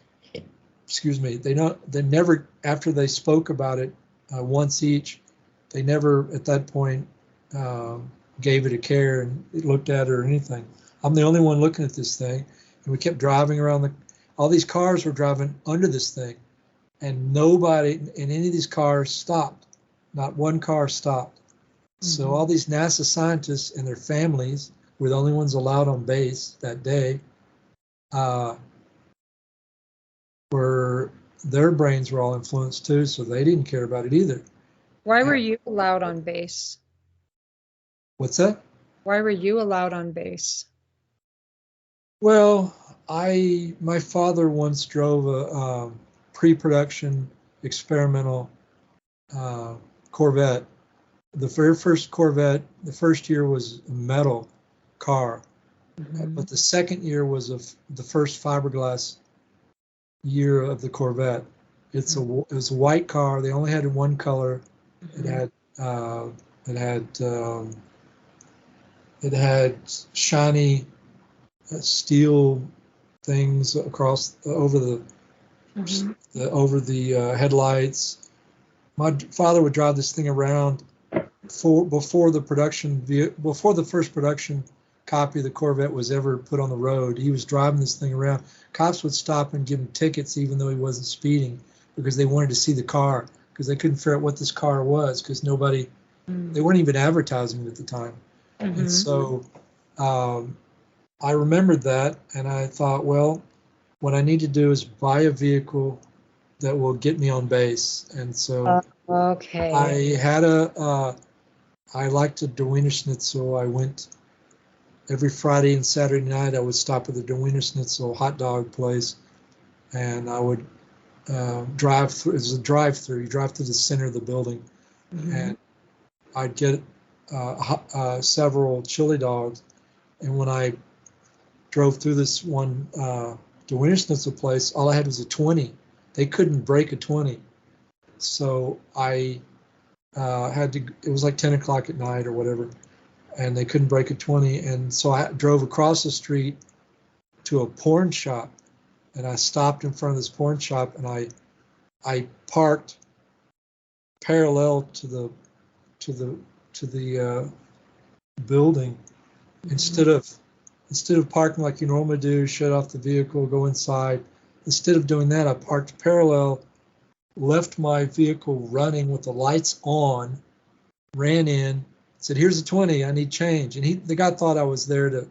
Speaker 1: Excuse me. They never, after they spoke about it once each, they never at that point gave it a care and looked at it or anything. I'm the only one looking at this thing, and we kept driving around all these cars were driving under this thing, and nobody in any of these cars stopped. Not one car stopped. So all these NASA scientists and their families were the only ones allowed on base that day. Their brains were all influenced too, so they didn't care about it either.
Speaker 2: Why were you allowed on base?
Speaker 1: What's that?
Speaker 2: Why were you allowed on base?
Speaker 1: Well, my father once drove a pre-production experimental Corvette. The very first Corvette, the first year was a metal car, but the second year was the first fiberglass year of the Corvette. It was a white car. They only had one color. It had shiny steel things across over the headlights. My father would drive this thing around before the first production copy of the Corvette was ever put on the road. He was driving this thing around. Cops would stop and give him tickets even though he wasn't speeding, because they wanted to see the car, because they couldn't figure out what this car was, because they weren't even advertising it at the time. And so I remembered that, and I thought, well, what I need to do is buy a vehicle that will get me on base. And so I liked a Wiener Schnitzel. I went every Friday and Saturday night. I would stop at the Wiener Schnitzel hot dog place, and I would drive through. It was a drive-through. You drive through the center of the building, and I'd get several chili dogs. And when I drove through this one the winter schnitzel place, all I had was a 20. They couldn't break a 20. So I had to, it was like 10 o'clock at night or whatever, and they couldn't break a 20. And so I drove across the street to a porn shop, and I stopped in front of this porn shop, and I parked parallel to the building. Instead of parking like you normally do, shut off the vehicle, go inside. Instead of doing that, I parked parallel, left my vehicle running with the lights on, ran in, said, "Here's a 20, I need change." And the guy thought I was there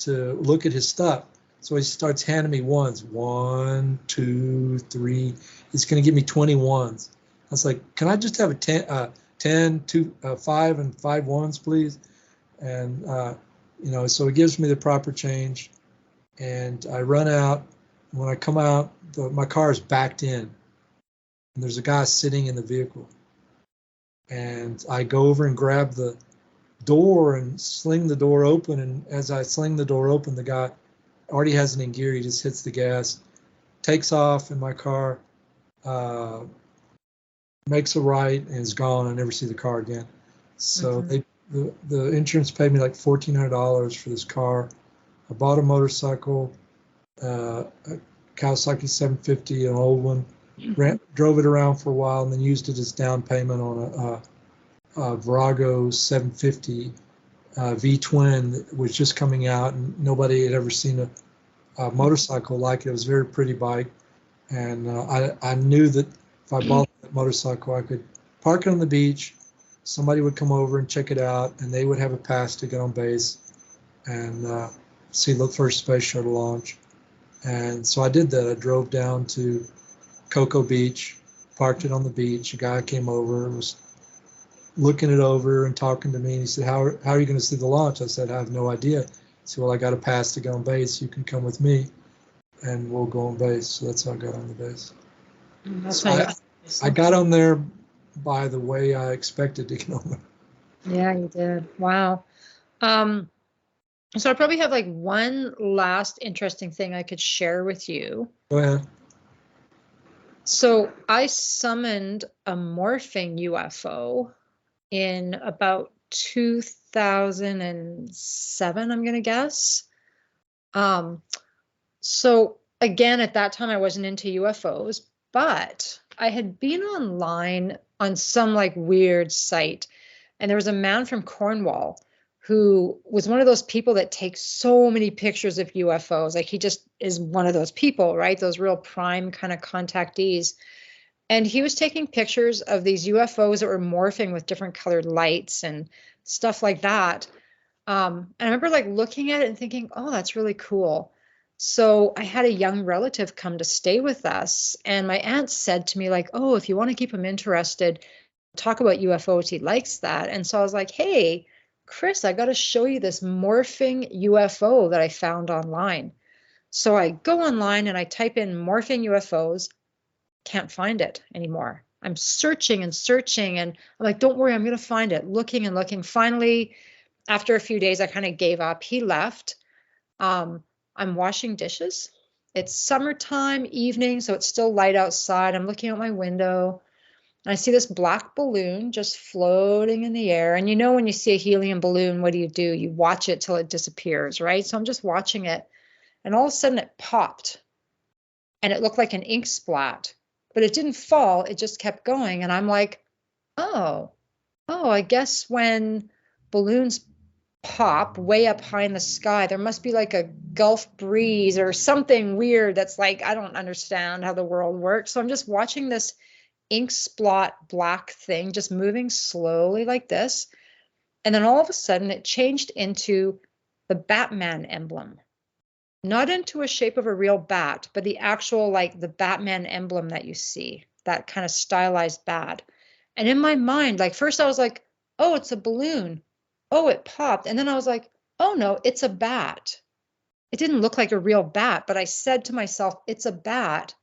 Speaker 1: to look at his stuff. So he starts handing me ones. 1, 2, 3. He's going to give me 20 ones. I was like, "Can I just have a 10, 2, 5, and 5 ones, please?" And so he gives me the proper change, and I run out. When I come out, my car is backed in, and there's a guy sitting in the vehicle. And I go over and grab the door and sling the door open. And as I sling the door open, the guy already has it in gear. He just hits the gas, takes off in my car, makes a right, and is gone. I never see the car again. So the insurance paid me like $1,400 for this car. I bought a motorcycle, a Kawasaki 750, an old one, drove it around for a while, and then used it as down payment on a Virago 750 V-twin that was just coming out, and nobody had ever seen a motorcycle like it. It was a very pretty bike, and I knew that if I bought that motorcycle, I could park it on the beach. Somebody would come over and check it out, and they would have a pass to get on base and see the first space shuttle launch. And so I did that. I drove down to Cocoa Beach, parked it on the beach. A guy came over and was looking it over and talking to me. And he said, how are you going to see the launch? I said, "I have no idea." He said, "Well, I got a pass to get on base. You can come with me, and we'll go on base." So that's how I got on the base. I got on there by the way I expected to get on there.
Speaker 2: Yeah, you did. Wow. So I probably have like one last interesting thing I could share with you.
Speaker 1: Go ahead.
Speaker 2: So I summoned a morphing UFO in about 2007, I'm going to guess. So again, at that time, I wasn't into UFOs, but I had been online on some like weird site, and there was a man from Cornwall who was one of those people that takes so many pictures of UFOs. Like he just is one of those people, right? Those real prime kind of contactees. And he was taking pictures of these UFOs that were morphing with different colored lights and stuff like that. And I remember like looking at it and thinking, oh, that's really cool. So I had a young relative come to stay with us, and my aunt said to me like, "Oh, if you want to keep him interested, talk about UFOs. He likes that." And so I was like, "Hey, Chris, I got to show you this morphing UFO that I found online." So I go online and I type in morphing UFOs. Can't find it anymore. I'm searching and searching, and I'm like, "Don't worry, I'm going to find it." Looking and looking. Finally, after a few days, I kind of gave up. He left. I'm washing dishes. It's summertime evening, so it's still light outside. I'm looking out my window. And I see this black balloon just floating in the air. And you know, when you see a helium balloon, what do? You watch it till it disappears, right? So I'm just watching it. And all of a sudden it popped. And it looked like an ink splat. But it didn't fall. It just kept going. And I'm like, oh, I guess when balloons pop way up high in the sky, there must be like a Gulf breeze or something weird that's like, I don't understand how the world works. So I'm just watching this ink splat black thing just moving slowly like this. And then all of a sudden it changed into the Batman emblem, not into a shape of a real bat, but the actual, like the Batman emblem that you see, that kind of stylized bat. And in my mind, like first I was like, oh, it's a balloon. Oh, it popped. And then I was like, oh no, it's a bat. It didn't look like a real bat, but I said to myself, it's a bat.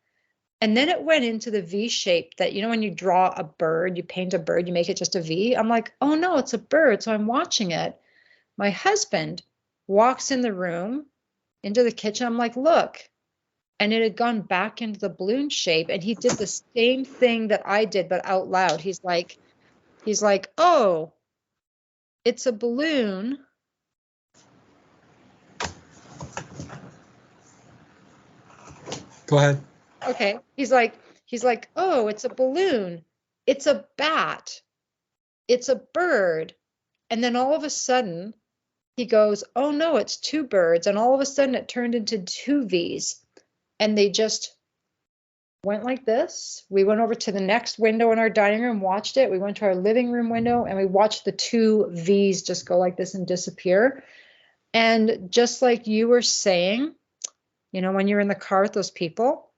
Speaker 2: And then it went into the V shape that, you know, when you draw a bird, you paint a bird, you make it just a V. I'm like, oh no, it's a bird. So I'm watching it. My husband walks in the room, into the kitchen. I'm like, look. and it had gone back into the balloon shape. And he did the same thing that I did, but out loud. He's like, oh, it's a balloon.
Speaker 1: Go ahead.
Speaker 2: Okay. He's like, oh, it's a balloon. It's a bat. It's a bird. And then all of a sudden he goes, oh no, it's two birds. And all of a sudden it turned into two V's, and they just went like this. We went over to the next window in our dining room, watched it. We went to our living room window and we watched the two V's just go like this and disappear. And just like you were saying, when you're in the car with those people,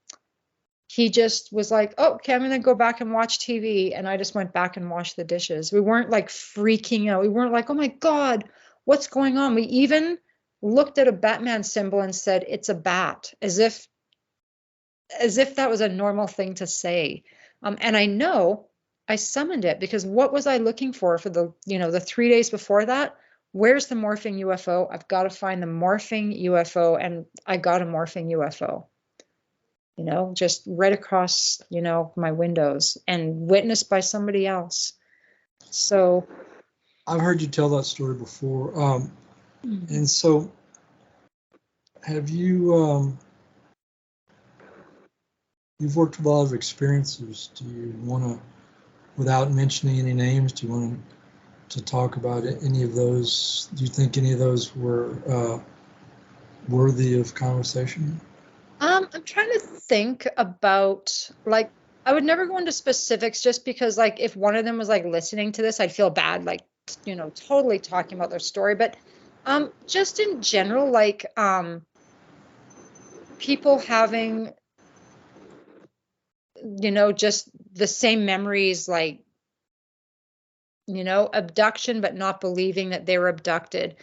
Speaker 2: he just was like, oh, okay, I'm going to go back and watch TV. And I just went back and washed the dishes. We weren't like freaking out. We weren't like, oh my God, what's going on? We even looked at a Batman symbol and said, it's a bat, as if that was a normal thing to say. And I know I summoned it, because what was I looking for the 3 days before that? Where's the morphing UFO? I've got to find the morphing UFO. And I got a morphing UFO, just right across, my windows, and witnessed by somebody else. So
Speaker 1: I've heard you tell that story before. And so have you, you've worked with a lot of experiences. Do you want to, without mentioning any names, do you want to talk about any of those? Do you think any of those were worthy of conversation?
Speaker 2: I'm trying to think about, like, I would never go into specifics, just because, like, if one of them was like listening to this, I'd feel bad, like, totally talking about their story. But just in general, like, people having, just the same memories, like, abduction, but not believing that they were abducted,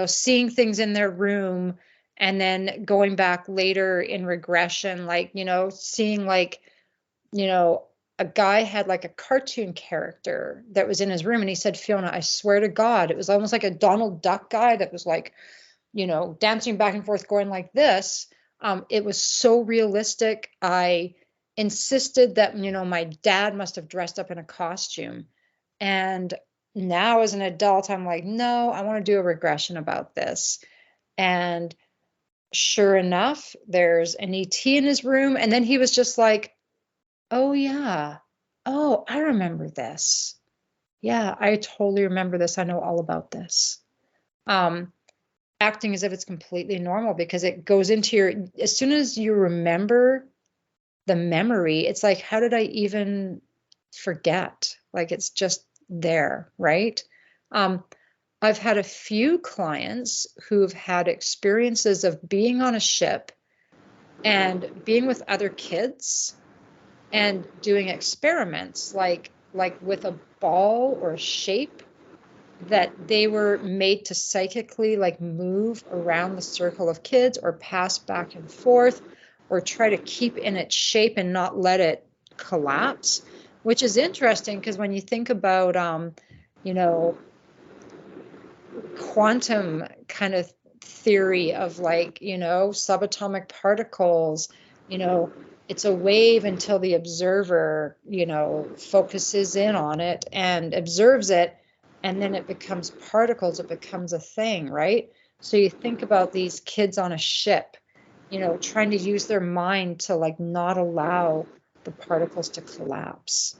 Speaker 2: seeing things in their room, and then going back later in regression, like, seeing, like, a guy had like a cartoon character that was in his room, and he said, Fiona, I swear to God, it was almost like a Donald Duck guy that was like, dancing back and forth, going like this. It was so realistic. I insisted that, my dad must have dressed up in a costume. And now as an adult, I'm like, no, I want to do a regression about this. And sure enough, there's an ET in his room. And then he was just like, oh yeah, oh, I remember this. Yeah, I totally remember this. I know all about this. Acting as if it's completely normal, because it goes into as soon as you remember the memory, it's like, how did I even forget? Like, it's just there, right? I've had a few clients who've had experiences of being on a ship and being with other kids and doing experiments, like with a ball or a shape, that they were made to psychically, like, move around the circle of kids, or pass back and forth, or try to keep in its shape and not let it collapse, which is interesting, because when you think about quantum kind of theory of, like, subatomic particles, it's a wave until the observer, focuses in on it and observes it, and then it becomes particles, it becomes a thing, right? So you think about these kids on a ship, trying to use their mind to, like, not allow the particles to collapse.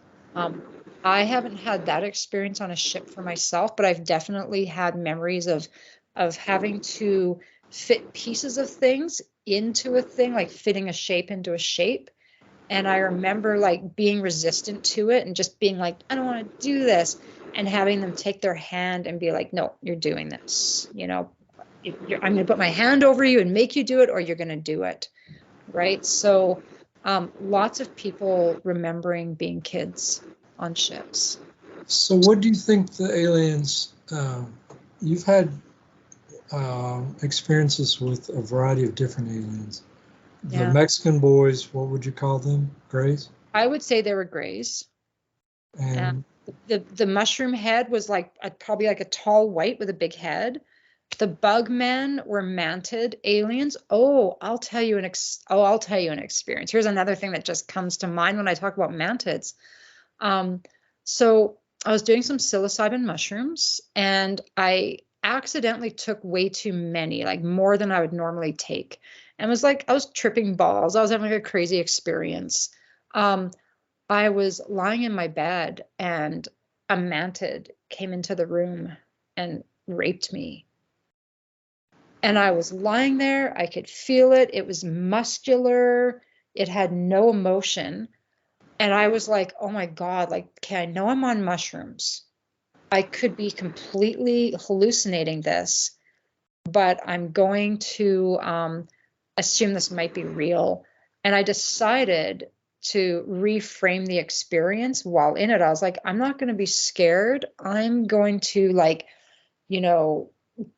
Speaker 2: I haven't had that experience on a ship for myself, but I've definitely had memories of having to fit pieces of things into a thing, like fitting a shape into a shape. And I remember, like, being resistant to it and just being like, I don't want to do this, and having them take their hand and be like, no, you're doing this. I'm going to put my hand over you and make you do it, or you're going to do it. Right. So lots of people remembering being kids on ships.
Speaker 1: So what do you think the aliens, you've had experiences with a variety of different aliens. The Mexican boys, what would you call them? Grays?
Speaker 2: I would say they were grays.
Speaker 1: And
Speaker 2: the mushroom head was like probably like a tall white with a big head. The bug men were mantid aliens. Oh, I'll tell you an experience. Here's another thing that just comes to mind when I talk about mantids. So I was doing some psilocybin mushrooms, and I accidentally took way too many, like more than I would normally take. And I was tripping balls. I was having a crazy experience. I was lying in my bed, and a mantid came into the room and raped me. And I was lying there. I could feel it. It was muscular. It had no emotion. And I was like, oh my God, like, okay, I know I'm on mushrooms. I could be completely hallucinating this, but I'm going to assume this might be real. And I decided to reframe the experience while in it. I was like, I'm not going to be scared. I'm going to, like, you know,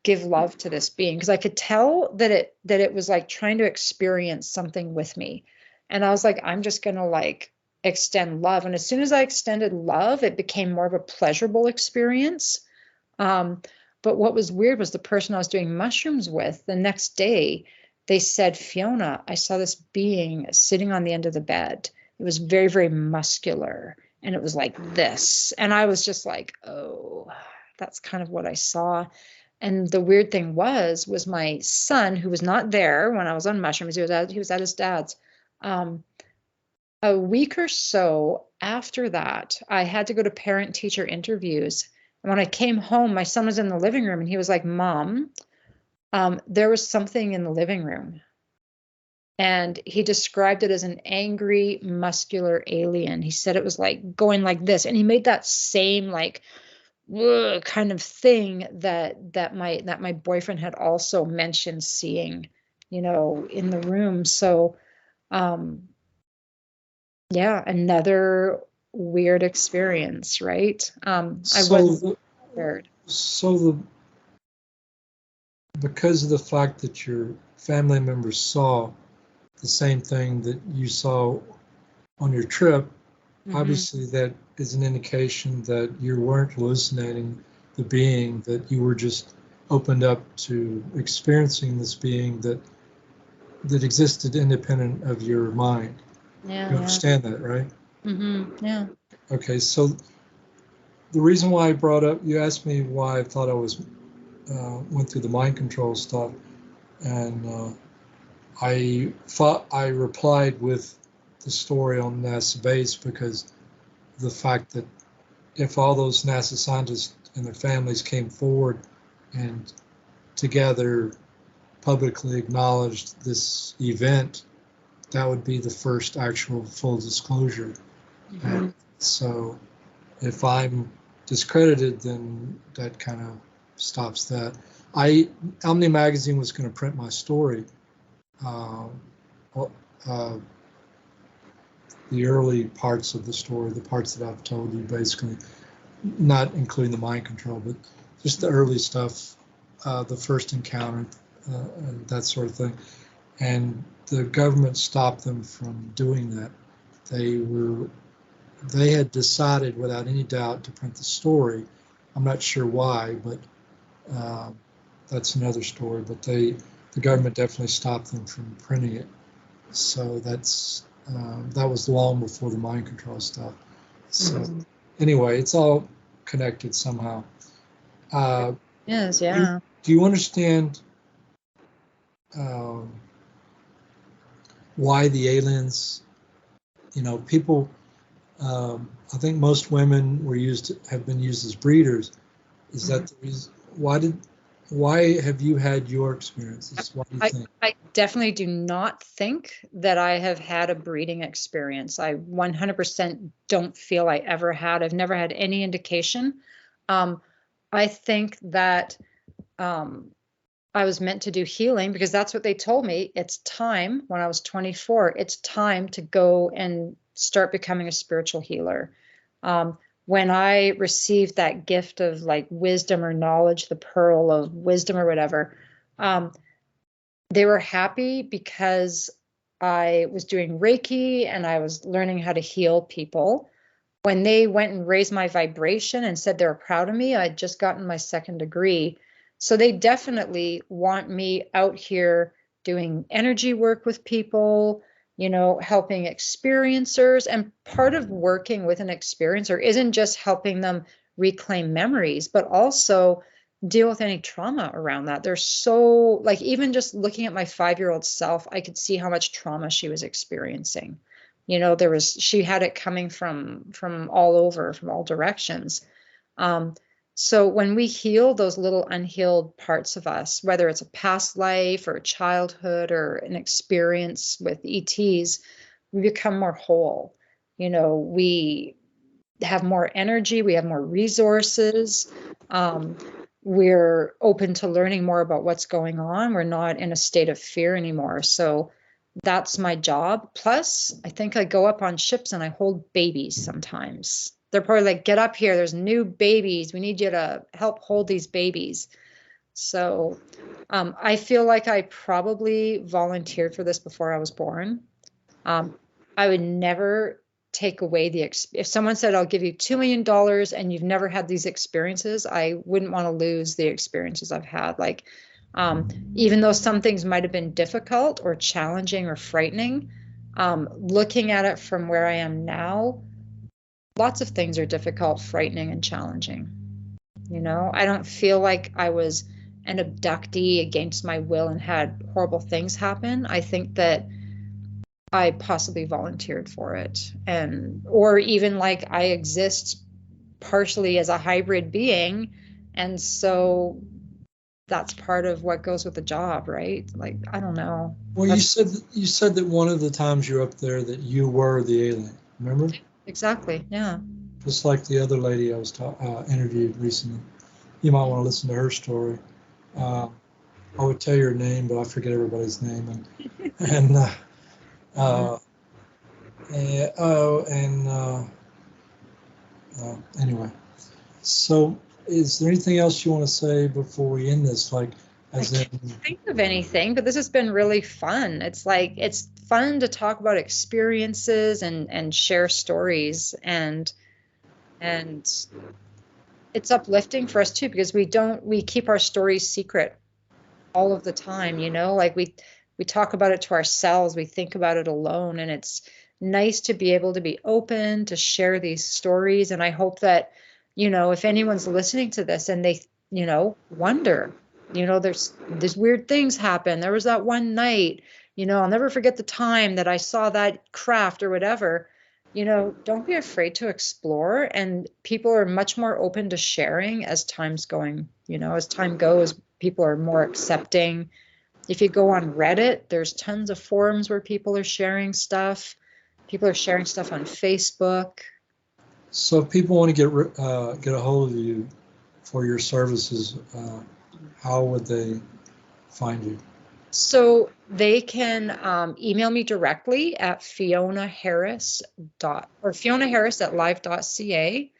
Speaker 2: give love to this being, because I could tell that it was like trying to experience something with me. And I was like, I'm just going to, like, extend love. And as soon as I extended love, it became more of a pleasurable experience. But what was weird was the person I was doing mushrooms with, the next day, they said, Fiona, I saw this being sitting on the end of the bed. It was very, very muscular. And it was like this. And I was just like, oh, that's kind of what I saw. And the weird thing was my son, who was not there when I was on mushrooms, he was at his dad's. A week or so after that, I had to go to parent-teacher interviews. And when I came home, my son was in the living room, and he was like, Mom, there was something in the living room. And he described it as an angry, muscular alien. He said it was like going like this. And he made that same, like, kind of thing that my boyfriend had also mentioned seeing, in the room. So, yeah, another weird experience, right? I wasn't scared.
Speaker 1: Because of the fact that your family members saw the same thing that you saw on your trip, obviously that is an indication that you weren't hallucinating the being, that you were just opened up to experiencing this being that existed independent of your mind.
Speaker 2: Yeah.
Speaker 1: You understand that, right?
Speaker 2: Yeah.
Speaker 1: Okay, so the reason why I brought up, you asked me why I thought I was went through the mind control stuff, and I replied with the story on NASA base, because the fact that if all those NASA scientists and their families came forward and together publicly acknowledged this event, that would be the first actual full disclosure. And so if I'm discredited, then that kind of stops that. Omni Magazine was going to print my story, the early parts of the story, the parts that I've told you, basically, not including the mind control, but just the early stuff, the first encounter, and that sort of thing. And the government stopped them from doing that. They had decided without any doubt to print the story. I'm not sure why, but that's another story. But the government definitely stopped them from printing it. So that was long before the mind control stuff. So anyway, it's all connected somehow.
Speaker 2: Yes, yeah.
Speaker 1: Do you understand why the aliens? People. I think most women have been used as breeders. Is that the reason? Why have you had your experiences? What do you think?
Speaker 2: I definitely do not think that I have had a breeding experience. I 100% don't feel I ever had. I've never had any indication. I think that I was meant to do healing, because that's what they told me. It's time, when I was 24, it's time to go and start becoming a spiritual healer. When I received that gift of, like, wisdom or knowledge, the pearl of wisdom or whatever, they were happy because I was doing Reiki and I was learning how to heal people. When they went and raised my vibration and said they were proud of me, I'd just gotten my second degree. So they definitely want me out here doing energy work with people, helping experiencers. And part of working with an experiencer isn't just helping them reclaim memories, but also deal with any trauma around that. They're so, like, even just looking at my 5-year-old self, I could see how much trauma she was experiencing. She had it coming from all over, from all directions. So when we heal those little unhealed parts of us, whether it's a past life or a childhood or an experience with ETs, we become more whole. We have more energy, we have more resources. We're open to learning more about what's going on. We're not in a state of fear anymore. So that's my job. Plus, I think I go up on ships and I hold babies sometimes. They're probably like, get up here. There's new babies. We need you to help hold these babies. So I feel like I probably volunteered for this before I was born. I would never take away if someone said, I'll give you $2 million and you've never had these experiences, I wouldn't want to lose the experiences I've had. Like, even though some things might have been difficult or challenging or frightening, looking at it from where I am now, lots of things are difficult, frightening, and challenging. I don't feel like I was an abductee against my will and had horrible things happen. I think that I possibly volunteered for it, or even like I exist partially as a hybrid being, and so that's part of what goes with the job, right? Like, I don't know.
Speaker 1: Well, you said that one of the times you're up there that you were the alien. Remember?
Speaker 2: Exactly. Yeah.
Speaker 1: Just like the other lady I was interviewed recently. You might want to listen to her story. I would tell you her name, but I forget everybody's name. Anyway. So, is there anything else you want to say before we end this? Like,
Speaker 2: I can't think of anything, but this has been really fun. It's fun to talk about experiences and share stories, and it's uplifting for us too, because we keep our stories secret all of the time, like we talk about it to ourselves, we think about it alone, and it's nice to be able to be open to share these stories. And I hope that, if anyone's listening to this and they, wonder, there's weird things happen. There was that one night, I'll never forget the time that I saw that craft or whatever. Don't be afraid to explore, and people are much more open to sharing as time's going. As time goes, people are more accepting. If you go on Reddit, there's tons of forums where people are sharing stuff. People are sharing stuff on Facebook.
Speaker 1: So if people want to get a hold of you for your services, how would they find you?
Speaker 2: So they can email me directly at FionaHarris@live.ca.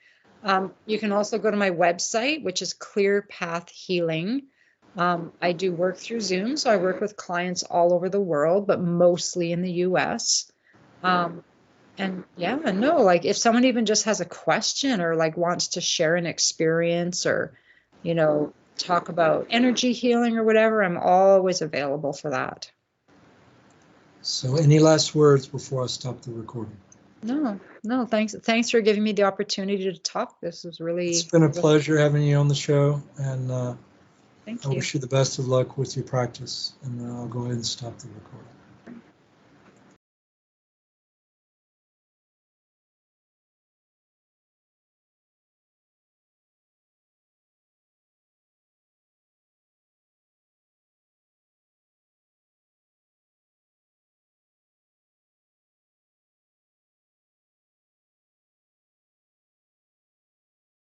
Speaker 2: You can also go to my website, which is Clear Path Healing. I do work through Zoom, so I work with clients all over the world, but mostly in the US. And yeah, no, like if someone even just has a question or like wants to share an experience or, talk about energy healing or whatever, I'm always available for that.
Speaker 1: So any last words before I stop the recording?
Speaker 2: No, thanks for giving me the opportunity to talk. This was really,
Speaker 1: it's been a pleasure having you on the show, and
Speaker 2: thank
Speaker 1: I
Speaker 2: you.
Speaker 1: wish you the best of luck with your practice, and I'll go ahead and stop the recording.